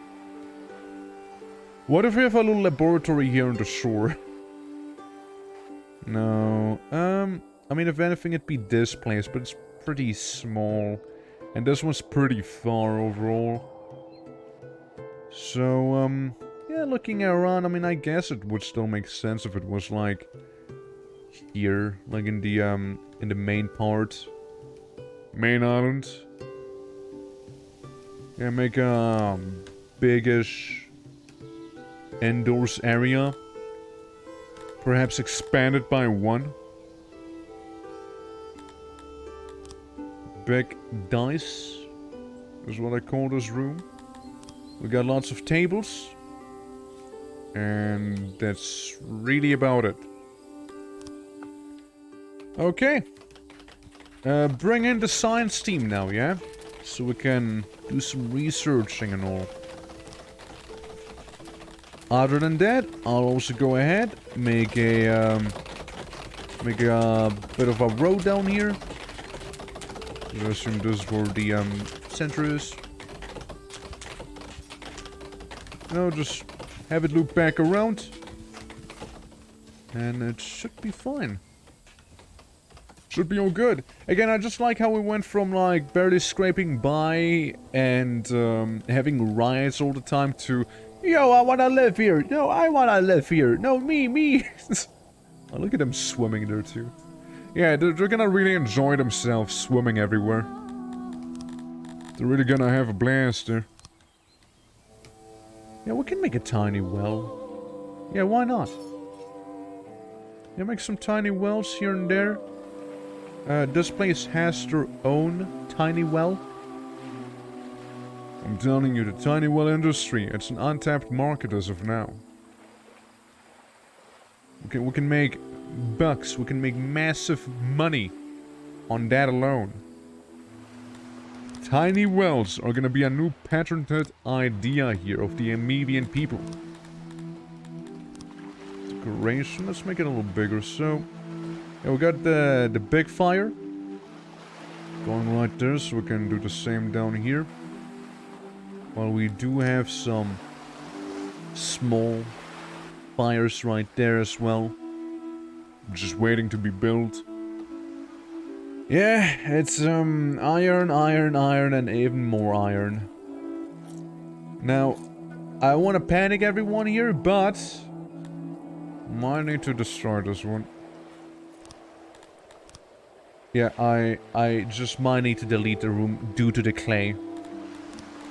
What if we have a little laboratory here on the shore? No, I mean, if anything, it'd be this place, but it's pretty small. And this one's pretty far overall. So, yeah, looking around, I mean, I guess it would still make sense if it was, like, here, like in the main part. Main island. Yeah, make a biggish indoors area. Perhaps expand it by one. Big dice is what I call this room. We got lots of tables. And that's really about it. Okay. Bring in the science team now, yeah? So we can do some researching and all. Other than that, I'll also go ahead, make a bit of a road down here. I assume this is where the center is. No, just have it loop back around. And it should be fine. Should be all good. Again, I just like how we went from, like, barely scraping by and having riots all the time to, yo, I wanna live here. No, I wanna live here. No, me. Oh, look at them swimming there, too. Yeah, they're gonna really enjoy themselves swimming everywhere. They're really gonna have a blast there. Yeah, we can make a tiny well. Yeah, why not? Yeah, make some tiny wells here and there. This place has their own tiny well. I'm telling you, the tiny well industry, it's an untapped market as of now. Okay, we can make bucks, we can make massive money on that alone. Tiny wells are gonna be a new patented idea here of the Amevian people. Decoration, let's make it a little bigger, so... Yeah, we got the big fire going right there, so we can do the same down here. While we do have some small fires right there as well. just waiting to be built. Yeah, it's iron, iron, iron, and even more iron. Now, I want to panic everyone here, but might need to destroy this one. Yeah, I just might need to delete the room due to the clay.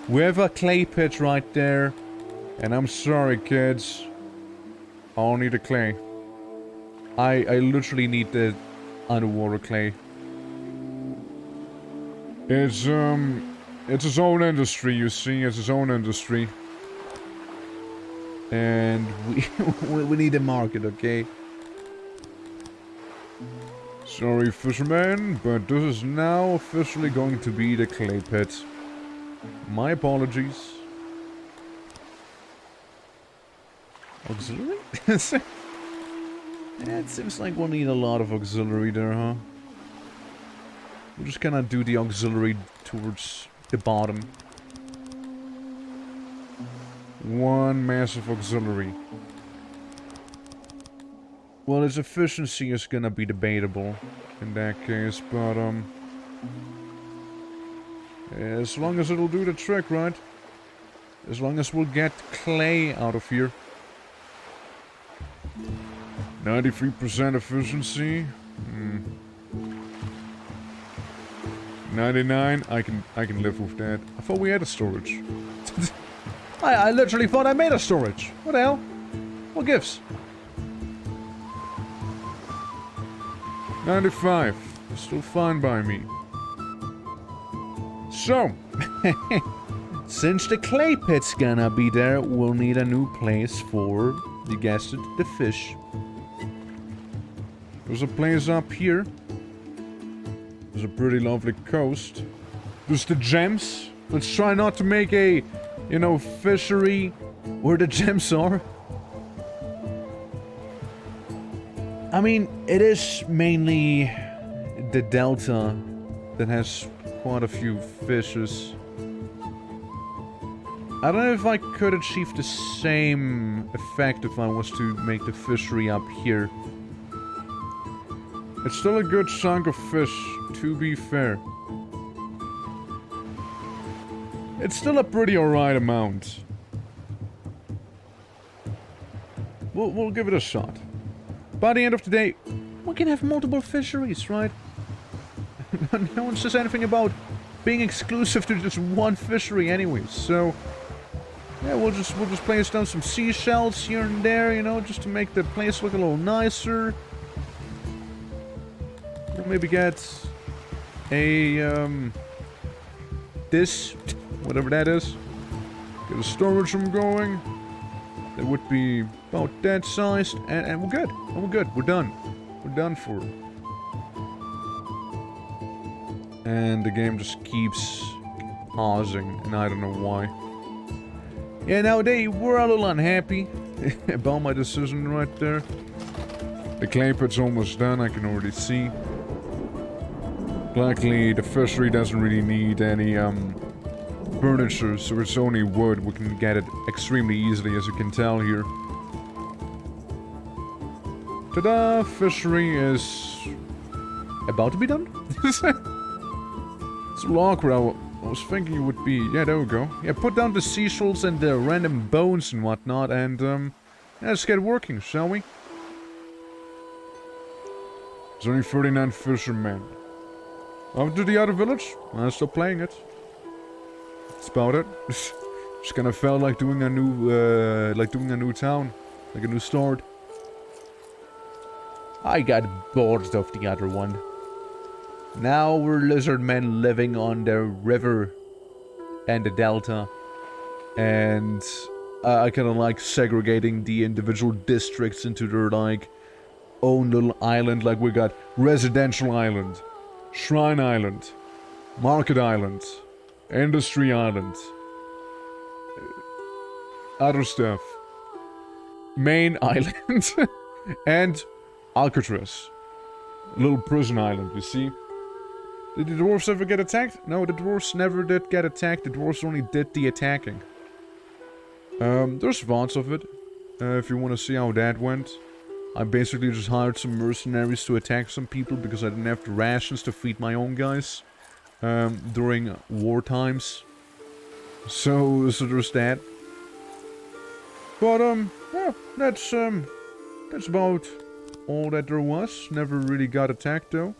We have a clay pit right there, and I'm sorry, kids. I'll need the clay. I literally need the underwater clay. It's its own industry, you see. It's its own industry. And we need a market, okay? Sorry, fisherman, but this is now officially going to be the clay pit. My apologies. Auxiliary? Yeah, it seems like we'll need a lot of auxiliary there, huh? We're just gonna do the auxiliary towards the bottom. One massive auxiliary. Well, its efficiency is gonna be debatable in that case, but as long as it'll do the trick, right? As long as we'll get clay out of here. 93% efficiency. 99. I can live with that. I thought we had a storage. I literally thought I made a storage. What the hell? What gives? 95. Still fine by me. So, since the clay pit's gonna be there, we'll need a new place for, you guessed it, the fish. There's a place up here. There's a pretty lovely coast. There's the gems. Let's try not to make a, you know, fishery where the gems are. I mean, it is mainly the delta that has quite a few fishes. I don't know if I could achieve the same effect if I was to make the fishery up here. It's still a good chunk of fish, to be fair. It's still a pretty alright amount. We'll give it a shot. By the end of the day, we can have multiple fisheries, right? No one says anything about being exclusive to just one fishery anyways, so... Yeah, we'll just place down some seashells here and there, you know, just to make the place look a little nicer. We'll maybe get a, this, whatever that is. Get a storage room going. That would be about that sized, and we're good. And we're good. We're done. We're done for. And the game just keeps pausing, and I don't know why. Yeah, now they were a little unhappy about my decision right there. The clay pit's almost done, I can already see. Luckily, the fishery doesn't really need any furniture, so it's only wood. We can get it extremely easily, as you can tell here. Ta-da! Fishery is about to be done. It's a little awkward. I was thinking it would be... Yeah, there we go. Yeah, put down the seashells and the random bones and whatnot, and yeah, let's get working, shall we? There's only 39 fishermen. Over to the other village? I'm still playing it. That's about it. Just kinda felt like doing a new town. Like a new start. I got bored of the other one. Now we're lizardmen living on the river and the delta. And I kinda like segregating the individual districts into their like own little island. Like we got Residential Island, Shrine Island, Market Island, Industry Island, other stuff, Main Island, and Alcatraz. Little prison island, you see? Did the dwarves ever get attacked? No, the dwarves never did get attacked. The dwarves only did the attacking. There's VODs of it, if you want to see how that went. I basically just hired some mercenaries to attack some people because I didn't have the rations to feed my own guys during war times. So there's that. But yeah, that's about all that there was. Never really got attacked though.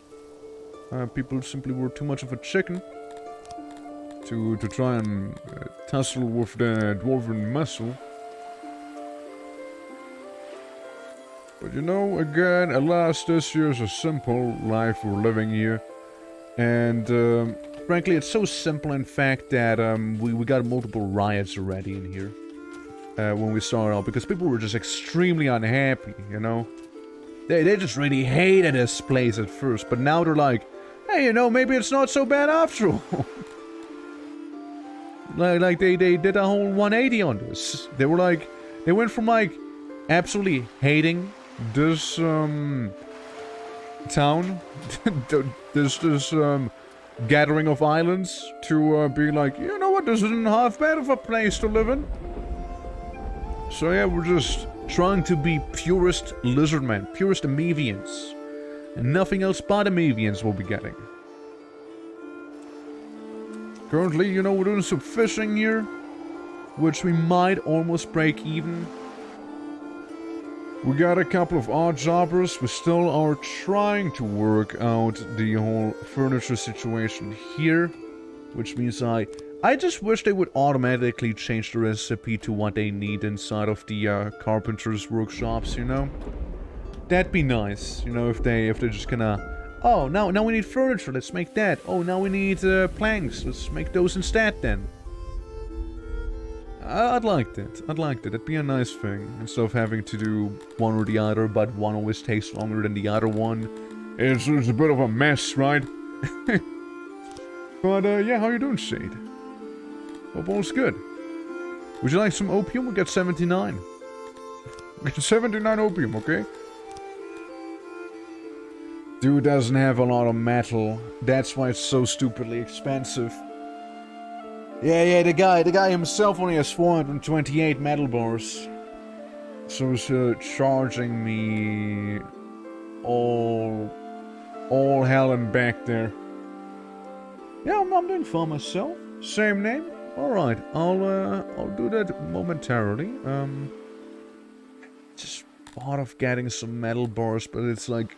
People simply were too much of a chicken to try and tussle with the dwarven muscle. But you know, again, alas, this year's a simple life we're living here. And frankly, it's so simple in fact that we got multiple riots already in here. When we started out, because people were just extremely unhappy, you know? They just really hated this place at first, but now they're like, hey, you know, maybe it's not so bad after all. like they did a whole 180 on this. They were like, they went from like absolutely hating this town, this gathering of islands, to being like, you know what, this isn't half bad of a place to live in. So yeah, we're just trying to be purest Lizardmen, purest Amevians. And nothing else but Amevians we'll be getting. Currently, you know, we're doing some fishing here, which we might almost break even. We got a couple of odd jobbers. We still are trying to work out the whole furniture situation here, which means I just wish they would automatically change the recipe to what they need inside of the carpenter's workshops, you know? That'd be nice, you know, if they just kinda... Oh, now we need furniture, let's make that. Oh, now we need planks, let's make those instead then. I'd like that. That'd be a nice thing. Instead of having to do one or the other, but one always takes longer than the other one. It's a bit of a mess, right? But yeah, how you doing, Shade? Hope all's good. Would you like some opium? We got 79. We got 79 opium, okay? Dude doesn't have a lot of metal. That's why it's so stupidly expensive. Yeah, the guy himself only has 428 metal bars. So he's charging me all hell and back there. Yeah, I'm doing fine myself. Same name. Alright, I'll do that momentarily. Just thought of getting some metal bars, but it's like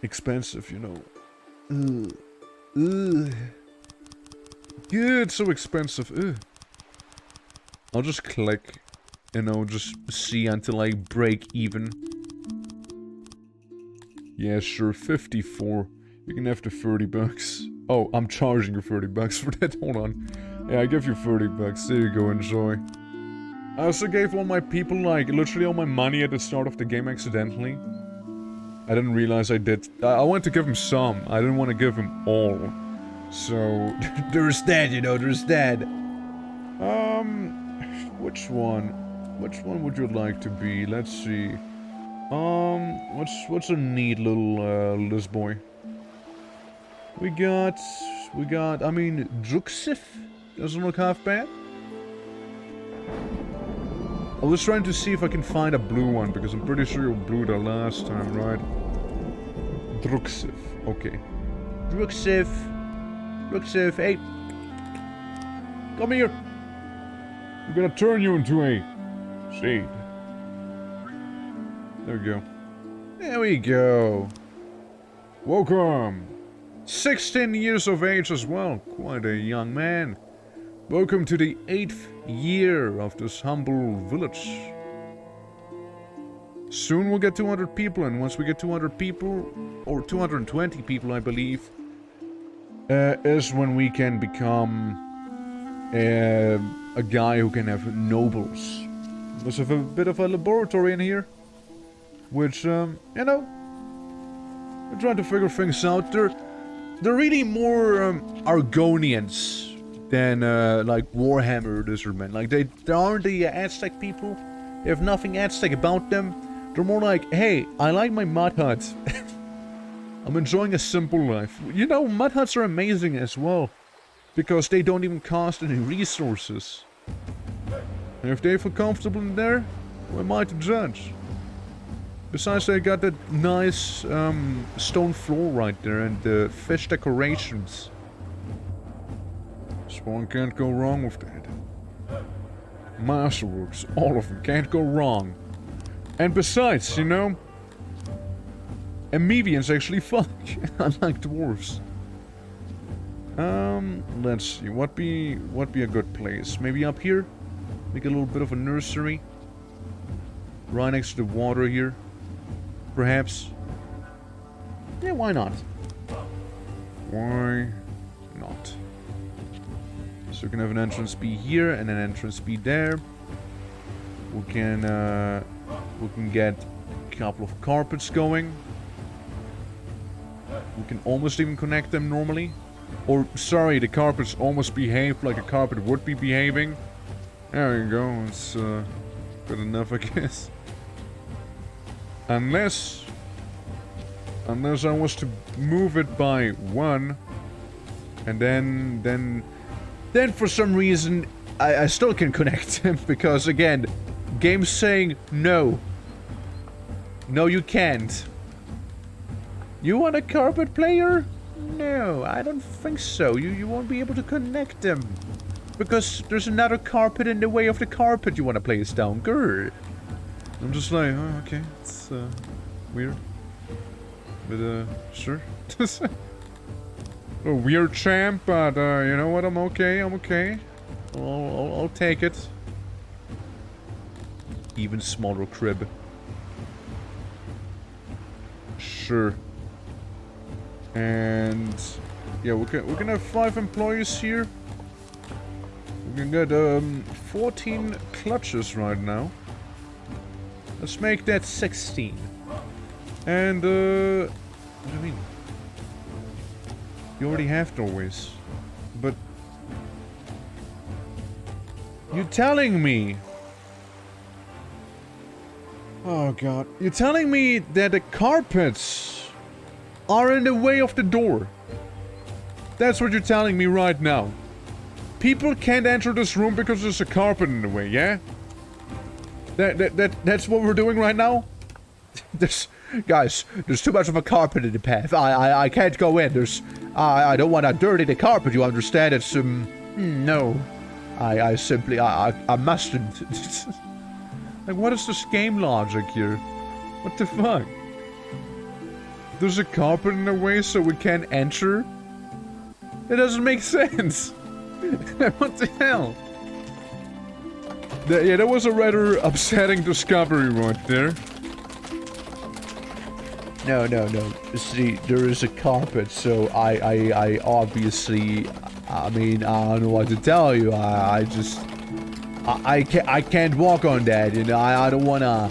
expensive, you know. Yeah, it's so expensive. I'll just click, you know, just see until I break even. Yeah, sure, 54. You can have the 30 bucks. Oh, I'm charging you 30 bucks for that. Hold on. Yeah, I give you 30 bucks. There you go, enjoy. I also gave all my people, like, literally all my money at the start of the game accidentally. I didn't realize I did. I wanted to give him some. I didn't want to give him all. So, there's that, you know, there's that. Which one? Which one would you like to be? Let's see. What's a neat little, Liz boy? We got, I mean, Druxif doesn't look half bad. I was trying to see if I can find a blue one, because I'm pretty sure you blew the last time, right? Druxif, okay. Druxif, hey! Come here! I'm gonna turn you into a shade. There we go. There we go. Welcome! 16 years of age as well, quite a young man. Welcome to the 8th year of this humble village. Soon we'll get 200 people, and once we get 200 people, or 220 people I believe, is when we can become a guy who can have nobles. There's a bit of a laboratory in here, which, you know, we're trying to figure things out. They're really more Argonians than like Warhammer Lizardmen. Like they aren't the Aztec people. They have nothing Aztec about them. They're more like, hey, I like my mud hut. I'm enjoying a simple life. You know, mud huts are amazing as well, because they don't even cost any resources. And if they feel comfortable in there, who am I to judge? Besides, I got that nice stone floor right there and the fish decorations. So one can't go wrong with that. Masterworks, all of them, can't go wrong. And besides, you know, Amoebians actually fuck, unlike dwarves. Let's see, what be a good place? Maybe up here? Make a little bit of a nursery. Right next to the water here. Perhaps. Yeah, why not? Why not? So we can have an entrance be here and an entrance be there. We can get a couple of carpets going. We can almost even connect them normally. Or, sorry, the carpets almost behave like a carpet would be behaving. There you go, it's good enough, I guess. Unless I was to move it by one, and then for some reason I still can connect them, because again, game's saying no. No, you can't. You want a carpet player? No, I don't think so. You won't be able to connect them. Because there's another carpet in the way of the carpet you want to place down. Grr. I'm just like, oh, okay, it's weird. But sure. A weird champ, but you know what, I'm okay, I'll take it. Even smaller crib. Sure. And yeah, we can have 5 employees here. We can get 14 clutches right now. Let's make that 16. And what do you mean? You already have doorways. But you're telling me, oh god, you're telling me that the carpets are in the way of the door. That's what you're telling me right now. People can't enter this room because there's a carpet in the way, yeah? That's what we're doing right now? Guys, there's too much of a carpet in the path. I can't go in. I don't want to dirty the carpet, you understand? It's, no. I simply, I mustn't. Like, what is this game logic here? What the fuck? There's a carpet in the way so we can't enter? It doesn't make sense. What the hell? Yeah, that was a rather upsetting discovery right there. No. See, there is a carpet, so I obviously, I mean, I don't know what to tell you. I can't walk on that, you know. I don't wanna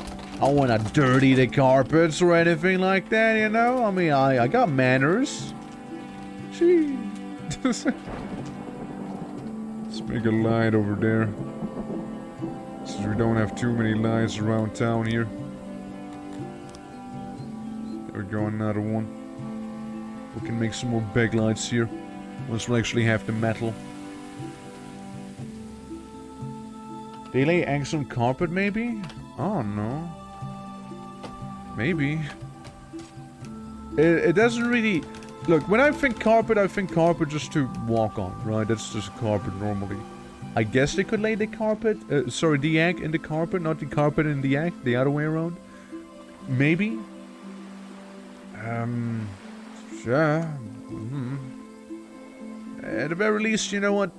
dirty the carpets or anything like that, you know. I mean, I got manners. Gee. Let's make a light over there. Since we don't have too many lights around town here. There we go, another one. We can make some more big lights here. Once we actually have the metal. They lay eggs on carpet, maybe? Oh, no. Maybe. It doesn't really... Look, when I think carpet just to walk on, right? That's just carpet normally. I guess they could lay the carpet... sorry, the egg in the carpet, not the carpet in the egg. The other way around. Maybe? Yeah. At the very least, you know what?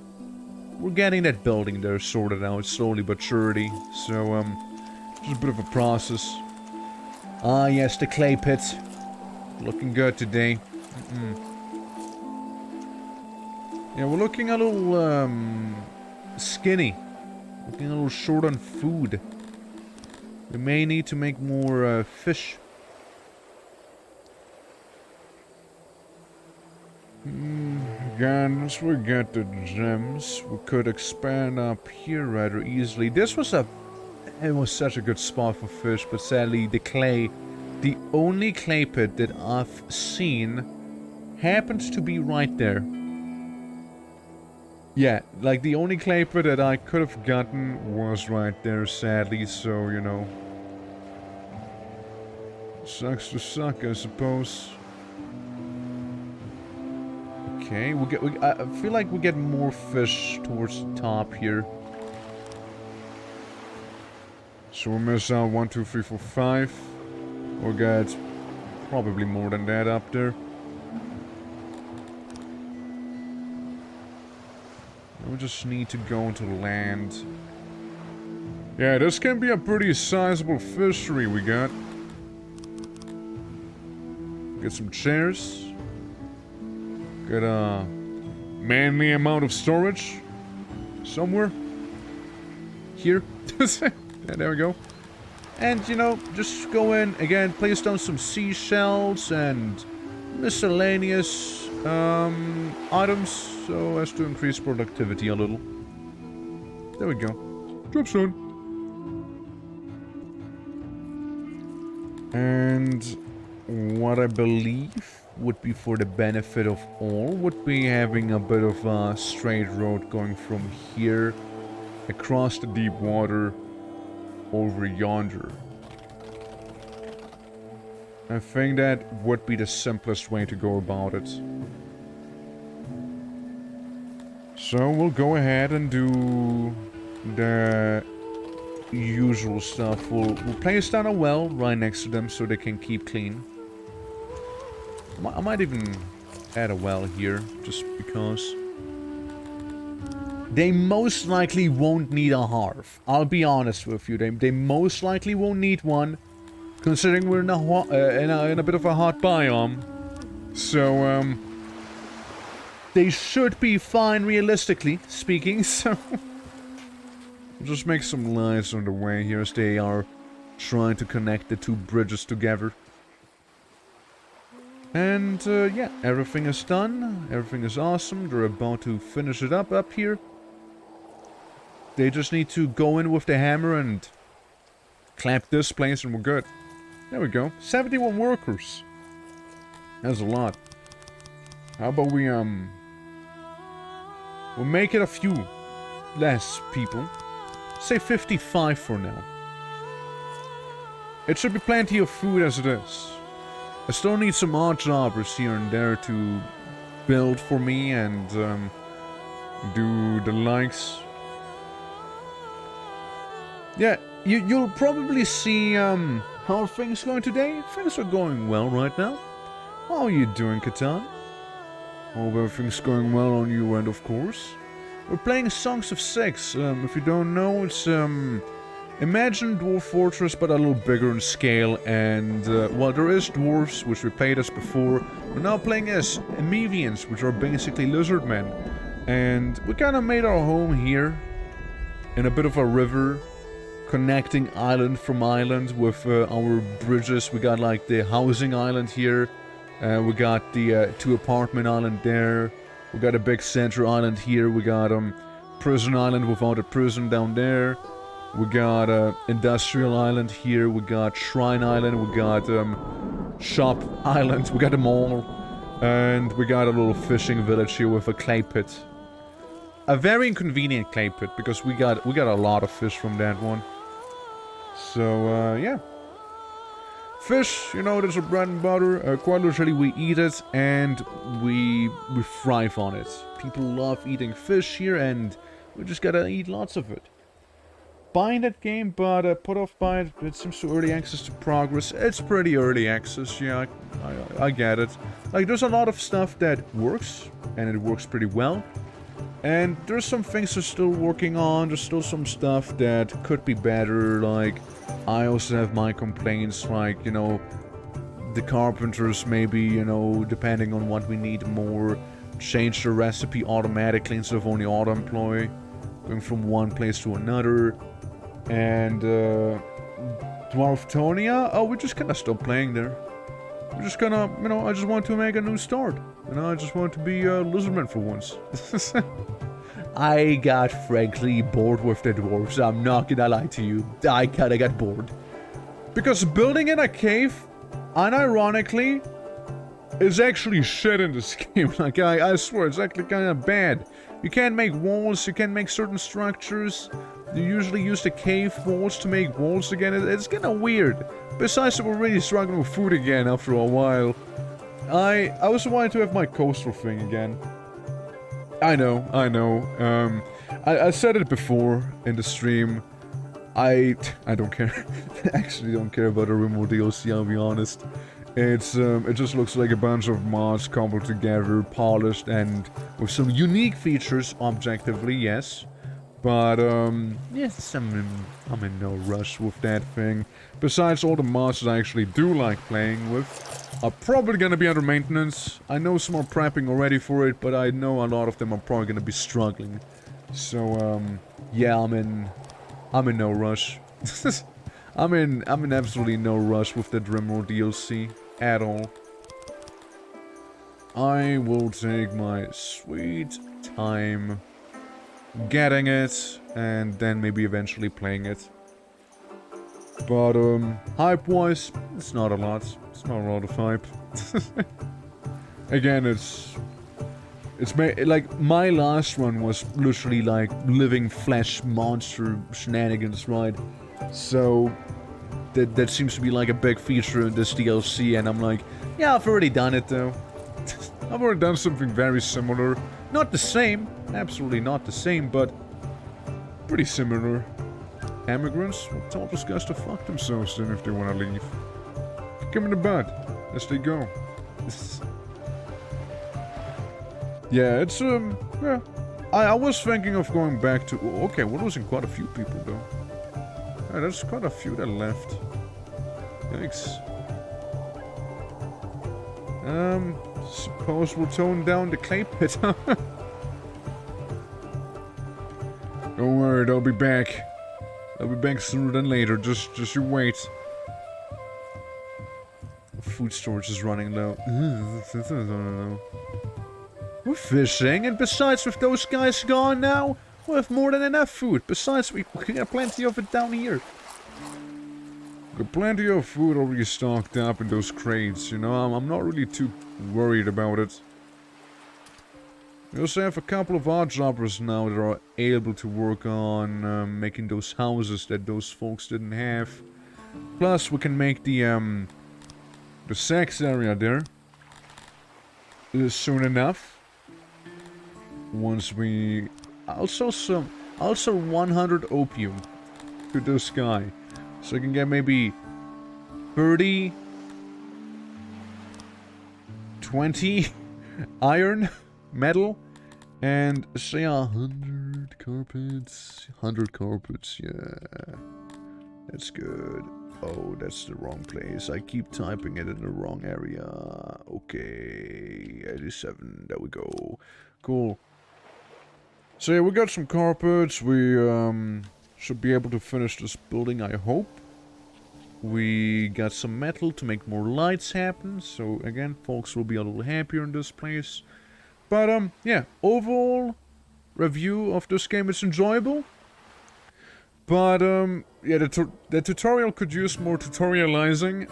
We're getting that building there sorted out slowly but surely. So, just a bit of a process. Ah, yes, the clay pit. Looking good today. Yeah, we're looking a little, skinny. Looking a little short on food. We may need to make more, fish. Again, once we get the gems, we could expand up here rather easily. It was such a good spot for fish, but sadly the only clay pit that I've seen happens to be right there. Yeah, like the only clay pit that I could have gotten was right there, sadly, so, you know. Sucks to suck, I suppose. Okay, I feel like we get more fish towards the top here. So we miss out 1, 2, 3, 4, 5. We got probably more than that up there. We just need to go to land. Yeah, this can be a pretty sizable fishery we got. Get some chairs. Got a manly amount of storage. Somewhere. Here. Yeah, there we go. And, you know, just go in, again, place down some seashells and miscellaneous items so as to increase productivity a little. There we go. Job done. And what I believe would be for the benefit of all would be having a bit of a straight road going from here across the deep water over yonder. I think that would be the simplest way to go about it. So we'll go ahead and do the usual stuff. We'll place down a well right next to them so they can keep clean. I might even add a well here, just because. They most likely won't need a hearth. I'll be honest with you. They most likely won't need one, considering we're in a bit of a hot biome. So they should be fine, realistically speaking. So we'll just make some lights on the way here as they are trying to connect the two bridges together. And yeah, everything is done. Everything is awesome. They're about to finish it up here. They just need to go in with the hammer and clamp this place and we're good. There we go. 71 workers. That's a lot. How about we'll make it a few less people. Say 55 for now. It should be plenty of food as it is. I still need some odd jobbers here and there to build for me and do the likes. Yeah, you'll probably see how are things going today. Things are going well right now. How are you doing, Catan? Hope everything's going well on your end, of course. We're playing Songs of SYX. If you don't know, it's imagine Dwarf Fortress, but a little bigger in scale. And well, there is dwarves, which we played as before. We're now playing as Emevians, which are basically lizardmen. And we kind of made our home here in a bit of a river, connecting island from island with our bridges. We got like the housing island here. We got the 2 apartment island there. We got a big center island here. We got prison island without a prison down there. We got industrial island here. We got shrine island. We got shop island. We got them all. And we got a little fishing village here with a clay pit. A very inconvenient clay pit because we got a lot of fish from that one. So yeah. Fish, you know, that's our bread and butter. Quite literally, we eat it and we thrive on it. People love eating fish here, and we just gotta eat lots of it. Buying that game, but put off by it. It seems too early access to progress. It's pretty early access, yeah, I get it. Like, there's a lot of stuff that works, and it works pretty well. And there's some things they're still working on. There's still some stuff that could be better. Like, I also have my complaints, like, you know, the carpenters maybe, you know, depending on what we need more, change the recipe automatically instead of only auto-employ, going from one place to another. And Dwarftonia, oh, we just kinda stopped playing there. We're just gonna, you know, I just want to make a new start. You know, I just want to be a lizardman for once. I got frankly bored with the dwarves, I'm not gonna lie to you. I kinda got bored. Because building in a cave, unironically, is actually shit in this game. Like, I swear, it's actually kinda bad. You can't make walls, you can't make certain structures. You usually use the cave walls to make walls again. It's kind of weird. Besides, we're really struggling with food again after a while. I also wanted to have my coastal thing again. I know. I said it before in the stream. I don't care. I actually don't care about the Rimworld DLC, I'll be honest. It just looks like a bunch of mods cobbled together, polished, and with some unique features, objectively, yes. But, yes, I'm in no rush with that thing. Besides, all the mods that I actually do like playing with are probably gonna be under maintenance. I know some are prepping already for it, but I know a lot of them are probably gonna be struggling. So, yeah, I'm in no rush. I'm in absolutely no rush with the Rimworld DLC at all. I will take my sweet time getting it, and then maybe eventually playing it. But, hype-wise, it's not a lot. It's not a lot of hype. Again, like, my last one was literally like living flesh monster shenanigans, right? So, that seems to be like a big feature in this DLC, and I'm like, yeah, I've already done it though. I've already done something very similar. Not the same, absolutely not the same, but pretty similar. Immigrants? Well, tell those guys to fuck themselves then if they want to leave. Kick them in the butt as they go. Yeah, it's, yeah. I was thinking of going back to... Okay, we're losing quite a few people, though. Yeah, there's quite a few that left. Yikes. Suppose we'll tone down the clay pit, huh? Don't worry, they'll be back. They'll be back sooner than later, just you wait. Food storage is running low. We're fishing, and besides, with those guys gone now, we'll have more than enough food. Besides, we got plenty of it down here. Got plenty of food already stocked up in those crates, you know, I'm not really too worried about it. We also have a couple of odd jobbers now that are able to work on making those houses that those folks didn't have. Plus, we can make the SYX area there soon enough. Once we also 100 opium to this guy, so I can get maybe 30, 20 iron, metal, and say 100 carpets. 100 carpets, yeah, that's good. Oh, that's the wrong place. I keep typing it in the wrong area. Okay, 87. There we go. Cool. So yeah, we got some carpets. We should be able to finish this building, I hope. We got some metal to make more lights happen. So again, folks will be a little happier in this place. But yeah, overall review of this game is enjoyable. But yeah, the tutorial could use more tutorializing.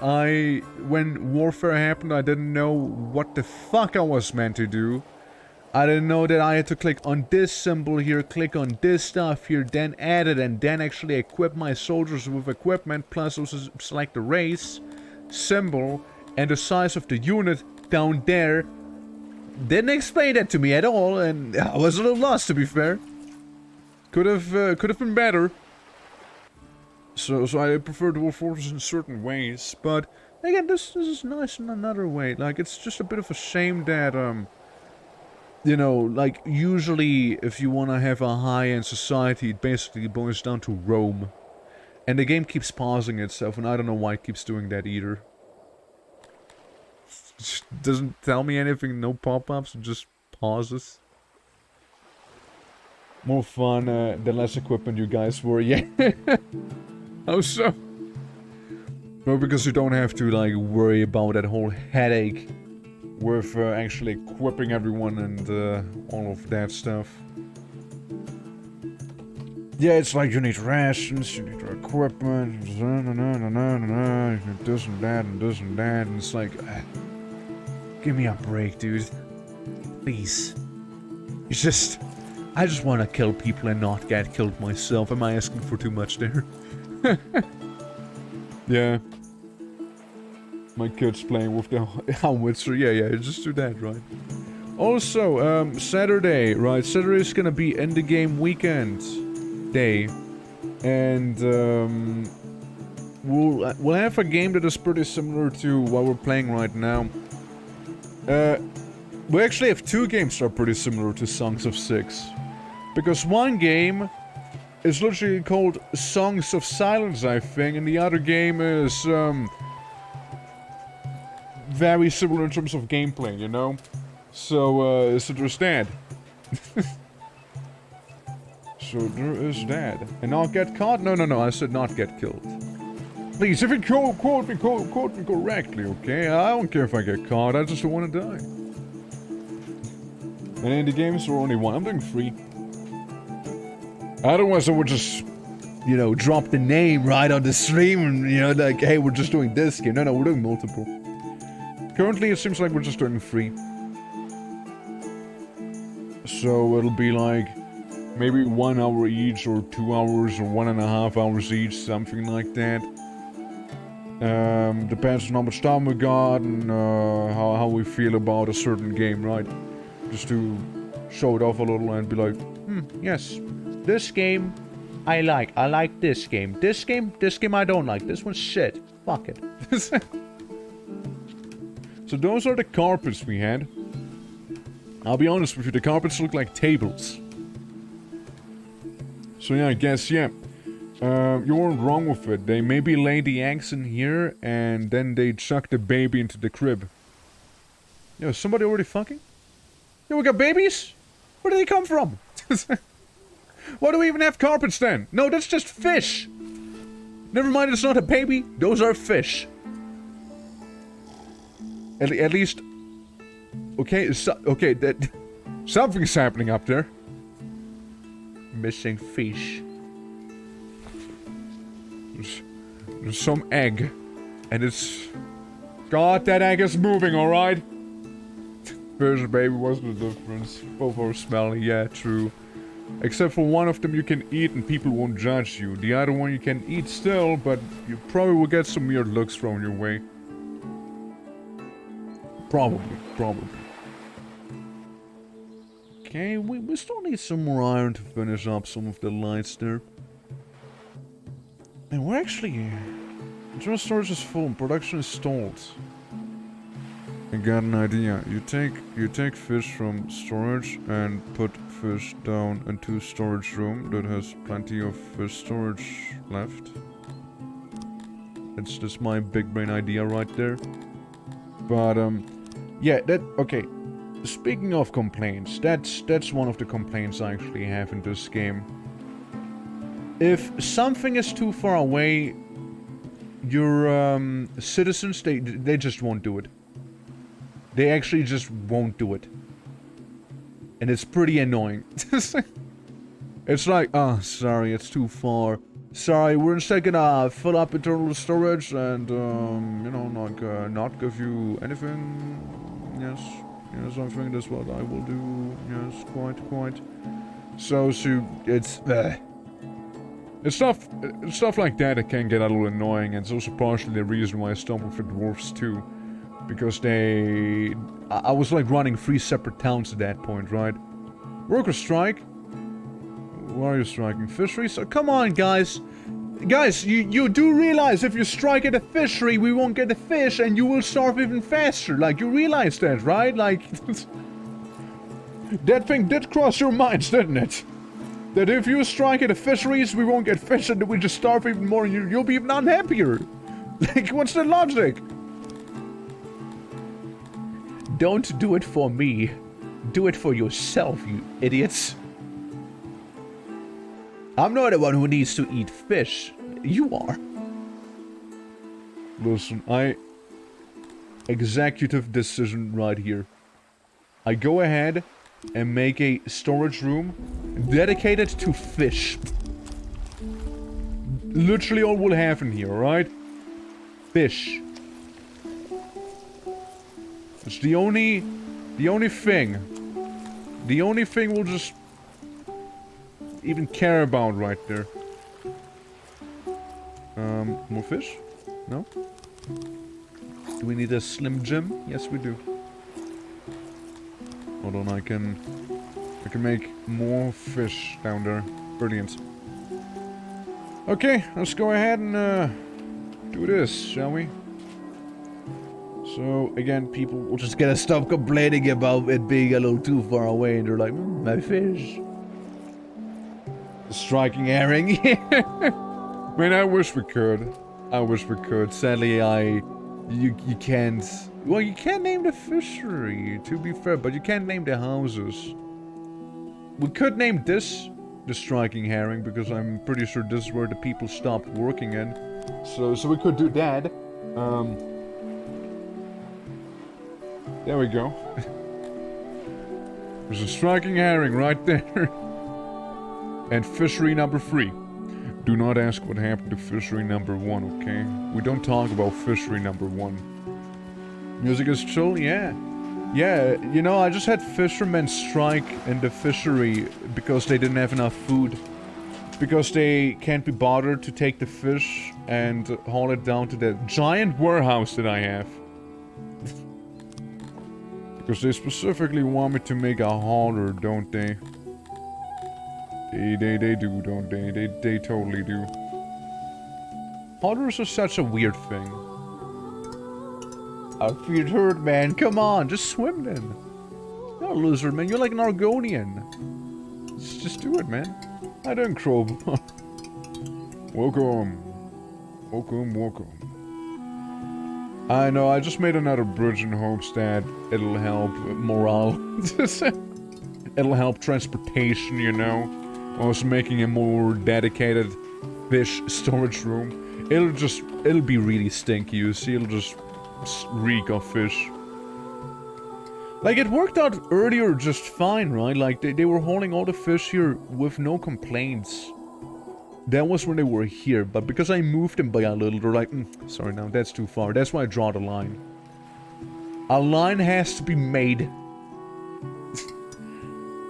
When warfare happened, I didn't know what the fuck I was meant to do. I didn't know that I had to click on this symbol here, click on this stuff here, then add it, and then actually equip my soldiers with equipment, plus also select the race, symbol, and the size of the unit down there. Didn't explain that to me at all, and I was a little lost, to be fair. Could have been better. So I prefer Dwarf Fortress in certain ways, but again, this is nice in another way. Like, it's just a bit of a shame that, you know, like, usually if you want to have a high-end society, it basically boils down to Rome. And the game keeps pausing itself, and I don't know why it keeps doing that either. Just doesn't tell me anything, no pop-ups, it just pauses. More fun, the less equipment you guys were, yeah. How so? Well, because you don't have to, like, worry about that whole headache with actually equipping everyone and all of that stuff. Yeah, it's like you need rations, you need equipment, this and that, and it's like, give me a break, dude. Please. I just want to kill people and not get killed myself. Am I asking for too much there? Yeah. My kid's playing with the helmet, so yeah, just do that, right? Also, Saturday, right? Saturday is gonna be end the game weekend day. And, we'll have a game that is pretty similar to what we're playing right now. We actually have two games that are pretty similar to Songs of SYX. Because one game is literally called Songs of Silence, I think, and the other game is, very similar in terms of gameplay, you know? So there's that. So there is that. And not get caught? No, I said not get killed. Please, if you quote me correctly, okay? I don't care if I get caught, I just don't want to die. And in the games are only one. I'm doing 3. Otherwise I would just, you know, drop the name right on the stream and, you know, like, hey, we're just doing this game. No, we're doing multiple. Currently it seems like we're just doing 3. So it'll be like, maybe 1 hour each, or 2 hours, or 1.5 hours each, something like that. Depends on how much time we got and how we feel about a certain game, right? Just to show it off a little and be like, yes, this game I like. I like this game. This game I don't like. This one's shit. Fuck it. So those are the carpets we had. I'll be honest with you, the carpets look like tables. So yeah, I guess, yeah. You weren't wrong with it. They maybe lay the eggs in here, and then they chuck the baby into the crib. Yo, is somebody already fucking? Yo, we got babies? Where do they come from? Why do we even have carpets then? No, that's just fish. Never mind, it's not a baby. Those are fish. At least... Okay, okay, that... Something's happening up there. Missing fish. There's some egg. And it's... God, that egg is moving, alright? Fish and baby, what's the difference? Both are smelly, yeah, true. Except for one of them you can eat and people won't judge you. The other one you can eat still, but you probably will get some weird looks thrown your way. Probably. Okay, we still need some more iron to finish up some of the lights there. And we're actually... Internal storage is full and production is stalled. I got an idea. You take fish from storage and put fish down into storage room that has plenty of fish storage left. It's just my big brain idea right there. But yeah, okay. Speaking of complaints, that's one of the complaints I actually have in this game. If something is too far away, your citizens they just won't do it. They actually just won't do it. And it's pretty annoying. It's like, oh, sorry, it's too far. Sorry, we're instead gonna fill up internal storage and, you know, not give you anything. Yes, I think that's what I will do. Yes, quite. So, it's stuff like that can get a little annoying, and it's also partially the reason why I stopped with the dwarves too. Because I was like running 3 separate towns at that point, right? Worker strike? Why are you striking? Fisheries? Oh, come on, guys! Guys, you do realize if you strike at a fishery, we won't get the fish and you will starve even faster. Like, you realize that, right? Like, that thing did cross your minds, didn't it? That if you strike at the fisheries, we won't get fish and we just starve even more and you'll be even unhappier. Like, what's the logic? Don't do it for me. Do it for yourself, you idiots. I'm not the one who needs to eat fish. You are. Listen, executive decision right here. I go ahead and make a storage room dedicated to fish. Literally all we'll have in here, alright? Fish. It's the only thing. The only thing we'll just even care about right there. More fish? No? Do we need a Slim Jim? Yes, we do. Hold on, I can make more fish down there. Brilliant. Okay, let's go ahead and do this, shall we? So, again, people will just gotta stop complaining about it being a little too far away, and they're like, my fish. Striking herring. Man, I wish we could. I wish we could. Sadly, you can't. Well, you can name the fishery, to be fair, but you can't name the houses. We could name this the striking herring, because I'm pretty sure this is where the people stopped working in. So we could do that. There we go. There's a striking herring right there. And fishery number 3. Do not ask what happened to fishery number 1, okay? We don't talk about fishery number 1. Music is chill? Yeah. Yeah, you know, I just had fishermen strike in the fishery because they didn't have enough food. Because they can't be bothered to take the fish and haul it down to the giant warehouse that I have. Because they specifically want me to make a hauler, don't they? They do, don't they? They totally do. Haulers are such a weird thing. I feel hurt, man. Come on, just swim then. You're not a lizard, man. You're like an Argonian. Just do it, man. I don't crowbar. Welcome. Welcome. I know, I just made another bridge in hopes that it'll help morale. It'll help transportation, you know. Also making a more dedicated fish storage room. It'll be really stinky, you see. It'll just reek of fish. Like, it worked out earlier just fine, right? Like, they were hauling all the fish here with no complaints. That was when they were here, but because I moved them by a little, they're like, sorry, no, that's too far. That's why I draw the line. A line has to be made.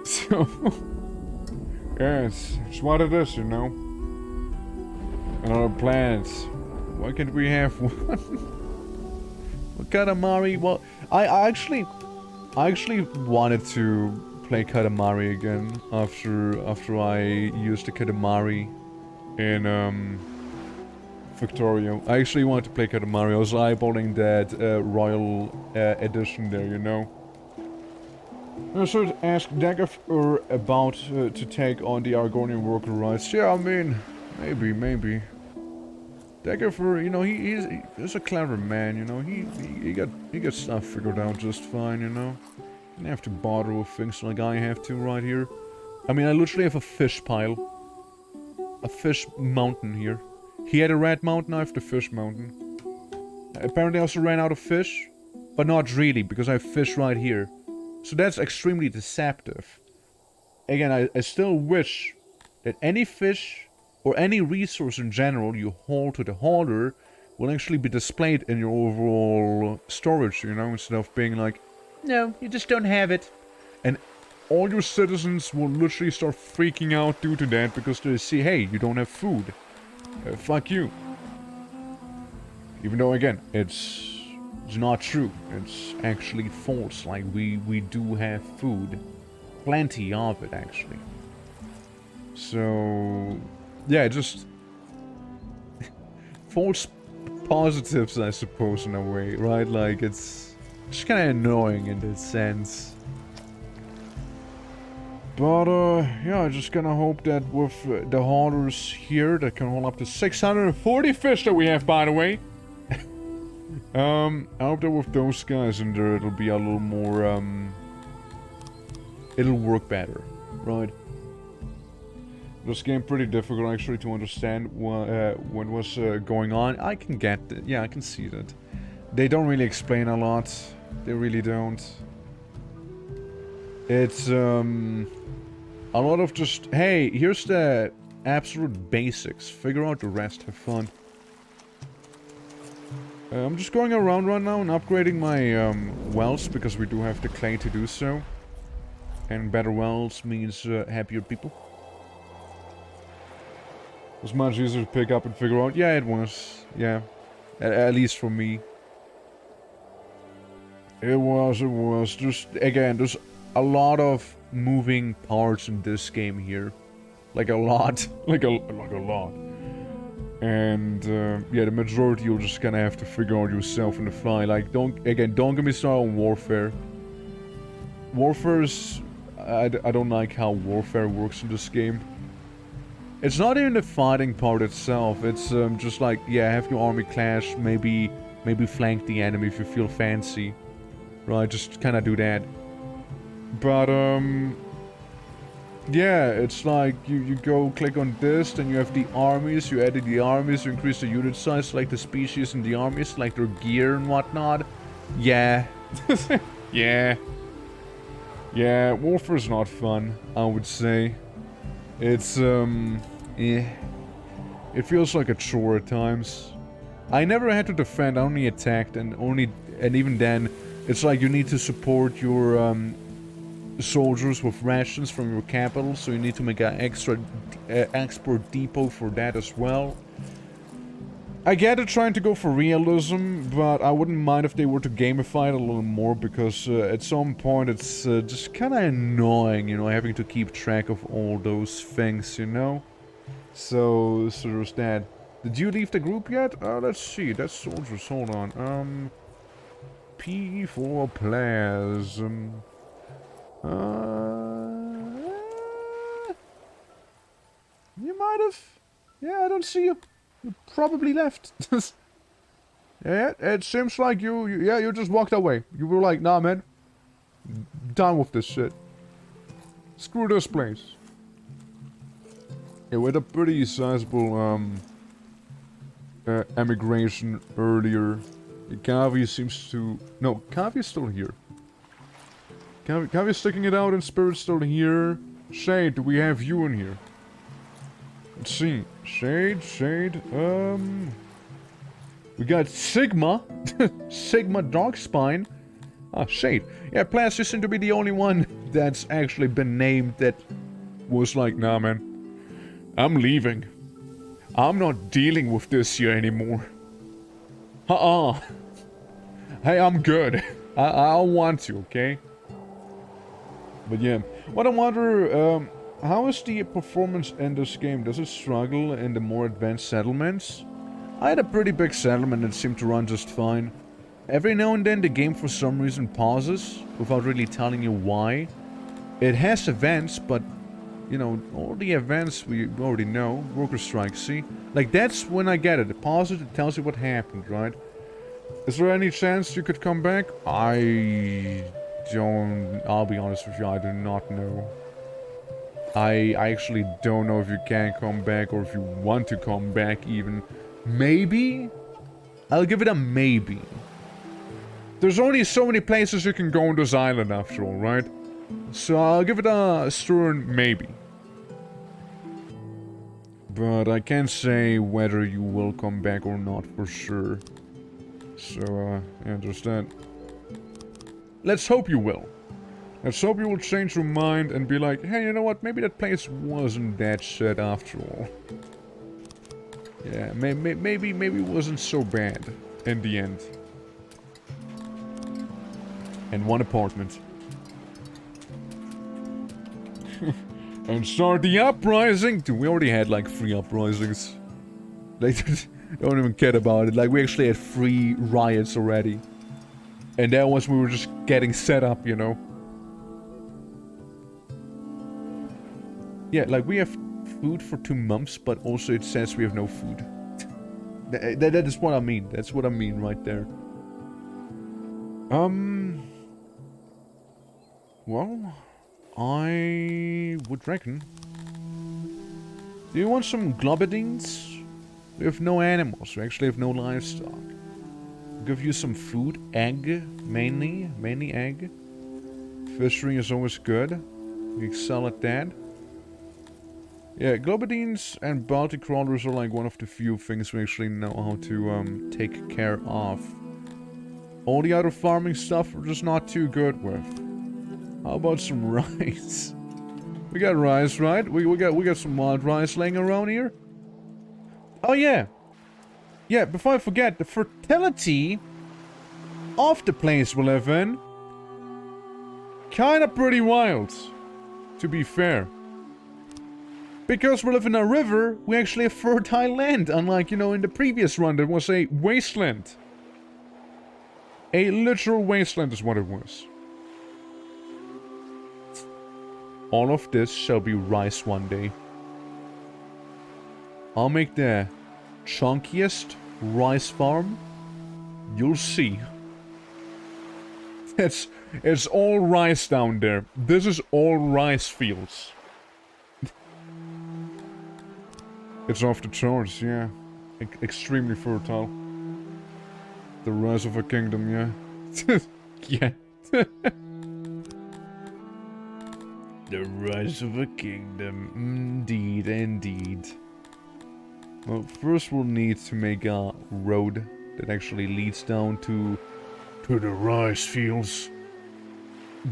So, yeah, it's what it is, you know. Another planet. Why can't we have one? Katamari, well, I actually wanted to play Katamari again after I used the Katamari in Victoria. I actually wanted to play Katamari. I was eyeballing that Royal Edition there, you know. I should ask Dagger about to take on the Argonian worker rights. Yeah, I mean, maybe. Dagger, you know, he's a clever man, you know. He got stuff figured out just fine, you know. Didn't have to bother with things like I have to right here. I mean, I literally have a fish pile. A fish mountain here. He had a red mountain, I have the fish mountain. Apparently I also ran out of fish. But not really, because I have fish right here. So that's extremely deceptive. Again, I still wish that any fish or any resource in general you haul to the hauler will actually be displayed in your overall storage, you know, instead of being like, no, you just don't have it. And all your citizens will literally start freaking out due to that because they see, hey, you don't have food. Fuck you. Even though, again, it's not true. It's actually false. Like, we do have food. Plenty of it, actually. So, yeah, just false positives, I suppose, in a way, right? Like, it's just kind of annoying in that sense. But, yeah, I just gonna hope that with the haulers here that can hold up to 640 fish that we have, by the way. I hope that with those guys in there, it'll be a little more, it'll work better, right? This game pretty difficult actually to understand what was going on. I can get it. Yeah, I can see that. They don't really explain a lot. They really don't. It's a lot of just, hey, here's the absolute basics. Figure out the rest. Have fun. I'm just going around right now and upgrading my wells because we do have the clay to do so. And better wells means happier people. was much easier to pick up and figure out. Yeah, it was. Yeah. At least for me. It was. Just, again, there's a lot of moving parts in this game here. Like a lot. like a lot. And, yeah, the majority you're just gonna have to figure out yourself on the fly. Like, don't get me started on Warfare. Warfare's... I don't like how Warfare works in this game. It's not even the fighting part itself. It's, just like, yeah, have your army clash, maybe flank the enemy if you feel fancy. Right, just kinda do that. But, yeah, it's like, you go click on this, then you have the armies, you edit the armies, you increase the unit size, select the species in the armies, like their gear and whatnot. Yeah. Yeah. Yeah, Warfare's not fun, I would say. It's, eh. It feels like a chore at times. I never had to defend, I only attacked, and even then, it's like you need to support your, soldiers with rations from your capital, so you need to make an extra export depot for that as well. I get it trying to go for realism, but I wouldn't mind if they were to gamify it a little more, because at some point it's just kind of annoying, you know, having to keep track of all those things, you know? So there's that. Did you leave the group yet? Let's see, that's soldiers, hold on. P for plasm. You might have. Yeah, I don't see you. You probably left. Yeah, it seems like you just walked away. You were like, nah, man. Done with this shit. Screw this place. Yeah, we had a pretty sizable, emigration earlier. Kavi seems to... No, Kavi's still here. Kavi's sticking it out and Spirit's still here. Shade, do we have you in here? Let's see. Shade. We got Sigma. Sigma Darkspine. Ah, Shade. Yeah, Plas, you seem to be the only one that's actually been named that was like, nah, man. I'm leaving. I'm not dealing with this here anymore. Hey, I'm good. I don't want to, okay? But yeah. What I wonder, how is the performance in this game? Does it struggle in the more advanced settlements? I had a pretty big settlement that seemed to run just fine. Every now and then the game for some reason pauses, without really telling you why. It has events, but, you know, all the events we already know. Worker strike, see? Like, that's when I get it. It pauses, it tells you what happened, right? Is there any chance you could come back? I'll be honest with you, I do not know. I actually don't know if you can come back or if you want to come back even. Maybe? I'll give it a maybe. There's only so many places you can go on this island after all, right? So I'll give it a stern maybe. But I can't say whether you will come back or not for sure. So, yeah, there's that. Let's hope you will. Let's hope you will change your mind and be like, hey, you know what, maybe that place wasn't that shit after all. Yeah, maybe it wasn't so bad in the end. And one apartment. And start the uprising! Dude, we already had like 3 uprisings. Like, don't even care about it. Like, we actually had 3 riots already. And that was we were just getting set up, you know. Yeah, like, we have food for 2 months, but also it says we have no food. That is what I mean. That's what I mean right there. Well, I would reckon. Do you want some globadines? We have no animals. We actually have no livestock. I'll give you some food. Egg, mainly. Mainly egg. Fishery is always good. We excel at that. Yeah, globadines and bounty crawlers are like one of the few things we actually know how to take care of. All the other farming stuff we're just not too good with. How about some rice? We got rice, right? We got some wild rice laying around here. Oh, yeah. Yeah, before I forget, the fertility of the place we live in, kinda pretty wild, to be fair. Because we live in a river, we actually have fertile land, unlike, you know, in the previous run, there was a wasteland. A literal wasteland is what it was. All of this shall be rice one day. I'll make the chunkiest rice farm you'll see. It's all rice down there. This is all rice fields. It's off the charts, yeah. Extremely fertile. The rise of a kingdom, yeah. Yeah. The rise of a kingdom. Indeed, indeed. Well, first we'll need to make a road that actually leads down to the rice fields.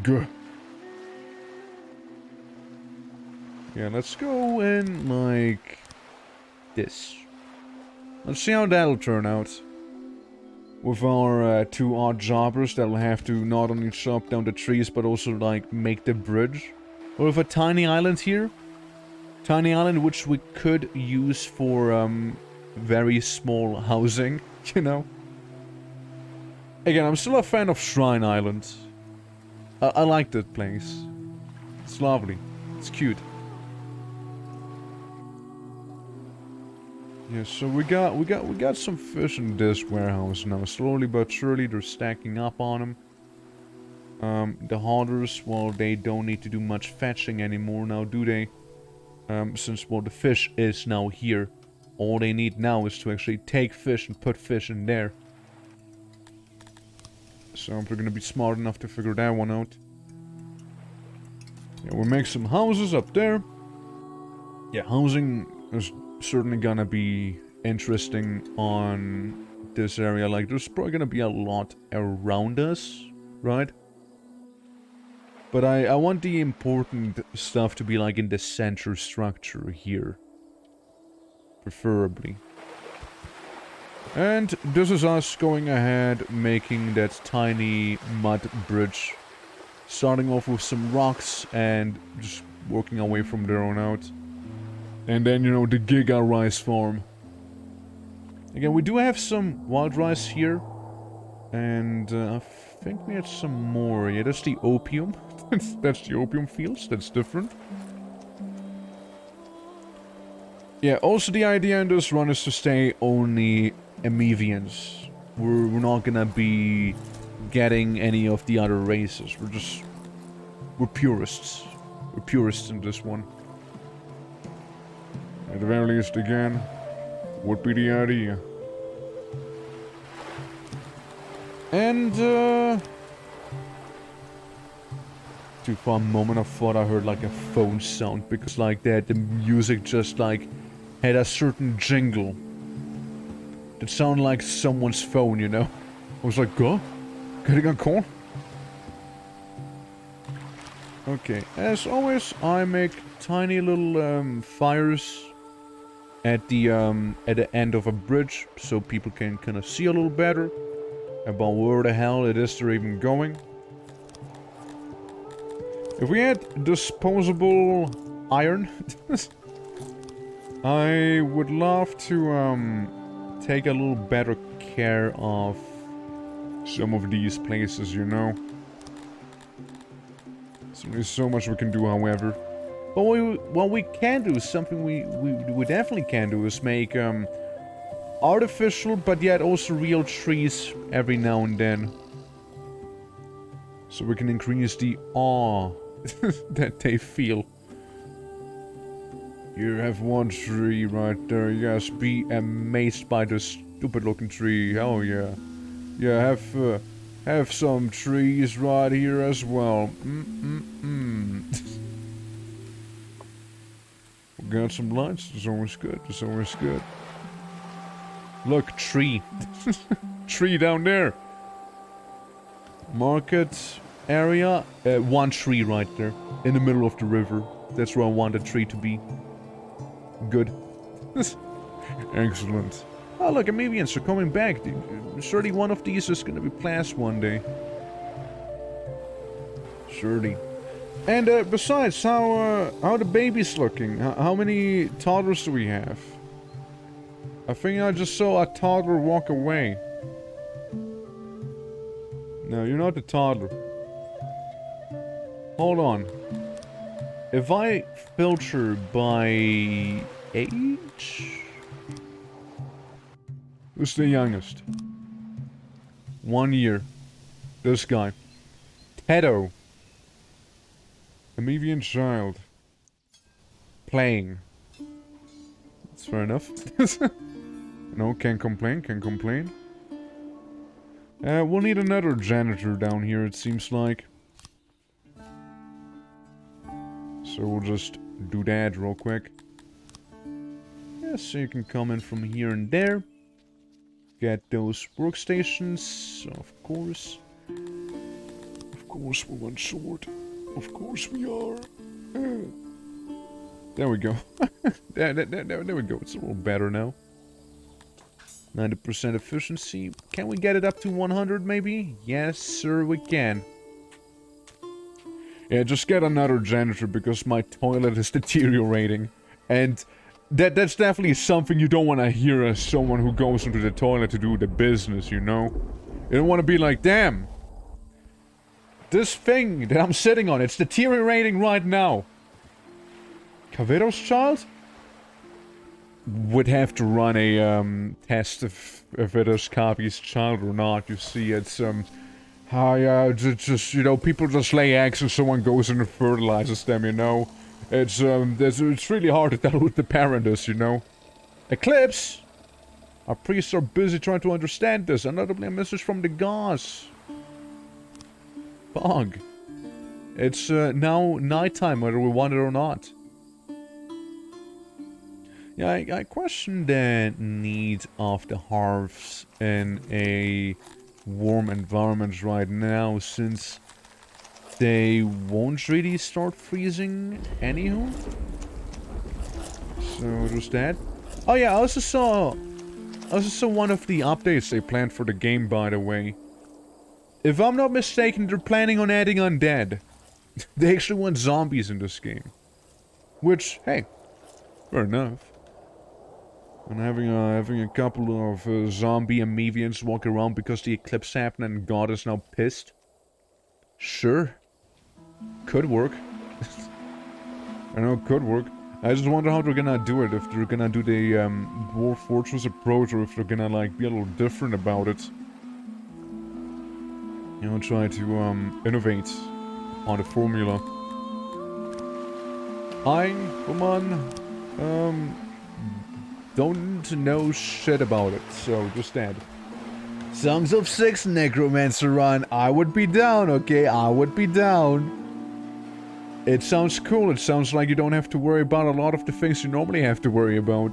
Gah. Yeah, let's go in like this. Let's see how that'll turn out. With our two odd jobbers that'll have to not only chop down the trees but also like make the bridge. We have a tiny island here. Tiny island which we could use for very small housing, you know. Again, I'm still a fan of Shrine Island. I like that place. It's lovely. It's cute. Yeah, so we got some fish in this warehouse now. Slowly but surely they're stacking up on them. The hoarders, well, they don't need to do much fetching anymore now, do they? Since, well, the fish is now here. All they need now is to actually take fish and put fish in there. So we're gonna be smart enough to figure that one out. Yeah, we'll make some houses up there. Yeah, housing is certainly gonna be interesting on this area. Like, there's probably gonna be a lot around us, right? But I want the important stuff to be like in the center structure here. Preferably. And this is us going ahead, making that tiny mud bridge. Starting off with some rocks and just working our way from there on out. And then, you know, the Giga rice farm. Again, we do have some wild rice here. And I think we had some more. Yeah, that's the opium. That's the opium fields. That's different. Yeah, also the idea in this run is to stay only Emevians. We're not gonna be getting any of the other races. We're purists. We're purists in this one. At the very least, again, would be the idea. And, dude, for a moment I thought I heard like a phone sound, because like that, the music just like had a certain jingle that sounded like someone's phone, you know? I was like, go? Getting a call? Okay, as always, I make tiny little fires at the end of a bridge, so people can kind of see a little better about where the hell it is they're even going. If we had disposable iron, I would love to take a little better care of some of these places, you know. There's so much we can do, however. But what we can do, something we definitely can do, is make artificial but yet also real trees every now and then. So we can increase the awe that they feel. You have one tree right there. Yes, be amazed by this stupid looking tree. Hell yeah. Yeah, have some trees right here as well. We got some lights. It's always good. It's always good. Look, tree. Tree down there. Market area. One tree right there. In the middle of the river. That's where I want the tree to be. Good. Excellent. Oh, look, amphibians are coming back. Surely one of these is gonna be placed one day. Surely. And besides, how the baby's looking? How many toddlers do we have? I think I just saw a toddler walk away. No, you're not a toddler. Hold on. If I filter by age? Who's the youngest? 1 year. This guy. Tedo. Amphibian child. Playing. That's fair enough. No, can't complain, can't complain. We'll need another janitor down here, it seems like. So we'll just do that real quick. Yeah, so you can come in from here and there. Get those workstations, of course. Of course we want short. Of course we are. There we go. there we go. It's a little better now. 90% efficiency. Can we get it up to 100 maybe? Yes, sir, we can. Yeah, just get another janitor because my toilet is deteriorating. And that's definitely something you don't want to hear as someone who goes into the toilet to do the business, you know? You don't want to be like, damn. This thing that I'm sitting on, it's deteriorating right now. Cavero's child? Would have to run a test if it is Kavi's child or not. You see, it's just you know, people just lay eggs and someone goes in and fertilizes them. You know, it's really hard to tell who the parent is. You know, Eclipse. Our priests are busy trying to understand this. And notably, a message from the gods. Bug. It's now nighttime, whether we want it or not. Yeah, I question the need of the hearths in a warm environment right now, since they won't really start freezing anywho. So there's that. Oh yeah, I also saw one of the updates they planned for the game, by the way. If I'm not mistaken, they're planning on adding undead. They actually want zombies in this game. Which, hey, fair enough. And having a couple of zombie amphibians walk around because the eclipse happened and God is now pissed. Sure. Could work. I know, it could work. I just wonder how they're gonna do it. If they're gonna do the Dwarf Fortress approach, or if they're gonna like be a little different about it. You know, try to innovate on the formula. I, for one, don't know shit about it, so just that. Songs of SYX Necromancer Run. I would be down, okay? I would be down. It sounds cool. It sounds like you don't have to worry about a lot of the things you normally have to worry about.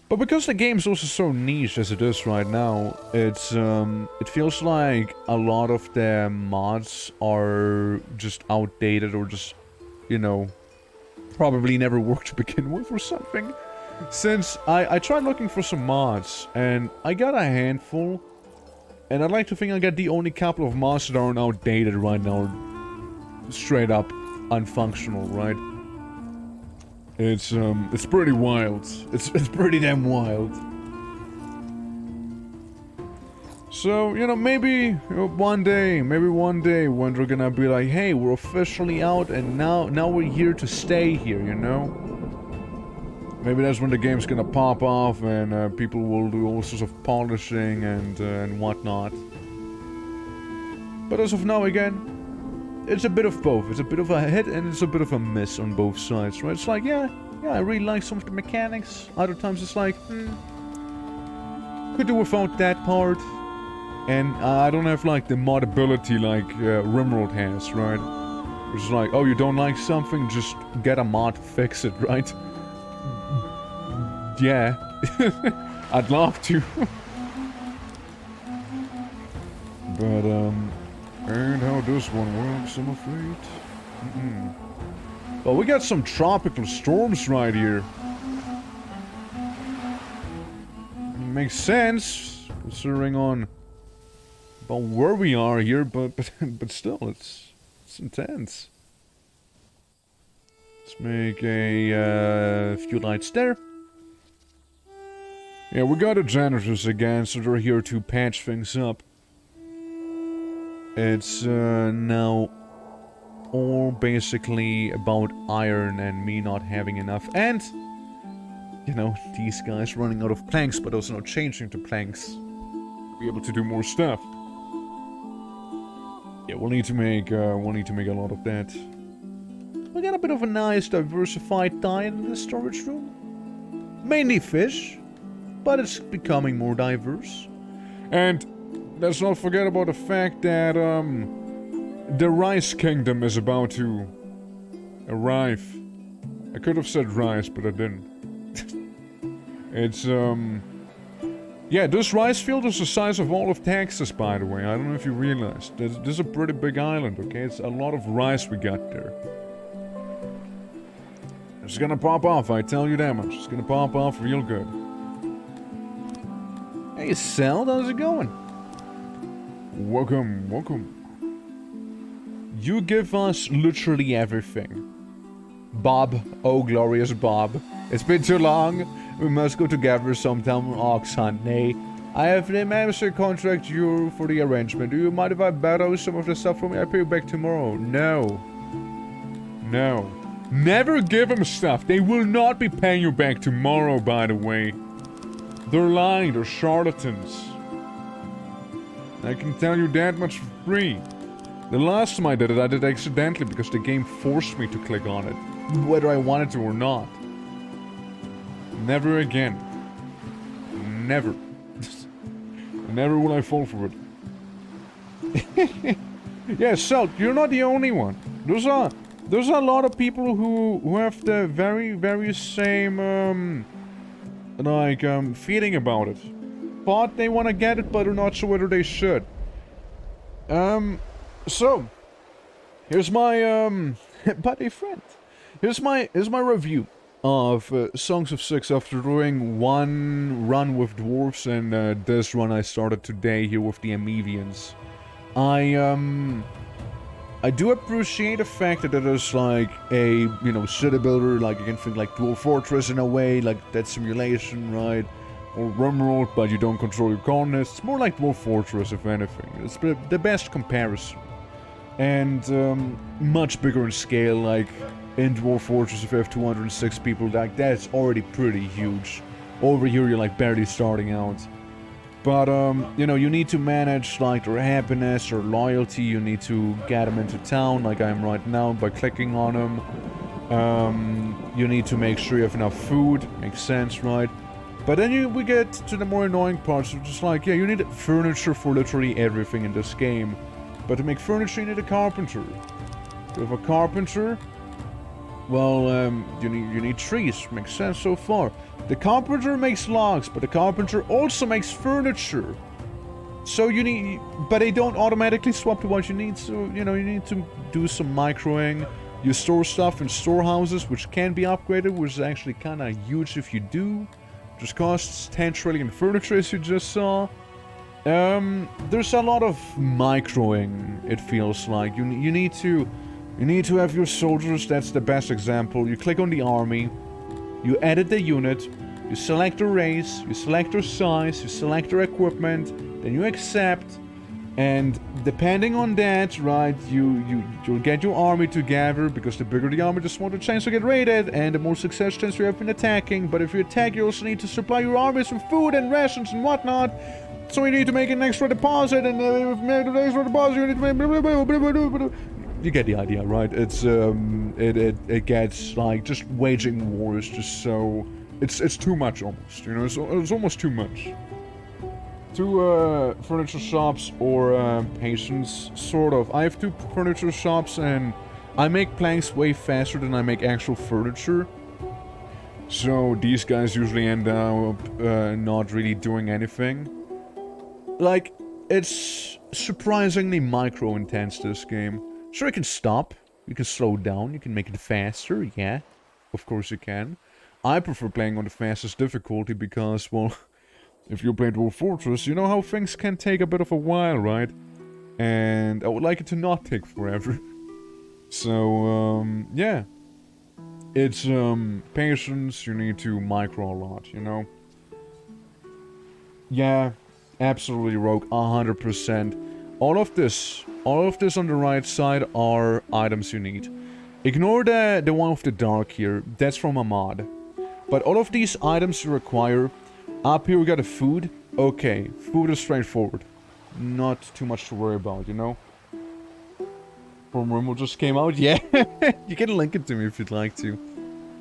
But because the game's also so niche as it is right now, it's it feels like a lot of the mods are just outdated or just, you know, probably never worked to begin with or something. Since I tried looking for some mods, and I got a handful, and I'd like to think I got the only couple of mods that aren't outdated right now, straight up unfunctional, right? It's pretty wild. It's pretty damn wild. So, you know, maybe one day when they're gonna be like, hey, we're officially out and now we're here to stay here, you know? Maybe that's when the game's gonna pop off and people will do all sorts of polishing and whatnot. But as of now, again, it's a bit of both. It's a bit of a hit and it's a bit of a miss on both sides, right? It's like, yeah, I really like some of the mechanics. Other times it's like, could do without that part. And I don't have like the modability like Rimworld has, right? It's like, oh, you don't like something, just get a mod to fix it, right? Yeah, I'd love to. But and how this one works, I'm afraid. Well, we got some tropical storms right here. makes sense, considering on about where we are here, but still, it's intense. Let's make a few lights there. Yeah, we got the janitors again, so they're here to patch things up. It's now all basically about iron and me not having enough, and you know, these guys running out of planks, but also not changing to planks. Be able to do more stuff. Yeah, we'll need to make a lot of that. We got a bit of a nice diversified diet in the storage room. Mainly fish, but it's becoming more diverse. And let's not forget about the fact that the Rice Kingdom is about to arrive. I could have said rice, but I didn't. It's yeah, this rice field is the size of all of Texas, by the way. I don't know if you realized. This is a pretty big island, okay? It's a lot of rice we got there. It's gonna pop off, I tell you that much. It's gonna pop off real good. Hey, Sal, how's it going? Welcome, welcome. You give us literally everything. Bob, oh glorious Bob. It's been too long. We must go together sometime ox hunt, nay. I have the master contract you for the arrangement. Do you mind if I borrow some of the stuff from me? I pay you back tomorrow. No. No. Never give them stuff. They will not be paying you back tomorrow, by the way. They're lying. They're charlatans. I can tell you that much for free. The last time I did it accidentally because the game forced me to click on it. Whether I wanted to or not. Never again. Never. Never will I fall for it. Yeah, Salt, you're not the only one. There's a lot of people who have the very same feeling about it. But they want to get it, but are not sure whether they should. So here's my buddy friend. Here's my review of Songs of SYX after doing one run with dwarves and this run I started today here with the Amevians. I do appreciate the fact that it is like a, you know, city builder, like you can think like Dwarf Fortress in a way, like that simulation, right? Or Rimworld, but you don't control your colonists. It's more like Dwarf Fortress, if anything. It's the best comparison. And much bigger in scale, like in Dwarf Fortress if you have 206 people, like that's already pretty huge. Over here you're like barely starting out. But, you know, you need to manage, like, their happiness or loyalty. You need to get them into town, like I am right now, by clicking on them. You need to make sure you have enough food. Makes sense, right? But then we get to the more annoying parts, which is like, yeah, you need furniture for literally everything in this game. But to make furniture, you need a carpenter. You have a carpenter, well, you need trees. Makes sense so far. The carpenter makes logs, but the carpenter also makes furniture. So you need, but they don't automatically swap to what you need. So, you know, you need to do some microing. You store stuff in storehouses, which can be upgraded, which is actually kind of huge if you do. Just costs 10 trillion furniture, as you just saw. There's a lot of microing, it feels like. You need to have your soldiers. That's the best example. You click on the army. You edit the unit, you select the race, you select their size, you select their equipment, then you accept, and depending on that, right, you'll get your army together, because the bigger the army, the smaller the chance to get raided, and the more success chance you have in attacking. But if you attack, you also need to supply your armies with food and rations and whatnot, so you need to make an extra deposit, and if you make an extra deposit, you need to make blah. You get the idea, right? It's it gets like just waging war is just so it's too much almost, you know. It's almost too much. Two furniture shops or patients, sort of. I have two furniture shops and I make planks way faster than I make actual furniture. So these guys usually end up not really doing anything. Like, it's surprisingly micro-intense, this game. Sure, you can stop, you can slow down, you can make it faster, yeah. Of course you can. I prefer playing on the fastest difficulty because, well, if you played Dwarf Fortress, you know how things can take a bit of a while, right? And I would like it to not take forever. So, yeah. It's, patience, you need to micro a lot, you know? Yeah, absolutely, Rogue, 100%. All of this on the right side are items you need. Ignore the one with the dark here, that's from a mod. But all of these items you require. Up here we got a food. Okay, food is straightforward. Not too much to worry about, you know? From Rumble just came out, yeah. You can link it to me if you'd like to.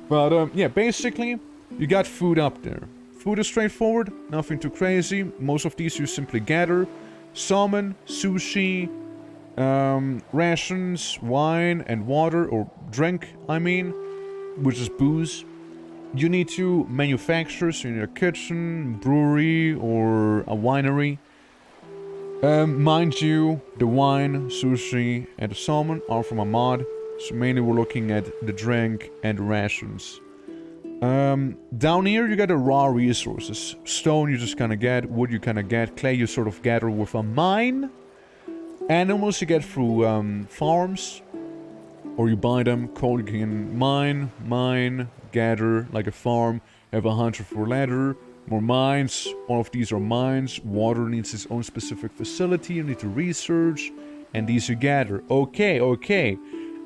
But, yeah, basically, you got food up there. Food is straightforward, nothing too crazy. Most of these you simply gather. Salmon, sushi, rations, wine, and water, or drink, I mean, which is booze. You need to manufacture, so you need a kitchen, brewery, or a winery. Mind you, the wine, sushi, and the salmon are from a mod, so mainly we're looking at the drink and the rations. Down here you got the raw resources. Stone you just kinda get, wood you kinda get, clay you sort of gather with a mine. Animals you get through farms, or you buy them. Coal you can mine, gather like a farm, have a hunter for leather. More mines, all of these are mines. Water needs its own specific facility, you need to research, and these you gather. Okay.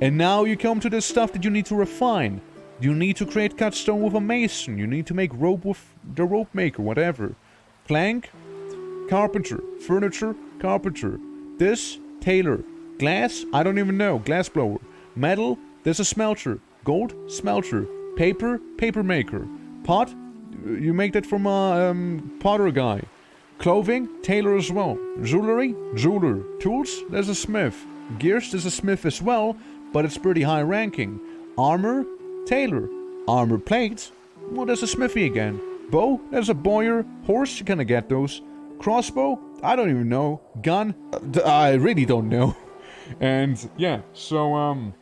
And now you come to the stuff that you need to refine. You need to create cut stone with a mason. You need to make rope with the rope maker, whatever. Plank, carpenter. Furniture, carpenter. This, tailor. Glass, I don't even know. Glass blower. Metal, there's a smelter. Gold, smelter. Paper, paper maker. Pot, you make that from a potter guy. Clothing, tailor as well. Jewelry, jeweler. Tools, there's a smith. Gears, there's a smith as well, but it's pretty high ranking. Armor, tailor. Armor plate, well, there's a smithy again. Bow, there's a bowyer. Horse, you kinda get those. Crossbow, I don't even know. Gun, I really don't know. And yeah, so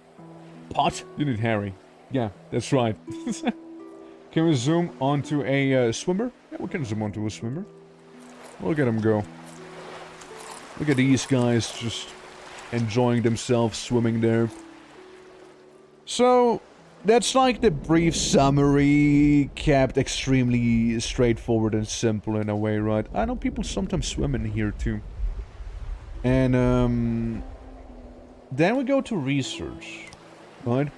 pot, you need Harry. Yeah, that's right. Can we zoom onto a swimmer? Yeah, we can zoom onto a swimmer. Look at him go. Look at these guys just enjoying themselves swimming there. So, that's like the brief summary, kept extremely straightforward and simple in a way, right? I know people sometimes swim in here too. And then we go to research, right?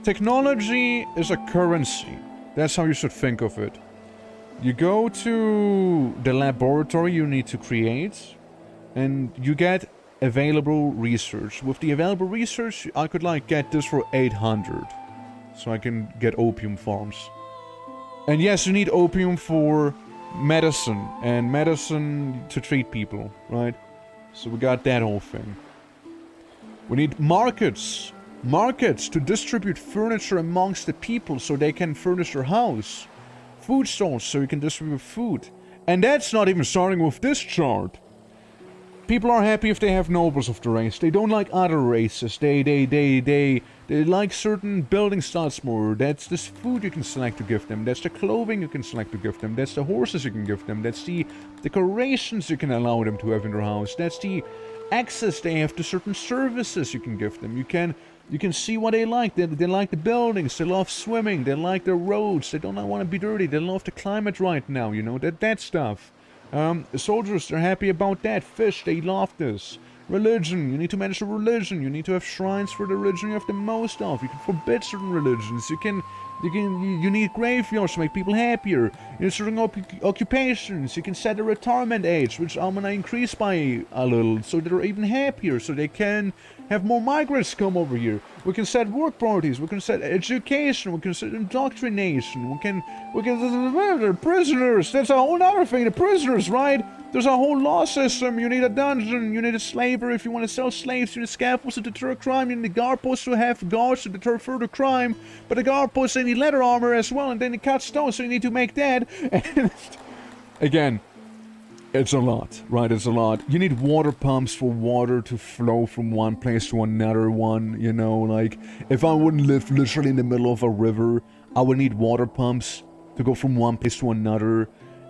Technology is a currency. That's how you should think of it. You go to the laboratory you need to create, and you get available research. With the available research, I could like get this for 800. So I can get opium farms. And yes, you need opium for medicine, and medicine to treat people, right? So we got that whole thing. We need markets. Markets to distribute furniture amongst the people so they can furnish their house. Food stalls so you can distribute food. And that's not even starting with this chart. People are happy if they have nobles of the race. They don't like other races. They like certain building styles more. That's this food you can select to give them. That's the clothing you can select to give them. That's the horses you can give them. That's the decorations you can allow them to have in their house. That's the access they have to certain services you can give them. You can see what they like. They like the buildings. They love swimming. They like the roads. They don't want to be dirty. They love the climate right now, you know, that stuff. The soldiers, they're happy about that. Fish, they love this. Religion, you need to manage the religion. You need to have shrines for the religion you have the most of. You can forbid certain religions. You need graveyards to make people happier. You need certain occupations. You can set a retirement age, which I'm gonna increase by a little, so they're even happier, so they can have more migrants come over here. We can set work priorities. We can set education. We can set indoctrination. We can the prisoners. That's a whole other thing. The prisoners, right? There's a whole law system. You need a dungeon. You need a slaver if you want to sell slaves. You need scaffolds to deter crime. You need the guard posts to have guards to deter further crime. But the guard posts, they need leather armor as well, and then they cut stone, so you need to make that. And again, it's a lot, right? It's a lot. You need water pumps for water to flow from one place to another one, you know? Like, if I wouldn't live literally in the middle of a river, I would need water pumps to go from one place to another.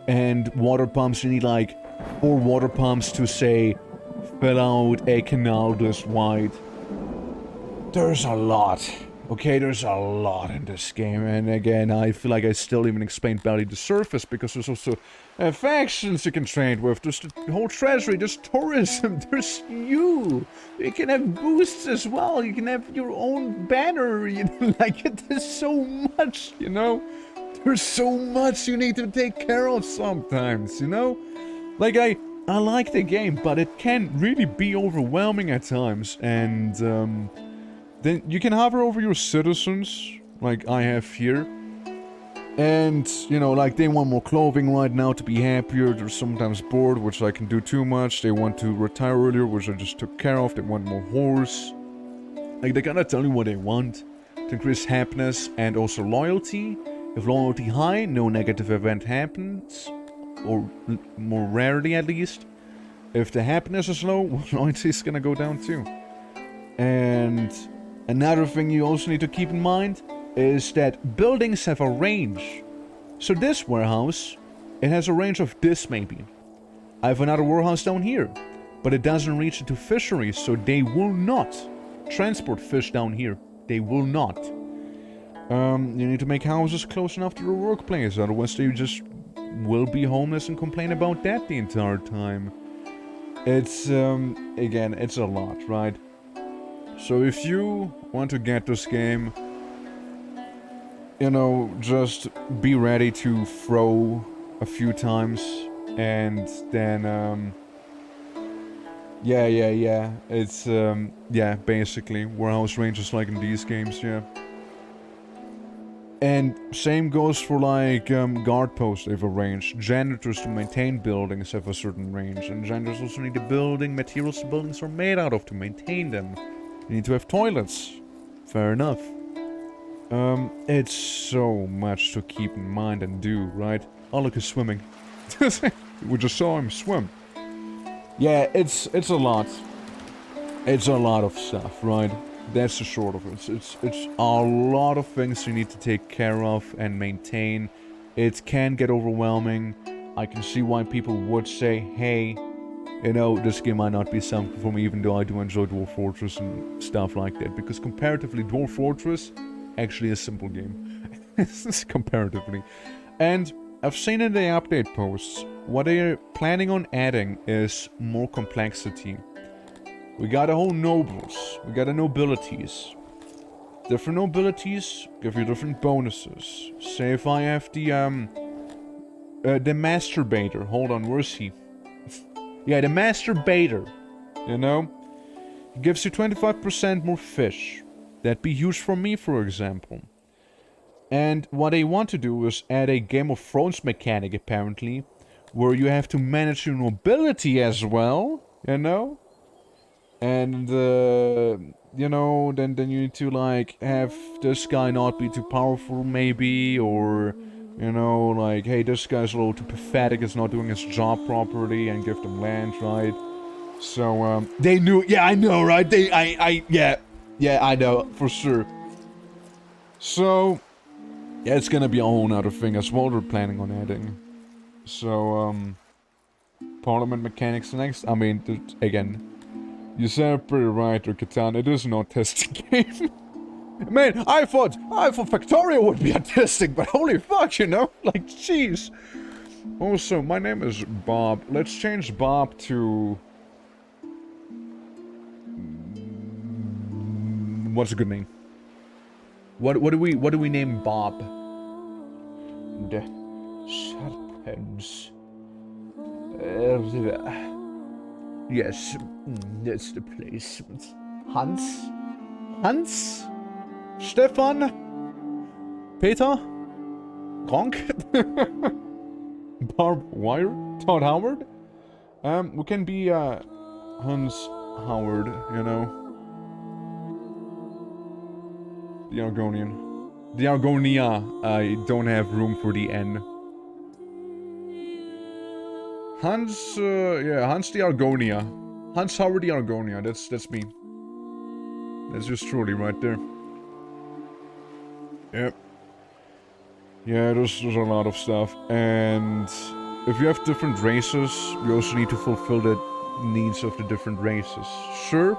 And water pumps, you need like 4 water pumps to say, fill out a canal this wide. There's a lot. Okay, there's a lot in this game, and again, I feel like I still even explained barely the surface, because there's also factions you can trade with, there's the whole treasury, there's tourism, there's you! You can have boosts as well, you can have your own banner, you know, like, there's so much, you know? There's so much you need to take care of sometimes, you know? Like, I like the game, but it can really be overwhelming at times, and, then you can hover over your citizens, like I have here. And, you know, like they want more clothing right now to be happier. They're sometimes bored, which I can do too much. They want to retire earlier, which I just took care of. They want more horse. Like, they gotta tell you what they want. To increase happiness and also loyalty. If loyalty high, no negative event happens. Or more rarely at least. If the happiness is low, loyalty is gonna go down too. And another thing you also need to keep in mind is that buildings have a range. So this warehouse, it has a range of this maybe. I have another warehouse down here, but it doesn't reach into fisheries, so they will not transport fish down here. They will not. You need to make houses close enough to your workplace, otherwise you just will be homeless and complain about that the entire time. It's, again, it's a lot, right? So if you want to get this game, you know, just be ready to throw a few times, and then, yeah, it's, yeah, basically, warehouse ranges like in these games, yeah. And same goes for, like, guard posts have a range. Janitors to maintain buildings have a certain range, and janitors also need the building materials the buildings are made out of to maintain them. You need to have toilets. Fair enough. It's so much to keep in mind and do, right? Oh, look, he's swimming. We just saw him swim. Yeah, it's a lot. It's a lot of stuff, right? That's the short of it. It's a lot of things you need to take care of and maintain. It can get overwhelming. I can see why people would say, hey, you know, this game might not be something for me, even though I do enjoy Dwarf Fortress and stuff like that. Because comparatively, Dwarf Fortress, actually a simple game. Comparatively. And I've seen in the update posts, what they're planning on adding is more complexity. We got a whole nobles. We got a nobilities. Different nobilities give you different bonuses. Say if I have the masturbator. Hold on, where's he? Yeah, the masturbator, you know? It gives you 25% more fish. That'd be huge for me, for example. And what they want to do is add a Game of Thrones mechanic, apparently, where you have to manage your nobility as well, you know? And, you know, then you need to, like, have this guy not be too powerful, maybe, or... You know, like, hey, this guy's a little too pathetic, is not doing his job properly, and give them land, right? So, they knew, yeah, I know, right? Yeah, I know, for sure. So, yeah, it's gonna be a whole nother thing as well they're planning on adding. So, Parliament mechanics next, I mean, again, you said pretty right, Katan, it is an autistic game. Man, I thought Factorio would be autistic, but holy fuck, you know? Like, jeez. Also, my name is Bob. Let's change Bob to... What's a good name? What do we name Bob? The Serpents. Yes, that's the place. Hans? Hans? Stefan? Peter? Gronk? Barb Wire? Todd Howard? We can be, Hans Howard, you know? The Argonian. The Argonia. I don't have room for the N. Hans, yeah, Hans the Argonia. Hans Howard the Argonia, that's me. That's just truly right there. Yep. Yeah, there's a lot of stuff, and if you have different races, you also need to fulfill the needs of the different races. Sure,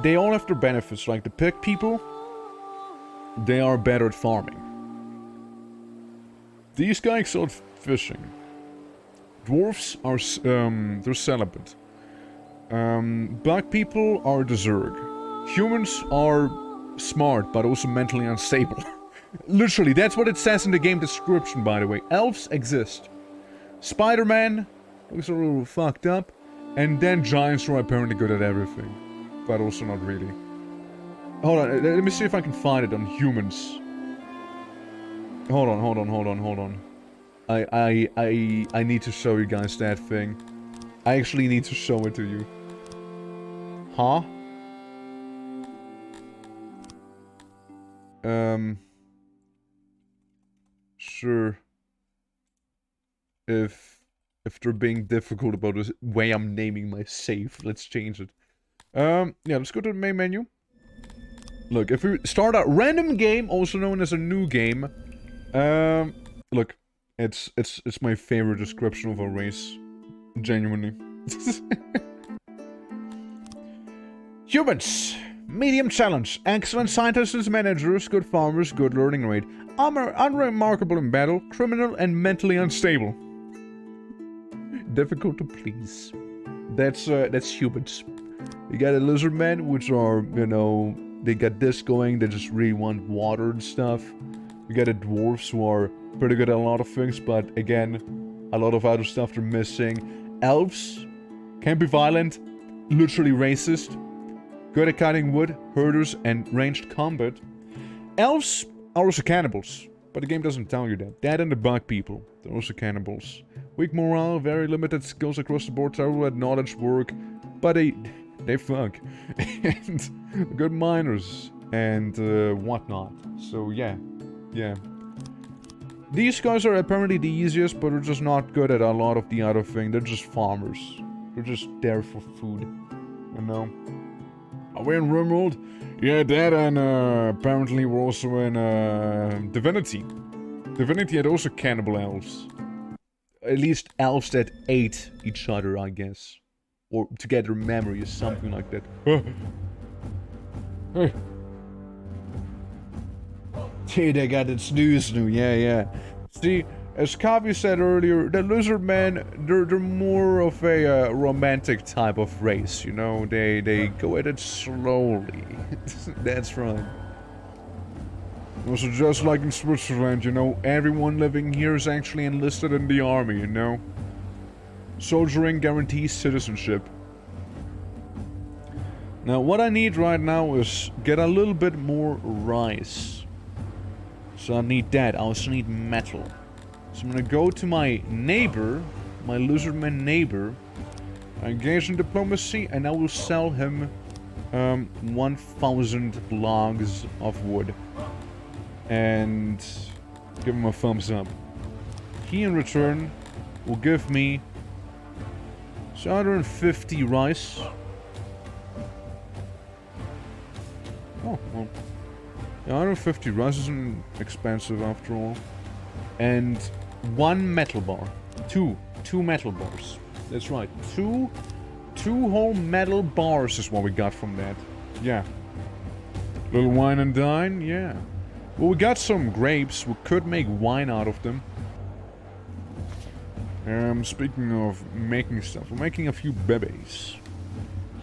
they all have their benefits. Like the pig people, they are better at farming. These guys excel at fishing. Dwarves are they're celibate. Black people are the Zerg. Humans are smart, but also mentally unstable. Literally, that's what it says in the game description, by the way. Elves exist. Spider-Man looks a little fucked up. And then giants are apparently good at everything. But also not really. Hold on, let me see if I can find it on humans. Hold on. I need to show you guys that thing. I actually need to show it to you. Huh? Sure. If they're being difficult about the way I'm naming my save, let's change it. Yeah, let's go to the main menu. Look, if we start a random game, also known as a new game, look, it's my favorite description of a race, genuinely. Humans, medium challenge, excellent scientists and managers, good farmers, good learning rate, unremarkable in battle, criminal and mentally unstable. Difficult to please. That's humans. You got the Lizardmen, which are, you know, they got this going, they just really want water and stuff. You got the dwarves who are pretty good at a lot of things, but again, a lot of other stuff they're missing. Elves can be violent, literally racist, good at cutting wood, herders, and ranged combat. Elves are also cannibals, but the game doesn't tell you that. That and the bug people, they're also cannibals. Weak morale, very limited skills across the board, terrible at knowledge work, but they fuck. And good miners and whatnot. So yeah. These guys are apparently the easiest, but they're just not good at a lot of the other thing. They're just farmers. They're just there for food, you know. Are we in RimWorld? Yeah, that and apparently we're also in Divinity. Divinity had also cannibal elves. At least elves that ate each other, I guess. Or to get their memory or something like that. Hey. Gee, they got it snooze new, yeah. See, as Kavi said earlier, the Lizardmen, they're more of a romantic type of race, you know? They go at it slowly. That's right. Also, just like in Switzerland, you know, everyone living here is actually enlisted in the army, you know? Soldiering guarantees citizenship. Now, what I need right now is get a little bit more rice. So I need that. I also need metal. So I'm gonna go to my neighbor, my Lizardman neighbor, engage in diplomacy, and I will sell him 1,000 logs of wood. And give him a thumbs up. He, in return, will give me 250 rice. Oh, well. Yeah, 150 rice isn't expensive after all. And 1 metal bar. Two metal bars. That's right. Two whole metal bars is what we got from that. Yeah. Little wine and dine, yeah. Well, we got some grapes. We could make wine out of them. Speaking of making stuff, we're making a few bebes.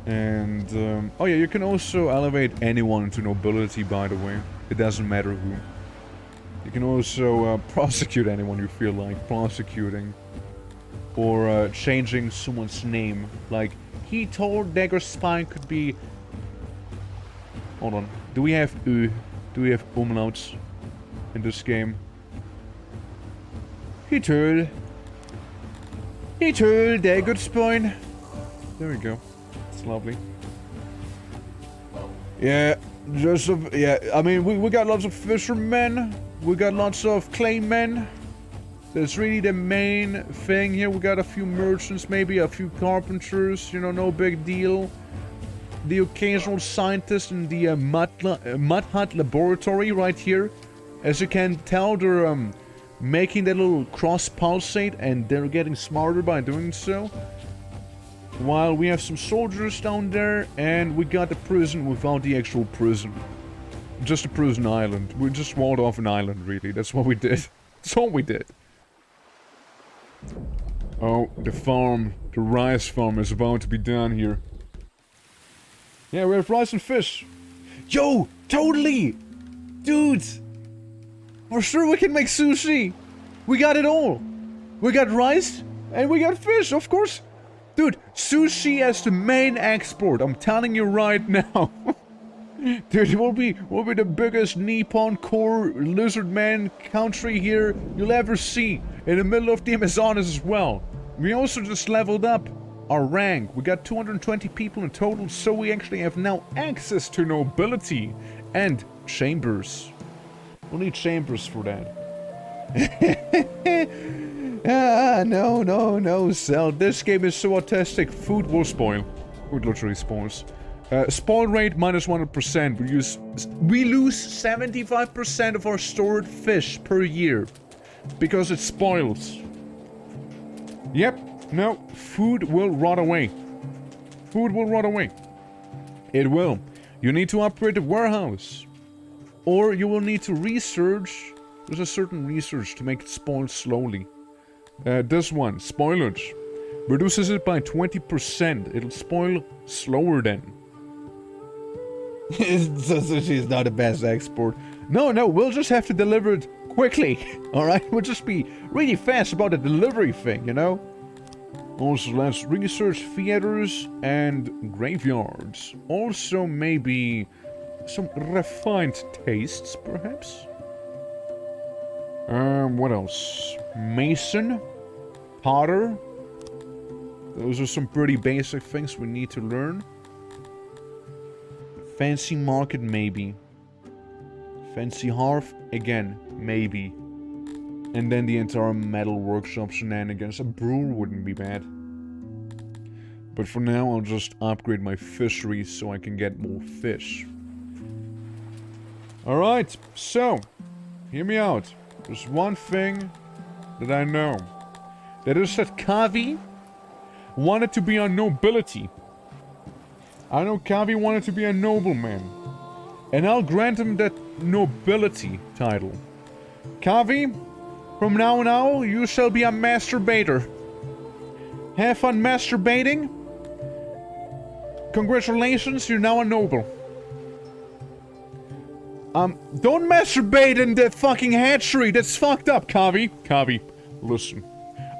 And, oh yeah, you can also elevate anyone into nobility, by the way. It doesn't matter who. You can also prosecute anyone you feel like prosecuting. Or changing someone's name. Like, he told Dagger Spine could be... Hold on. Do we have Do we have umlauts in this game? He told Dagger Spine. There we go. It's lovely. Yeah, I mean, we got lots of fishermen. We got lots of claymen. That's really the main thing here. We got a few merchants, maybe a few carpenters, you know, no big deal. The occasional scientist in the mud hut laboratory right here. As you can tell, making that little cross pulsate, and they're getting smarter by doing so. While we have some soldiers down there, and we got the prison without the actual prison. Just a prison island. We just walled off an island, really. That's what we did. That's all we did. Oh, the farm, the rice farm is about to be done here. Yeah, we have rice and fish. Yo, totally! Dudes! For sure we can make sushi! We got it all! We got rice, and we got fish, of course! Dude, sushi as the main export, I'm telling you right now. Dude, we'll be the biggest Nippon core Lizardmen country here you'll ever see. In the middle of the Amazonas as well. We also just leveled up our rank. We got 220 people in total, so we actually have now access to nobility and chambers. We'll need chambers for that. No, Cell. This game is so autistic. Food will spoil. Food literally spoils. Spoil rate minus 100%. We lose 75% of our stored fish per year. Because it spoils. Yep. No. Food will rot away. Food will rot away. It will. You need to upgrade the warehouse. Or you will need to research. There's a certain research to make it spoil slowly. This one. Spoilage. Reduces it by 20%. It'll spoil slower then. Sushi's not the best export. No, we'll just have to deliver it quickly. Alright? We'll just be really fast about the delivery thing, you know? Also, let's research theaters and graveyards. Also, maybe some refined tastes, perhaps? What else? Mason? Potter? Those are some pretty basic things we need to learn. Fancy market, maybe. Fancy hearth, again, maybe. And then the entire metal workshop shenanigans. A brewer wouldn't be bad. But for now, I'll just upgrade my fishery so I can get more fish. Alright, so, hear me out. There's one thing that I know. That is that Kavi wanted to be a nobility. I know Kavi wanted to be a nobleman. And I'll grant him that nobility title. Kavi, from now, you shall be a masturbator. Have fun masturbating. Congratulations, you're now a noble. Don't masturbate in the fucking hatchery. That's fucked up, Kavi. Kavi, listen.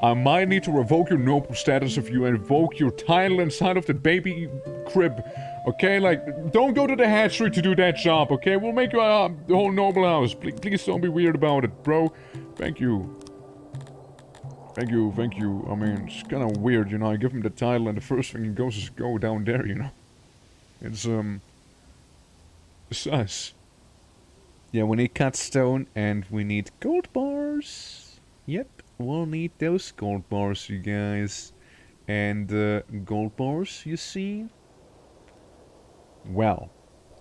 I might need to revoke your noble status if you invoke your title inside of the baby crib. Okay, like, don't go to the hatchery to do that job, okay? We'll make you a whole noble house. Please don't be weird about it, bro. Thank you. Thank you. I mean, it's kind of weird, you know. I give him the title and the first thing he goes is go down there, you know. It's, sus. Yeah, we need cut stone and we need gold bars. Yep, we'll need those gold bars, you guys. And, gold bars, you see? Well,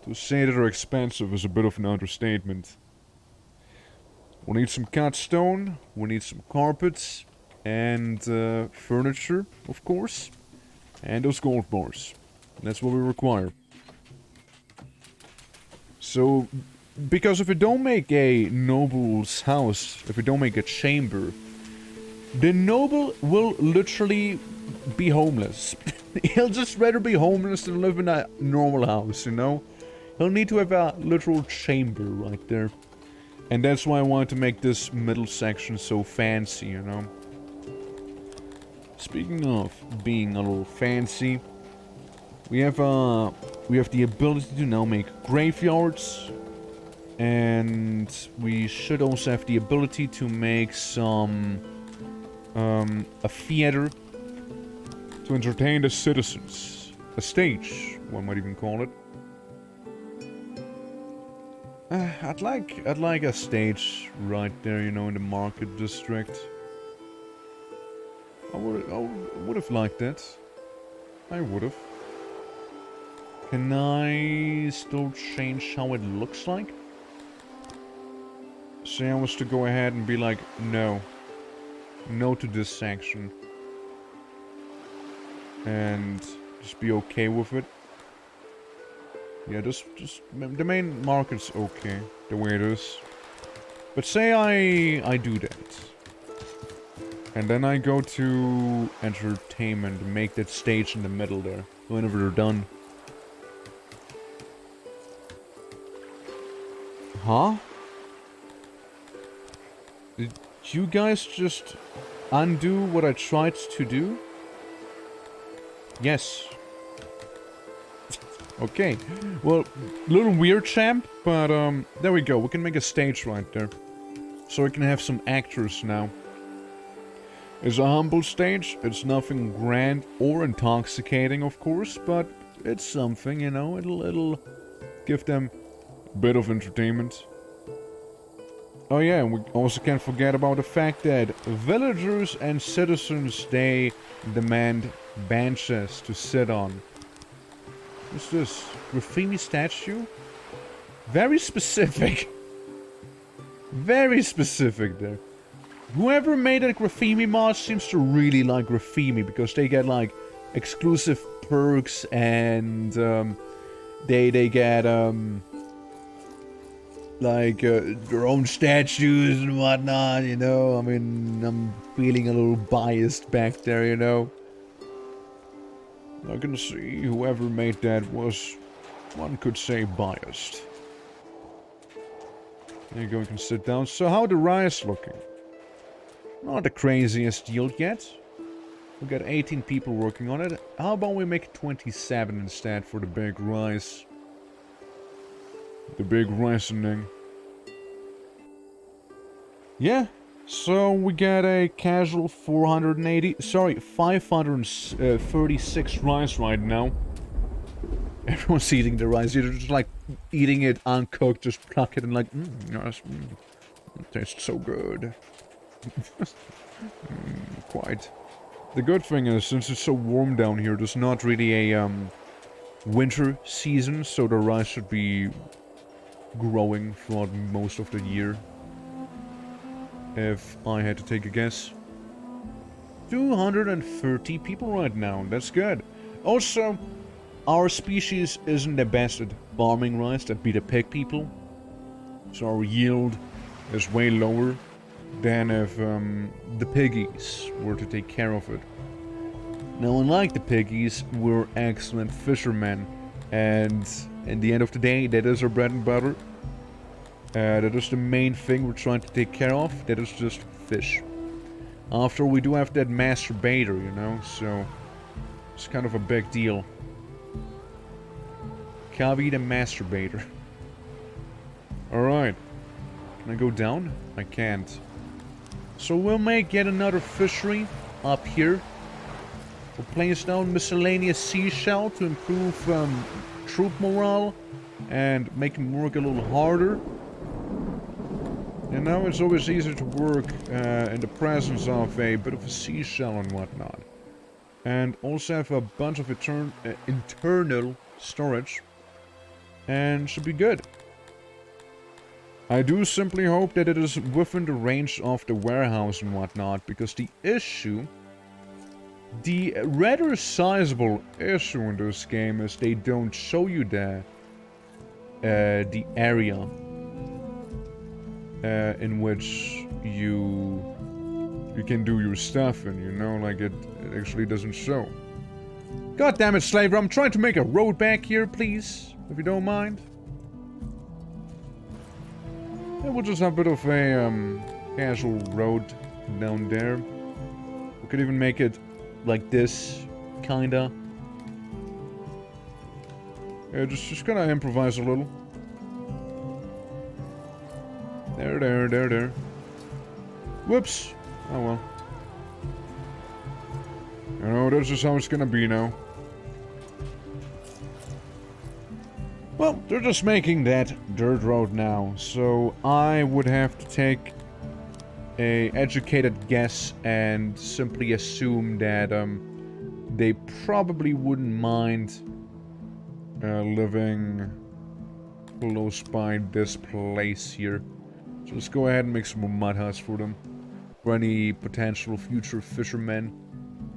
to say that they're expensive is a bit of an understatement. We'll need some cut stone, we need some carpets, and furniture, of course. And those gold bars. That's what we require. So, because if we don't make a noble's house, if we don't make a chamber, the noble will literally be homeless. He'll just rather be homeless than live in a normal house, you know? He'll need to have a literal chamber right there. And that's why I wanted to make this middle section so fancy, you know? Speaking of being a little fancy, we have the ability to now make graveyards. And we should also have the ability to make some a theater to entertain the citizens. A stage, one might even call it. I'd like a stage right there, you know, in the market district. I would have liked that. I would have. Can I still change how it looks like? say I was to go ahead and be like, no. No to this section. And just be okay with it. Yeah, just the main market's okay, the way it is. But say I do that. And then I go to entertainment and make that stage in the middle there. Whenever they're done. Huh? Did you guys just undo what I tried to do? Yes. Okay. Well, little weird, champ, but there we go. We can make a stage right there. So we can have some actors now. It's a humble stage. It's nothing grand or intoxicating, of course, but it's something, you know. It'll give them a bit of entertainment. Oh yeah, and we also can't forget about the fact that villagers and citizens, they demand benches to sit on. What's this? Graffiti statue? Very specific. Very specific there. Whoever made that graffiti mod seems to really like graffiti because they get like exclusive perks and they get like their own statues and whatnot, you know. I mean, I'm feeling a little biased back there, you know. I can see whoever made that was, one could say, biased. There you go, you can sit down. So how the rice looking? Not the craziest yield yet. We got 18 people working on it. How about we make 27 instead for the big rice? The big ricening. Yeah, so we got a casual 536 rice right now. Everyone's eating the rice. You're just like eating it uncooked, just pluck it and like, yes, it tastes so good. Quite. The good thing is, since it's so warm down here, there's not really a winter season, so the rice should be growing throughout most of the year. If I had to take a guess. 230 people right now, that's good. Also, our species isn't the best at farming rice, that'd be the pig people. So our yield is way lower than if the piggies were to take care of it. Now, unlike the piggies, we're excellent fishermen. And in the end of the day, that is our bread and butter. That is the main thing we're trying to take care of. That is just fish. After, we do have that masturbator, you know, so it's kind of a big deal. Kavi the masturbator. Alright. Can I go down? I can't. So we'll make yet another fishery up here. We'll place down miscellaneous seashell to improve troop morale and make them work a little harder. You know, it's always easier to work in the presence of a bit of a seashell and whatnot. And also have a bunch of internal storage. And should be good. I do simply hope that it is within the range of the warehouse and whatnot, because the rather sizable issue in this game is they don't show you the area in which you can do your stuff in, you know, like it actually doesn't show. God damn it, Slaver, I'm trying to make a road back here, please, if you don't mind. Yeah, we'll just have a bit of a casual road down there. We could even make it like this, kinda. Yeah, just gonna improvise a little. There. Whoops. Oh well. You know, this is how it's gonna be now. Well, they're just making that dirt road now, so I would have to take a educated guess and simply assume that they probably wouldn't mind living close by this place here. So let's go ahead and make some more mud huts for them. For any potential future fishermen.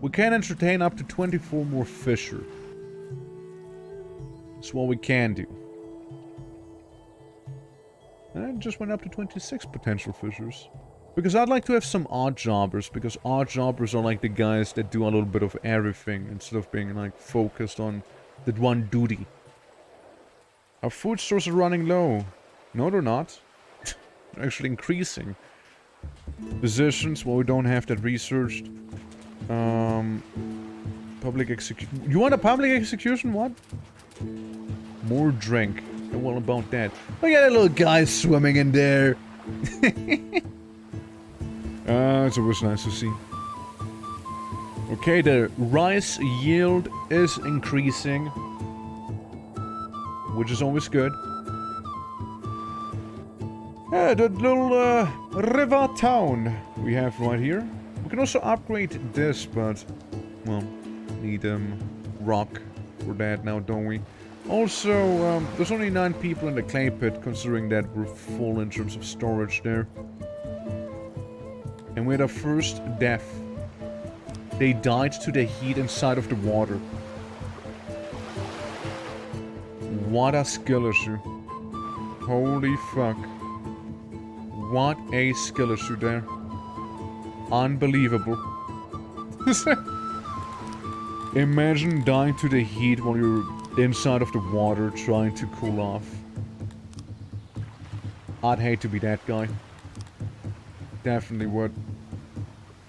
We can entertain up to 24 more fisher. That's what we can do. And it just went up to 26 potential fishers. Because I'd like to have some odd jobbers, because odd jobbers are like the guys that do a little bit of everything instead of being like focused on that one duty. Our food stores are running low. No, they're not. They're actually increasing. Positions, well, we don't have that researched. Public execution. You want a public execution? What? More drink. And what about that? Look at that little guy swimming in there. It's always nice to see. Okay, the rice yield is increasing, which is always good. Yeah, the little river town we have right here. We can also upgrade this, but well, need rock for that now, don't we? Also, there's only 9 people in the clay pit, considering that we're full in terms of storage there. And we had our first death. They died to the heat inside of the water. What a skill issue. Holy fuck. What a skill issue there. Unbelievable. Imagine dying to the heat while you're inside of the water trying to cool off. I'd hate to be that guy. Definitely would.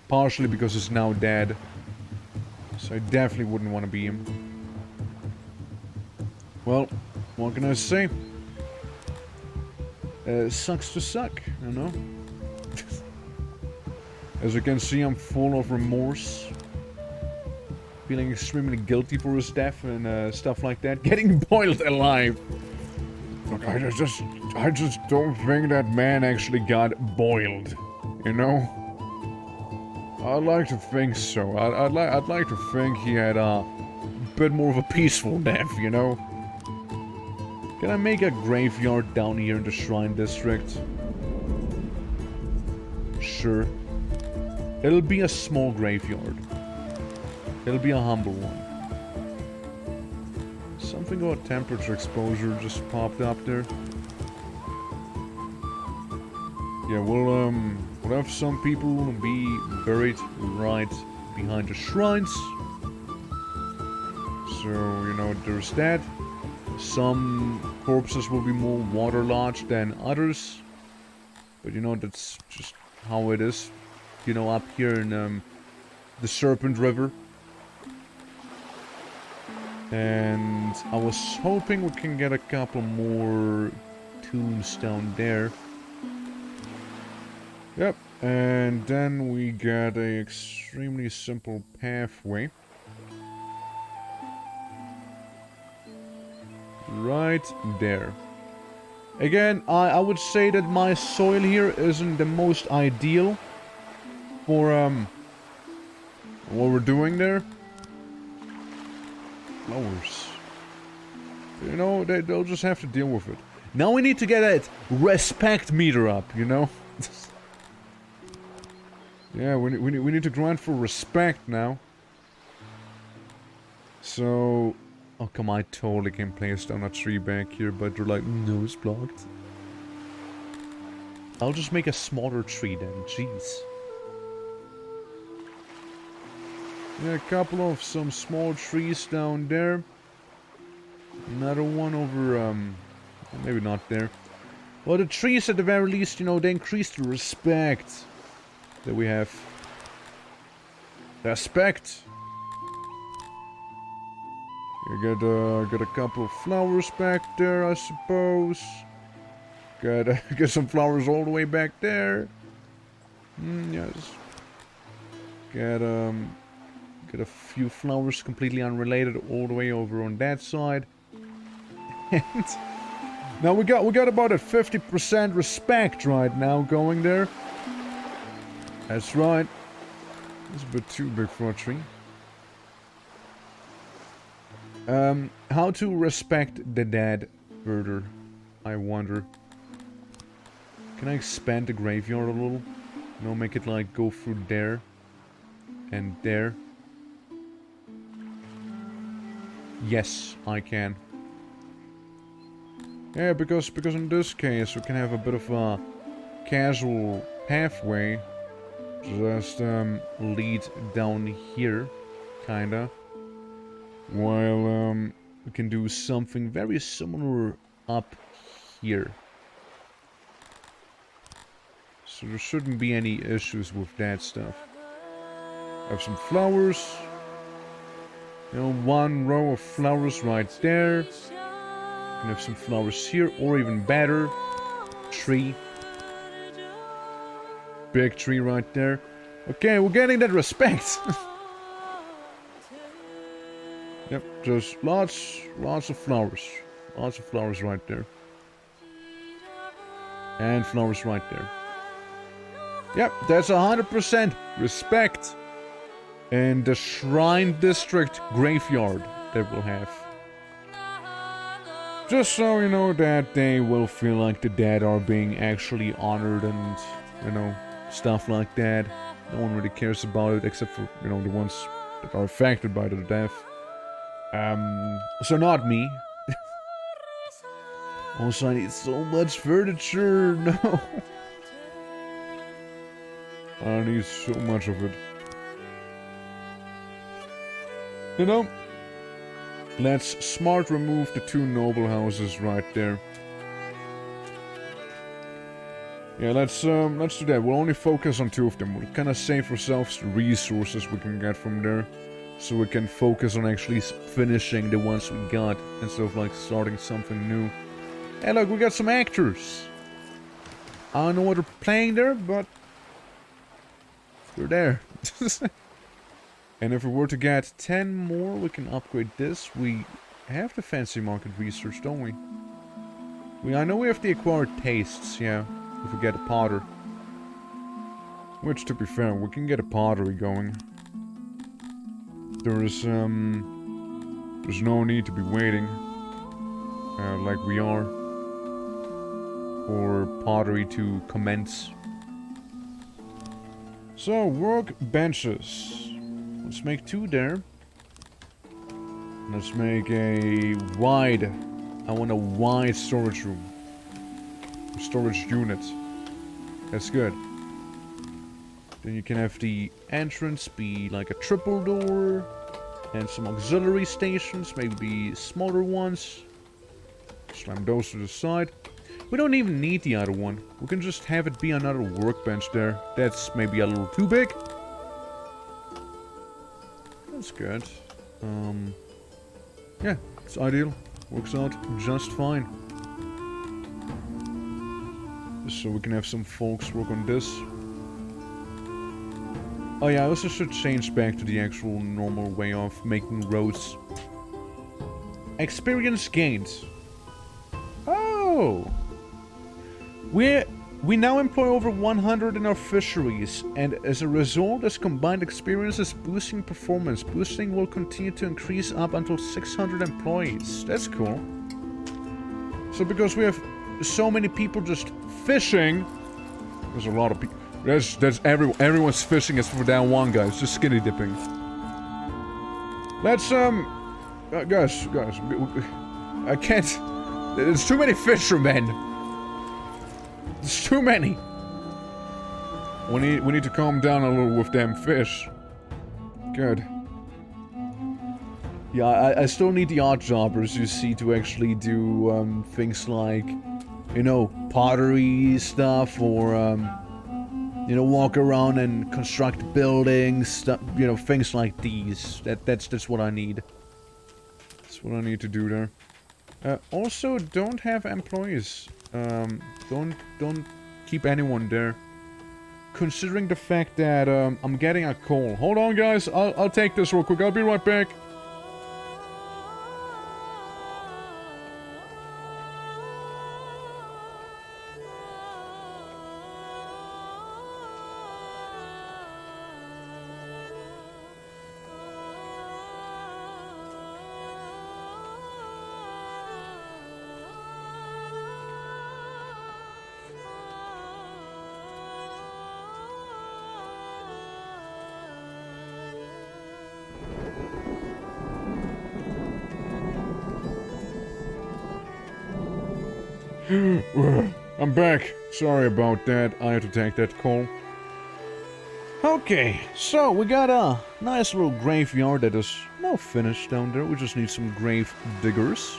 Partially because he's now dead. So I definitely wouldn't want to be him. Well, what can I say? Sucks to suck, you know? As you can see, I'm full of remorse. Feeling extremely guilty for his death and stuff like that. Getting boiled alive. Look, I just don't think that man actually got boiled. You know? I'd like to think so. I'd like to think he had a bit more of a peaceful death, you know? Can I make a graveyard down here in the Shrine District? Sure. It'll be a small graveyard. It'll be a humble one. Something about temperature exposure just popped up there. Yeah, we'll have some people be buried right behind the shrines. So, you know, there's that. Some corpses will be more waterlogged than others. But, you know, that's just how it is. You know, up here in the Serpent River. And I was hoping we can get a couple more tombs down there. Yep, and then we get a extremely simple pathway. Right there. Again, I would say that my soil here isn't the most ideal for what we're doing there. Flowers. You know, they'll just have to deal with it. Now we need to get that respect meter up, you know? Yeah, we need to grind for respect now. So... Oh, come on, I totally can place down a tree back here, but they're like, no, it's blocked. I'll just make a smaller tree then, jeez. Yeah, a couple of some small trees down there. Another one over, maybe not there. Well, the trees at the very least, you know, they increase the respect that we have. Respect. You got a couple of flowers back there, I suppose. Got some flowers all the way back there. Yes. Got a few flowers completely unrelated all the way over on that side. And now we got about a 50% respect right now going there. That's right. It's a bit too big for a tree. How to respect the dead further, I wonder. Can I expand the graveyard a little? You know, make it like go through there and there. Yes, I can. Yeah, because in this case we can have a bit of a casual pathway. Just lead down here, kinda. While we can do something very similar up here. So there shouldn't be any issues with that stuff. I have some flowers. You know, one row of flowers right there. Can have some flowers here, or even better, tree. Big tree right there. Okay, we're getting that respect. Yep, just lots of flowers. Lots of flowers right there. And flowers right there. Yep, that's 100% respect. And the Shrine District graveyard that we'll have. Just so you know that they will feel like the dead are being actually honored and, you know, stuff like that. No one really cares about it except for, you know, the ones that are affected by the death. So not me. Also, I need so much furniture. No. I need so much of it. You know, let's smart remove the 2 noble houses right there. Yeah, let's do that. We'll only focus on 2 of them. We'll kind of save ourselves the resources we can get from there, so we can focus on actually finishing the ones we got instead of like starting something new. Hey, look, we got some actors. I don't know what they're playing there, but they're there. And if we were to get 10 more, we can upgrade this. We have the fancy market research, don't we? I know we have the acquired tastes, yeah. If we get a potter. Which, to be fair, we can get a pottery going. There's no need to be waiting. Like we are. For pottery to commence. So, work benches. Let's make 2 there. Let's make a wide... I want a wide storage room. Storage unit. That's good. Then you can have the entrance be like a triple door. And some auxiliary stations, maybe smaller ones. Slam those to the side. We don't even need the other one. We can just have it be another workbench there. That's maybe a little too big. That's good. Yeah, it's ideal. Works out just fine. So we can have some folks work on this. Oh yeah, I also should change back to the actual normal way of making roads. Experience gained. Oh! We now employ over 100 in our fisheries, and as a result, this combined experience is boosting performance. Boosting will continue to increase up until 600 employees. That's cool. So because we have so many people just fishing, there's a lot of people. There's everyone's fishing is for that one guy. It's just skinny dipping. Let's guys, I can't. There's too many fishermen. There's too many. We need to calm down a little with them fish. Good. Yeah, I still need the odd jobbers, you see, to actually do things like, you know, pottery stuff, or you know, walk around and construct buildings, stuff, you know, things like these. That's what I need. That's what I need to do there. Also, don't have employees. Don't keep anyone there. Considering the fact that I'm getting a call. Hold on, guys. I'll take this real quick. I'll be right back. I'm back. Sorry about that. I had to take that call. Okay, so we got a nice little graveyard that is now finished down there. We just need some grave diggers.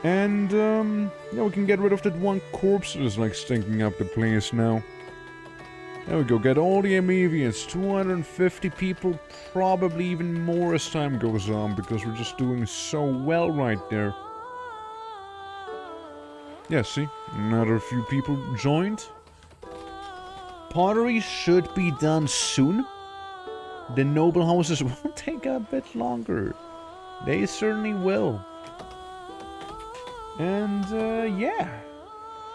And, yeah, we can get rid of that one corpse that is, like, stinking up the place now. There we go, get all the Amevians. 250 people, probably even more as time goes on, because we're just doing so well right there. Yeah, see? Another few people joined. Pottery should be done soon. The noble houses will take a bit longer. They certainly will. And, yeah.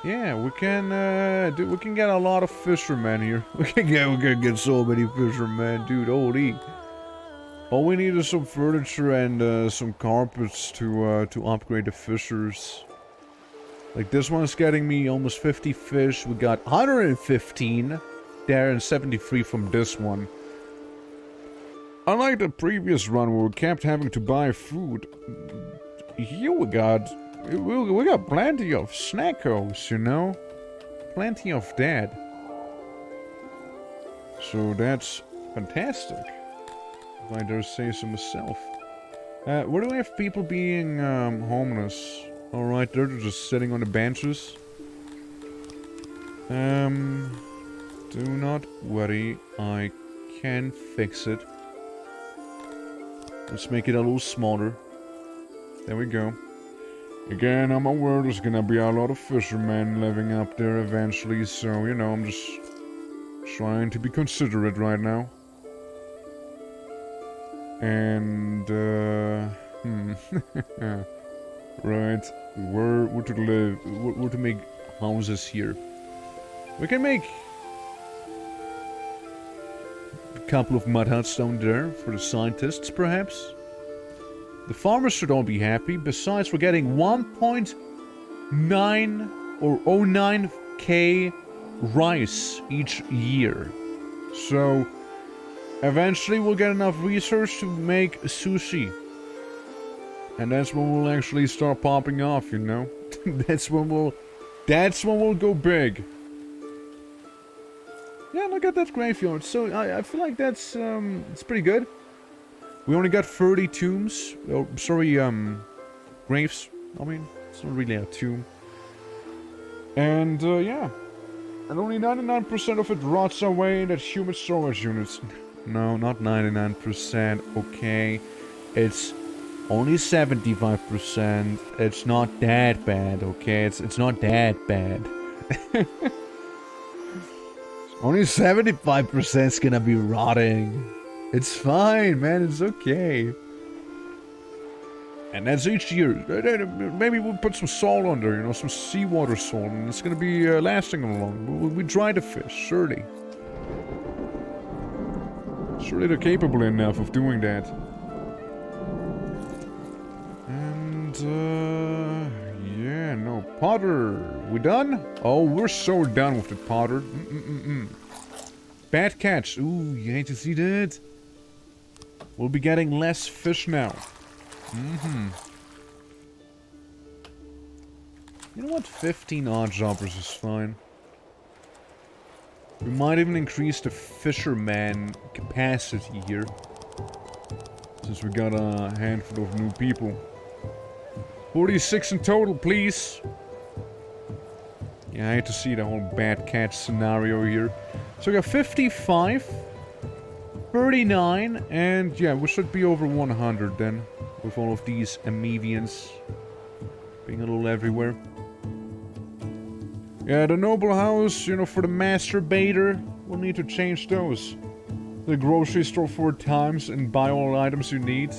Yeah, we can get a lot of fishermen here. We can get so many fishermen, dude, holy. All we need is some furniture and, some carpets to upgrade the fishers. Like, this one's getting me almost 50 fish. We got 115 there and 73 from this one. Unlike the previous run where we kept having to buy food, here we got plenty of snackos, you know? Plenty of that. So that's fantastic, if I dare say so myself. Where do we have people being homeless? Alright, they're just sitting on the benches. Do not worry, I can fix it. Let's make it a little smaller. There we go. Again, I'm aware there's gonna be a lot of fishermen living up there eventually, so, you know, I'm just trying to be considerate right now. And, right, where to live, where to make houses here. We can make a couple of mud huts down there for the scientists, perhaps. The farmers should all be happy. Besides, we're getting 1.9 or 09k rice each year. So, eventually we'll get enough research to make sushi. And that's when we'll actually start popping off, you know? That's when we'll go big. Yeah, look at that graveyard. So, I feel like that's, it's pretty good. We only got 30 tombs. Oh, sorry, graves. I mean, it's not really a tomb. And, yeah. And only 99% of it rots away in that human storage units. No, not 99%, okay. It's only 75%. It's not that bad, okay? It's not that bad. Only 75% is gonna be rotting. It's fine, man. It's okay. And that's each year. Maybe we'll put some salt under, you know, some seawater salt, and it's gonna be lasting along. We dry the fish, surely. Surely they're capable enough of doing that. And, yeah, no. Potter, we done? Oh, we're so done with the Potter. Bad catch. Ooh, you hate to see that. We'll be getting less fish now. You know what? 15 odd jobbers is fine. We might even increase the fisherman capacity here. Since we got a handful of new people. 46 in total, please. Yeah, I hate to see the whole bad catch scenario here. So we got 55, 39, and yeah, we should be over 100 then. With all of these Amevians being a little everywhere. Yeah, the noble house, you know, for the masturbator, we'll need to change those. The grocery store 4 times and buy all items you need.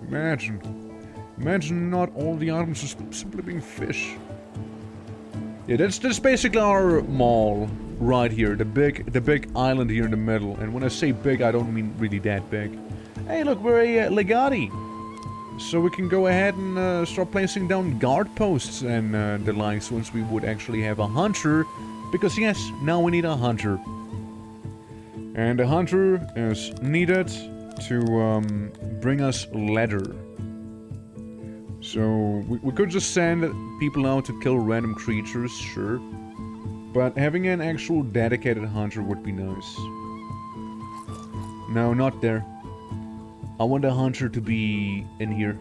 Imagine not all the items just simply being fish. Yeah, that's basically our mall right here, the big island here in the middle. And when I say big, I don't mean really that big. Hey, look, we're a legati. So we can go ahead and start placing down guard posts and the likes once we would actually have a hunter. Because yes, now we need a hunter. And the hunter is needed to bring us leather. So, we could just send people out to kill random creatures, sure. But having an actual dedicated hunter would be nice. No, not there. I want a hunter to be in here.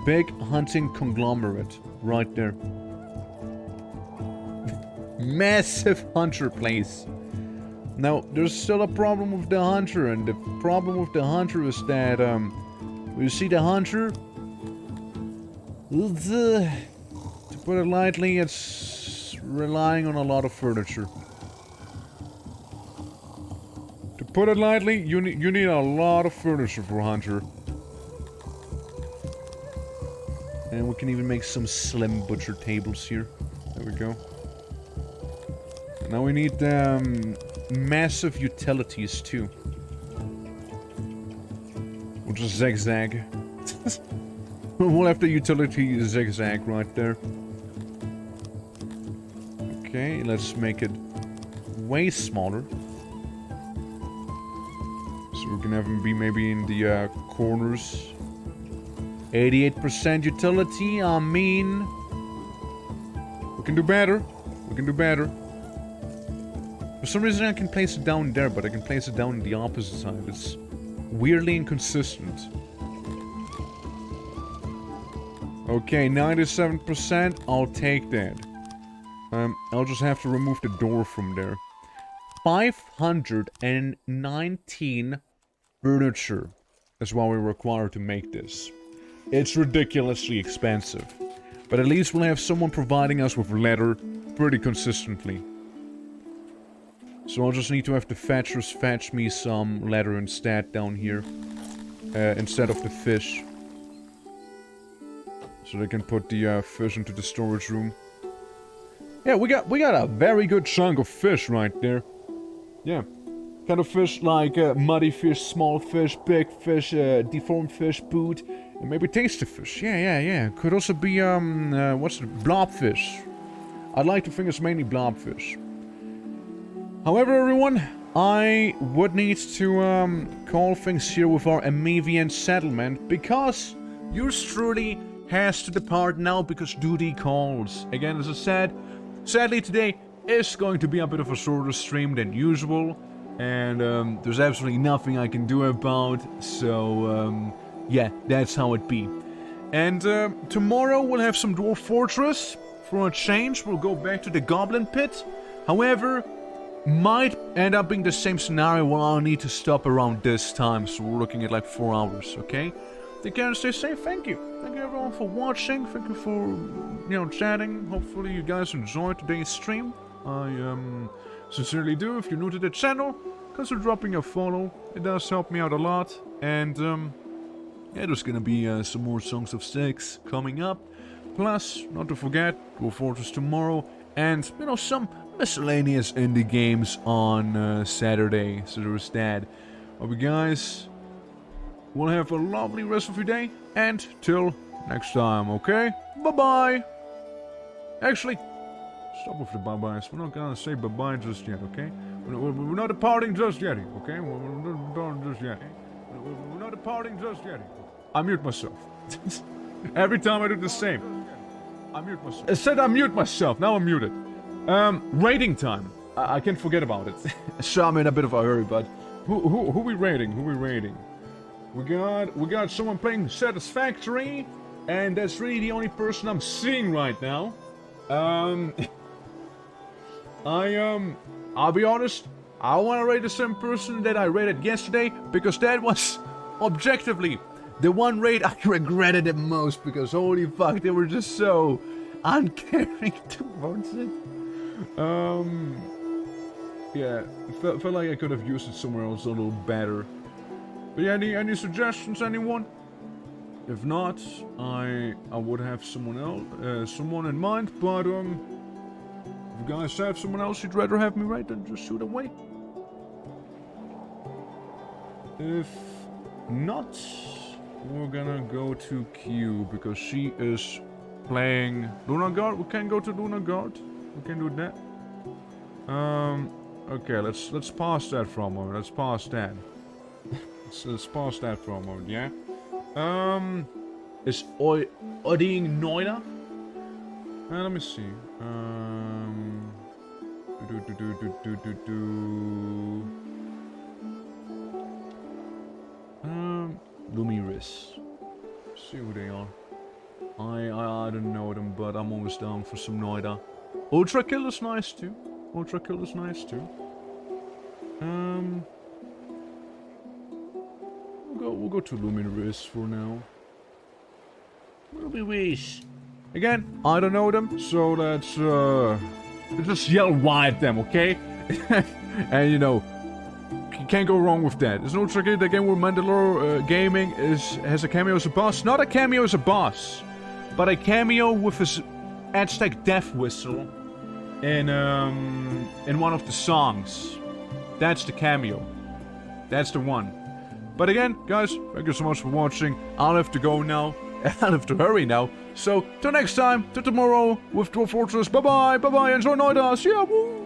Big hunting conglomerate. Right there. Massive hunter place. Now, there's still a problem with the hunter, and the problem with the hunter is that, you see the hunter? To put it lightly, it's relying on a lot of furniture. To put it lightly, you need a lot of furniture for hunter. And we can even make some slim butcher tables here. There we go. And now we need massive utilities too. We'll just zigzag. We'll have the utility zigzag right there. Okay, let's make it way smaller. So we can have them be maybe in the corners. 88% utility, I mean... We can do better. We can do better. For some reason I can place it down there, but I can place it down on the opposite side. It's weirdly inconsistent. Okay, 97%. I'll take that. I'll just have to remove the door from there. 519 furniture is what we require to make this. It's ridiculously expensive. But at least we'll have someone providing us with leather pretty consistently. So I'll just need to have the fetchers fetch me some leather instead down here. Instead of the fish. So they can put the fish into the storage room. Yeah, we got a very good chunk of fish right there. Yeah. Kind of fish like muddy fish, small fish, big fish, deformed fish, boot, and maybe tasty fish. Yeah. Could also be, what's it? Blobfish. I'd like to think it's mainly blobfish. However, everyone, I would need to call things here with our Amevian settlement, because yours truly has to depart now because duty calls. Again, as I said, sadly today is going to be a bit of a shorter stream than usual. And there's absolutely nothing I can do about, so yeah, that's how it be. And tomorrow we'll have some Dwarf Fortress. For a change, we'll go back to the Goblin Pit. However, might end up being the same scenario where I'll need to stop around this time, so we're looking at like 4 hours, okay? Take care and stay safe, thank you. Thank you everyone for watching, thank you for, chatting. Hopefully you guys enjoyed today's stream. I sincerely do. If you're new to the channel, consider dropping a follow. It does help me out a lot. And yeah, there's gonna be some more Songs of SYX coming up. Plus, not to forget, Dwarf Fortress tomorrow. And, some miscellaneous indie games on Saturday. So there's that. Hope you guys will have a lovely rest of your day. And till next time, okay? Bye-bye! Actually... Stop with the bye-byes. We're not gonna say bye-bye just yet, okay? We're not departing just yet, okay? We're not departing just yet. We're not departing just yet. I mute myself. Every time I do the same. I mute myself. I said I mute myself. Now I'm muted. Rating time. I can't forget about it. So I'm in a bit of a hurry, but who we rating? Who we rating? We got someone playing Satisfactory, and that's really the only person I'm seeing right now. I'll be honest, I want to rate the same person that I rated yesterday, because that was, objectively, the one rate I regretted the most, because holy fuck, they were just so uncaring towards it. Yeah, felt like I could have used it somewhere else a little better. But yeah, any suggestions, anyone? If not, I would have someone in mind, but if you guys have someone else you'd rather have me rate, then just shoot away. If not, we're gonna go to Q, because she is playing Lunar Guard. We can go to Lunar Guard. We can do that. Okay, let's pause that for a moment. Let's pause that. let's pause that for a moment, yeah? Is Odin Noida? Let me see. Lumiris. See who they are. I don't know them, but I'm always down for some Noida. Ultra Kill is nice too. Ultra Kill is nice too. We'll go to Lumiris for now. Lumiris. Again, I don't know them, so let's just yell Y at them, okay? And you know, you can't go wrong with that. There's no tricky. The game where Mandalore Gaming has a cameo as a boss. Not a cameo as a boss, but a cameo with his Aztec death whistle in one of the songs. That's the cameo. That's the one. But again, guys, thank you so much for watching. I'll have to go now. I'll have to hurry now. So, till next time, till tomorrow with Dwarf Fortress. Bye-bye, bye-bye, enjoy Noidas. Yeah, woo!